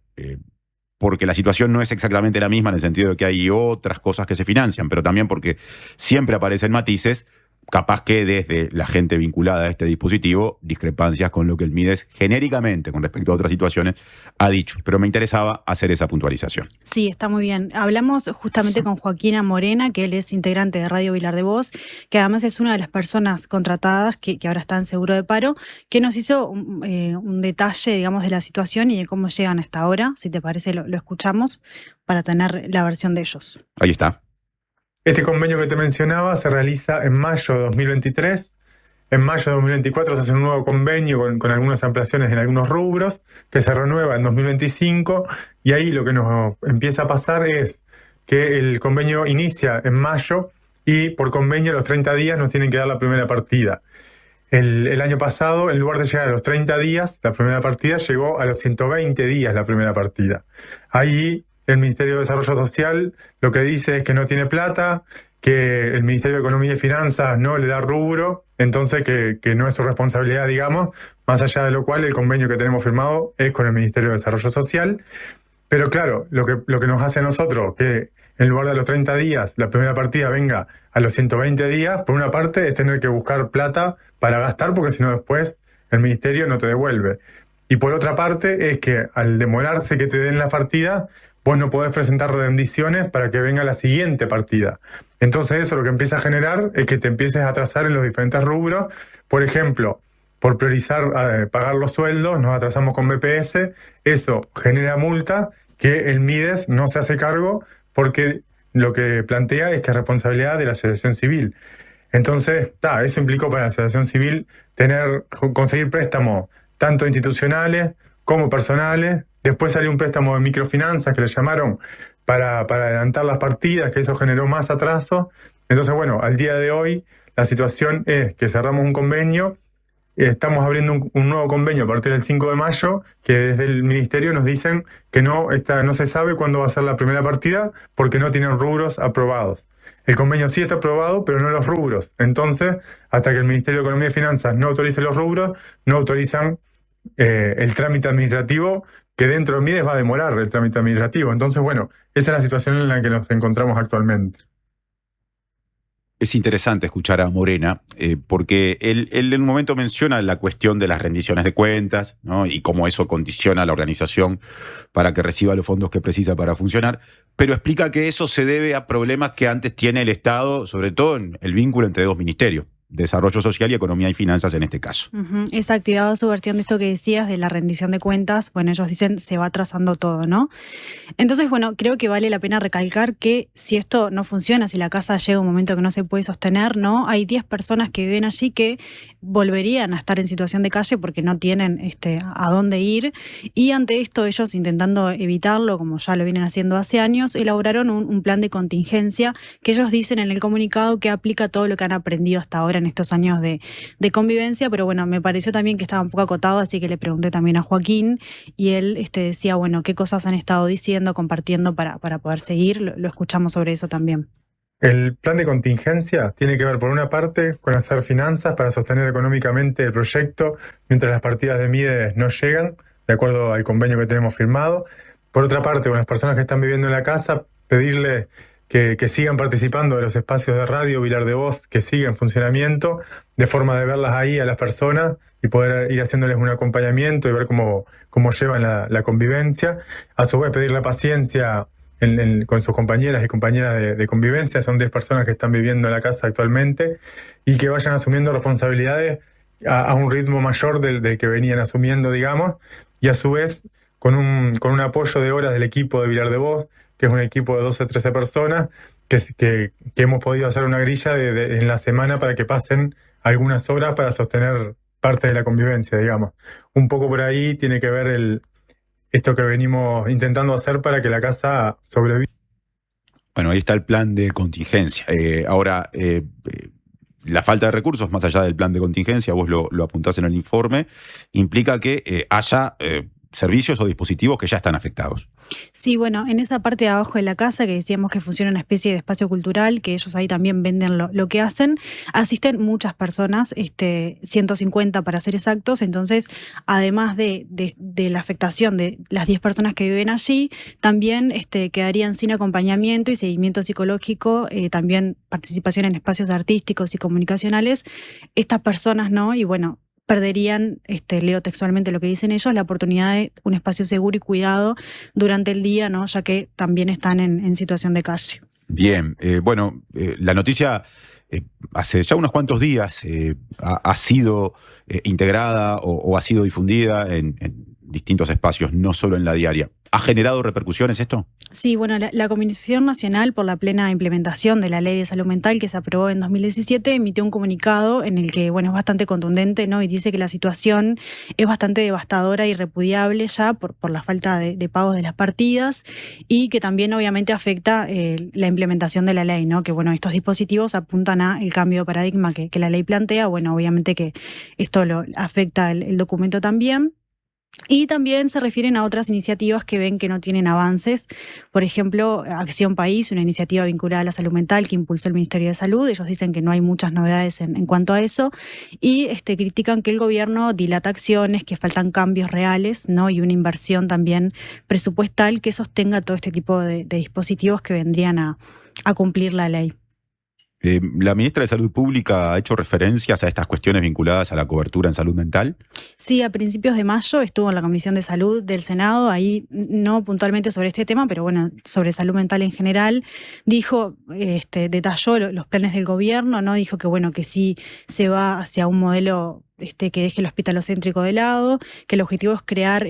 porque la situación no es exactamente la misma en el sentido de que hay otras cosas que se financian, pero también porque siempre aparecen matices capaz que desde la gente vinculada a este dispositivo, discrepancias con lo que el Mides genéricamente, con respecto a otras situaciones, ha dicho. Pero me interesaba hacer esa puntualización. Sí, está muy bien. Hablamos justamente con Joaquina Morena, que él es integrante de Radio Vilar de Voz, que además es una de las personas contratadas que ahora está en seguro de paro, que nos hizo un detalle, digamos, de la situación y de cómo llegan hasta ahora. Si te parece, lo escuchamos para tener la versión de ellos. Ahí está. Este convenio que te mencionaba se realiza en mayo de 2023. En mayo de 2024 se hace un nuevo convenio con algunas ampliaciones en algunos rubros, que se renueva en 2025, y ahí lo que nos empieza a pasar es que el convenio inicia en mayo y por convenio a los 30 días nos tienen que dar la primera partida. El año pasado, en lugar de llegar a los 30 días, la primera partida llegó a los 120 días la primera partida. Ahí el Ministerio de Desarrollo Social lo que dice es que no tiene plata, que el Ministerio de Economía y Finanzas no le da rubro, entonces que no es su responsabilidad, digamos, más allá de lo cual el convenio que tenemos firmado es con el Ministerio de Desarrollo Social. Pero claro, lo que nos hace a nosotros, que en lugar de los 30 días la primera partida venga a los 120 días, por una parte es tener que buscar plata para gastar, porque si no después el Ministerio no te devuelve. Y por otra parte es que al demorarse que te den la partida, vos no podés presentar rendiciones para que venga la siguiente partida. Entonces eso lo que empieza a generar es que te empieces a atrasar en los diferentes rubros. Por ejemplo, por priorizar pagar los sueldos, nos atrasamos con BPS, eso genera multa que el Mides no se hace cargo porque lo que plantea es que es responsabilidad de la asociación civil. Entonces, eso implicó para la asociación civil conseguir préstamos tanto institucionales como personales. Después salió un préstamo de microfinanzas que le llamaron para adelantar las partidas, que eso generó más atraso. Entonces, bueno, al día de hoy la situación es que cerramos un convenio, estamos abriendo un nuevo convenio a partir del 5 de mayo, que desde el Ministerio nos dicen que no se sabe cuándo va a ser la primera partida porque no tienen rubros aprobados. El convenio sí está aprobado, pero no los rubros. Entonces, hasta que el Ministerio de Economía y Finanzas no autorice los rubros, no autorizan el trámite administrativo, que dentro del Mides va a demorar el trámite administrativo. Entonces, bueno, esa es la situación en la que nos encontramos actualmente. Es interesante escuchar a Morena, porque él en un momento menciona la cuestión de las rendiciones de cuentas, ¿no? Y cómo eso condiciona a la organización para que reciba los fondos que precisa para funcionar, pero explica que eso se debe a problemas que antes tiene el Estado, sobre todo en el vínculo entre dos ministerios. Desarrollo Social y Economía y Finanzas en este caso. Esa activado su versión de esto que decías de la rendición de cuentas. Bueno, ellos dicen se va atrasando todo, ¿no? Entonces, bueno, creo que vale la pena recalcar que si esto no funciona, si la casa llega un momento que no se puede sostener, ¿no? Hay 10 personas que viven allí que volverían a estar en situación de calle porque no tienen a dónde ir. Y ante esto, ellos intentando evitarlo, como ya lo vienen haciendo hace años, elaboraron un plan de contingencia que ellos dicen en el comunicado que aplica todo lo que han aprendido hasta ahora en estos años de convivencia, pero bueno, me pareció también que estaba un poco acotado, así que le pregunté también a Joaquín y él decía, bueno, qué cosas han estado diciendo, compartiendo para poder seguir. Lo escuchamos sobre eso también. El plan de contingencia tiene que ver, por una parte, con hacer finanzas para sostener económicamente el proyecto mientras las partidas de Mides no llegan, de acuerdo al convenio que tenemos firmado. Por otra parte, con las personas que están viviendo en la casa, pedirles que sigan participando de los espacios de radio Vilar de Voz, que siguen en funcionamiento, de forma de verlas ahí a las personas y poder ir haciéndoles un acompañamiento y ver cómo llevan la convivencia. A su vez, pedir la paciencia con sus compañeras y compañeras de convivencia. Son 10 personas que están viviendo en la casa actualmente y que vayan asumiendo responsabilidades a un ritmo mayor del que venían asumiendo, digamos, y a su vez con un apoyo de horas del equipo de Vilar de Voz, que es un equipo de 12 a 13 personas, que hemos podido hacer una grilla en la semana para que pasen algunas horas para sostener parte de la convivencia, digamos. Un poco por ahí tiene que ver esto que venimos intentando hacer para que la casa sobreviva. Bueno, ahí está el plan de contingencia. Ahora, la falta de recursos, más allá del plan de contingencia, vos lo apuntás en el informe, implica que haya servicios o dispositivos que ya están afectados. Sí, bueno, en esa parte de abajo de la casa que decíamos que funciona una especie de espacio cultural, que ellos ahí también venden lo que hacen, asisten muchas personas, 150 para ser exactos. Entonces, además de la afectación de las 10 personas que viven allí, también quedarían sin acompañamiento y seguimiento psicológico, también participación en espacios artísticos y comunicacionales, estas personas, ¿no? Y bueno, perderían, leo textualmente lo que dicen ellos, la oportunidad de un espacio seguro y cuidado durante el día, ¿no? Ya que también están en situación de calle. Bien, la noticia hace ya unos cuantos días ha sido integrada o ha sido difundida en distintos espacios, no solo en La Diaria. ¿Ha generado repercusiones esto? Sí, bueno, la Comisión Nacional por la Plena Implementación de la Ley de Salud Mental, que se aprobó en 2017, emitió un comunicado en el que, bueno, es bastante contundente, ¿no? Y dice que la situación es bastante devastadora y repudiable ya por la falta de pagos de las partidas, y que también obviamente afecta la implementación de la ley, ¿no? Que, bueno, estos dispositivos apuntan a el cambio de paradigma que la ley plantea. Bueno, obviamente que esto lo afecta el documento también. Y también se refieren a otras iniciativas que ven que no tienen avances. Por ejemplo, Acción País, una iniciativa vinculada a la salud mental que impulsó el Ministerio de Salud. Ellos dicen que no hay muchas novedades en cuanto a eso. Y critican que el gobierno dilata acciones, que faltan cambios reales, ¿no? Y una inversión también presupuestal que sostenga todo este tipo de dispositivos que vendrían a cumplir la ley. La ministra de Salud Pública ha hecho referencias a estas cuestiones vinculadas a la cobertura en salud mental. Sí, a principios de mayo estuvo en la Comisión de Salud del Senado, ahí no puntualmente sobre este tema, pero bueno, sobre salud mental en general. Dijo, detalló los planes del gobierno, ¿no? Dijo que bueno, que sí se va hacia un modelo que deje el hospitalocéntrico de lado, que el objetivo es crear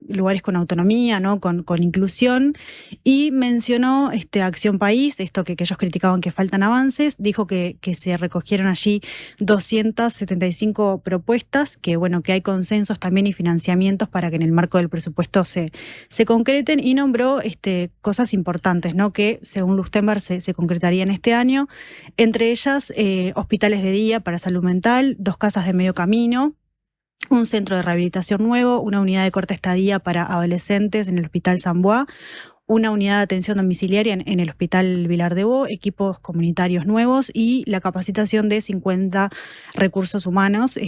lugares con autonomía, ¿no? Con inclusión, y mencionó Acción País, esto que ellos criticaban que faltan avances. Dijo que se recogieron allí 275 propuestas, que bueno, que hay consensos también y financiamientos para que en el marco del presupuesto se concreten, y nombró cosas importantes, ¿no? Que según Lustenberg se concretarían este año, entre ellas hospitales de día para salud mental, 2 casas de medio camino, un centro de rehabilitación nuevo, una unidad de corta estadía para adolescentes en el Hospital San Bois, una unidad de atención domiciliaria en el Hospital Vilar de Bo, equipos comunitarios nuevos y la capacitación de 50 recursos humanos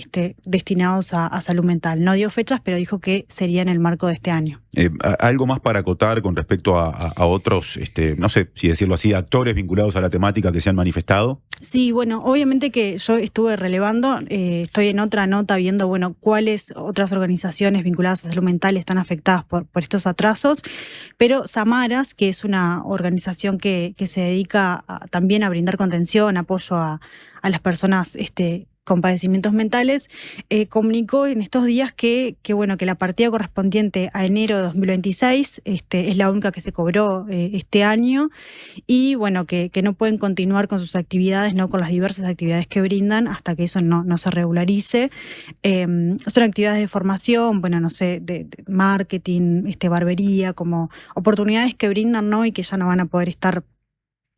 destinados a salud mental. No dio fechas, pero dijo que sería en el marco de este año. ¿Algo más para acotar con respecto a otros, no sé si decirlo así, actores vinculados a la temática que se han manifestado? Sí, bueno, obviamente que yo estuve relevando, estoy en otra nota viendo, bueno, cuáles otras organizaciones vinculadas a salud mental están afectadas por estos atrasos, pero Samaras, que es una organización que se dedica también a brindar contención, apoyo a las personas con padecimientos mentales, comunicó en estos días que la partida correspondiente a enero de 2026 es la única que se cobró este año, y bueno, que no pueden continuar con sus actividades, no con las diversas actividades que brindan hasta que eso no se regularice. Son actividades de formación, bueno, no sé, de marketing, barbería, como oportunidades que brindan, ¿no? Y que ya no van a poder estar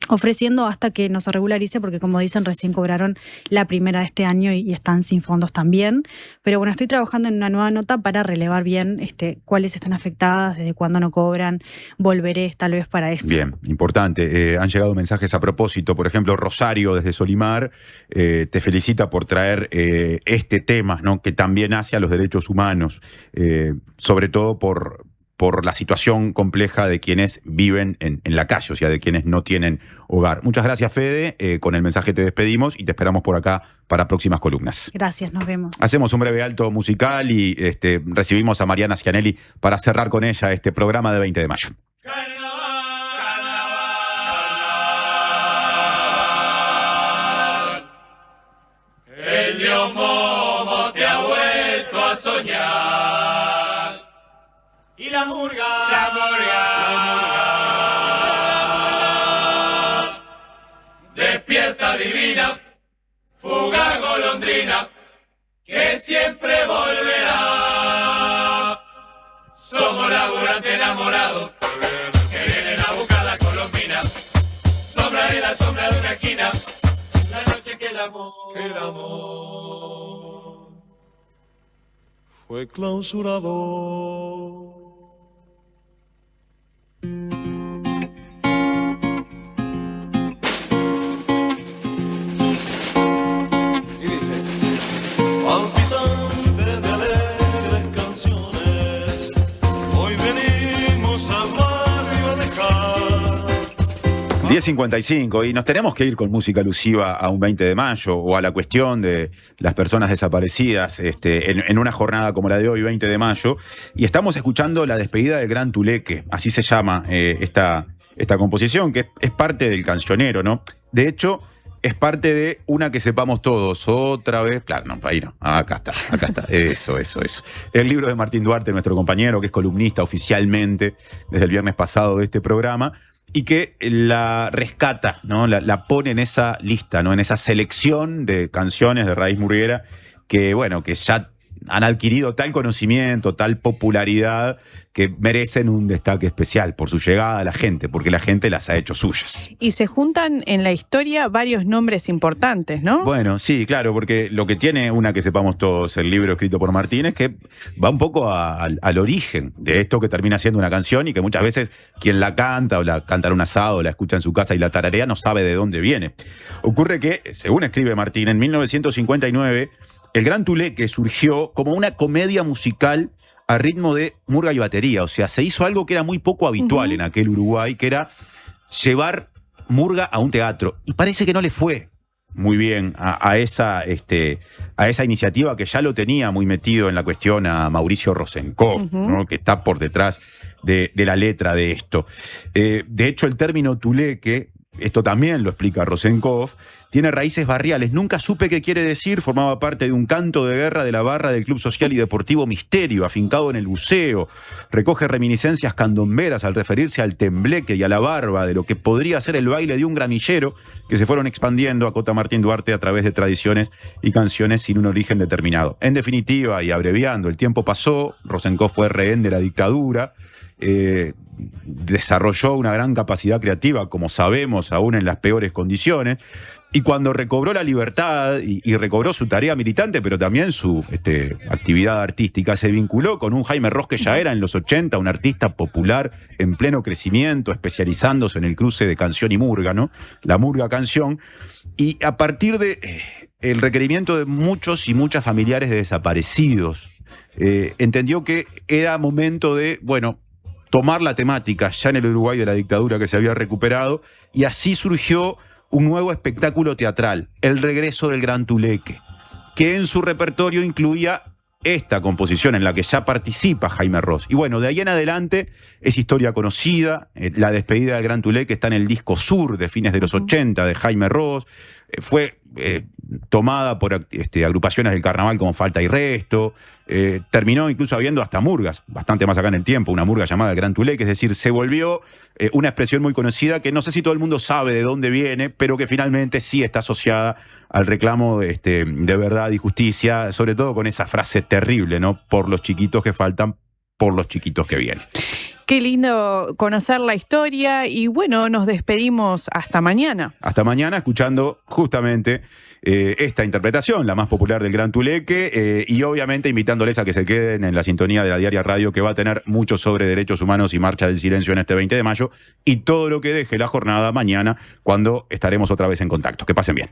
ofreciendo hasta que no se regularice, porque como dicen, recién cobraron la primera de este año y están sin fondos también. Pero bueno, estoy trabajando en una nueva nota para relevar bien cuáles están afectadas, desde cuándo no cobran. Volveré tal vez para eso. Bien, importante. Han llegado mensajes a propósito. Por ejemplo, Rosario desde Solimar te felicita por traer este tema, ¿no? Que también hace a los derechos humanos, sobre todo por la situación compleja de quienes viven en la calle, o sea, de quienes no tienen hogar. Muchas gracias, Fede. Con el mensaje te despedimos y te esperamos por acá para próximas columnas. Gracias, nos vemos. Hacemos un breve alto musical y recibimos a Mariana Cianelli para cerrar con ella este programa de 20 de mayo. El dios Momo te ha vuelto a soñar. Y la murga, despierta divina, fuga golondrina, que siempre volverá. Somos laburantes enamorados, que vienen a buscar la colombina, sombra en la sombra de una esquina, la noche que el amor. fue clausurado. Palpitante de alegres canciones, hoy venimos al barrio a dejar. 10:55, y nos tenemos que ir con música alusiva a un 20 de mayo o a la cuestión de las personas desaparecidas en una jornada como la de hoy, 20 de mayo, y estamos escuchando La despedida del Gran Tuleque, así se llama esta composición, que es parte del cancionero, ¿no? De hecho, es parte de una que sepamos todos, otra vez. Claro, no, ahí no. Acá está. Eso. El libro de Martín Duarte, nuestro compañero, que es columnista oficialmente desde el viernes pasado de este programa, y que la rescata, ¿no? La pone en esa lista, ¿no? En esa selección de canciones de raíz murguera que, bueno, que ya han adquirido tal conocimiento, tal popularidad, que merecen un destaque especial por su llegada a la gente, porque la gente las ha hecho suyas. Y se juntan en la historia varios nombres importantes, ¿no? Bueno, sí, claro, porque lo que tiene una que sepamos todos, el libro escrito por Martín, es que va un poco al origen de esto que termina siendo una canción y que muchas veces quien la canta o la canta en un asado o la escucha en su casa y la tararea no sabe de dónde viene. Ocurre que, según escribe Martín, en 1959... el Gran Tuleque surgió como una comedia musical a ritmo de murga y batería. O sea, se hizo algo que era muy poco habitual en aquel Uruguay, que era llevar murga a un teatro. Y parece que no le fue muy bien a esa iniciativa, que ya lo tenía muy metido en la cuestión a Mauricio Rosenkopf, ¿no? Que está por detrás de la letra de esto. De hecho, el término tuleque, esto también lo explica Rosenkopf, tiene raíces barriales. Nunca supe qué quiere decir, formaba parte de un canto de guerra de la barra del Club Social y Deportivo Misterio, afincado en el buceo. Recoge reminiscencias candomberas al referirse al tembleque y a la barba de lo que podría ser el baile de un gramillero, que se fueron expandiendo, acota Martín Duarte, a través de tradiciones y canciones sin un origen determinado. En definitiva, y abreviando, el tiempo pasó, Rosenkopf fue rehén de la dictadura, desarrolló una gran capacidad creativa, como sabemos, aún en las peores condiciones, y cuando recobró la libertad y recobró su tarea militante, pero también su actividad artística, se vinculó con un Jaime Ross que ya era en los 80 un artista popular en pleno crecimiento, especializándose en el cruce de canción y murga, ¿no? La murga canción, y a partir de el requerimiento de muchos y muchas familiares de desaparecidos, entendió que era momento de, bueno, tomar la temática ya en el Uruguay de la dictadura que se había recuperado, y así surgió un nuevo espectáculo teatral, El regreso del Gran Tuleque, que en su repertorio incluía esta composición en la que ya participa Jaime Ross. Y bueno, de ahí en adelante es historia conocida. La despedida del Gran Tuleque está en el disco Sur de fines de los 80 de Jaime Ross. Fue tomada por agrupaciones del carnaval como Falta y Resto. Terminó incluso habiendo hasta murgas, bastante más acá en el tiempo, una murga llamada el Gran Tuleque. Es decir, se volvió una expresión muy conocida que no sé si todo el mundo sabe de dónde viene, pero que finalmente sí está asociada al reclamo de verdad y justicia, sobre todo con esa frase terrible, ¿no? Por los chiquitos que faltan, por los chiquitos que vienen. Qué lindo conocer la historia y bueno, nos despedimos hasta mañana. Hasta mañana, escuchando justamente esta interpretación, la más popular del Gran Tuleque, y obviamente invitándoles a que se queden en la sintonía de la Diaria Radio, que va a tener mucho sobre derechos humanos y marcha del silencio en este 20 de mayo, y todo lo que deje la jornada mañana, cuando estaremos otra vez en contacto. Que pasen bien.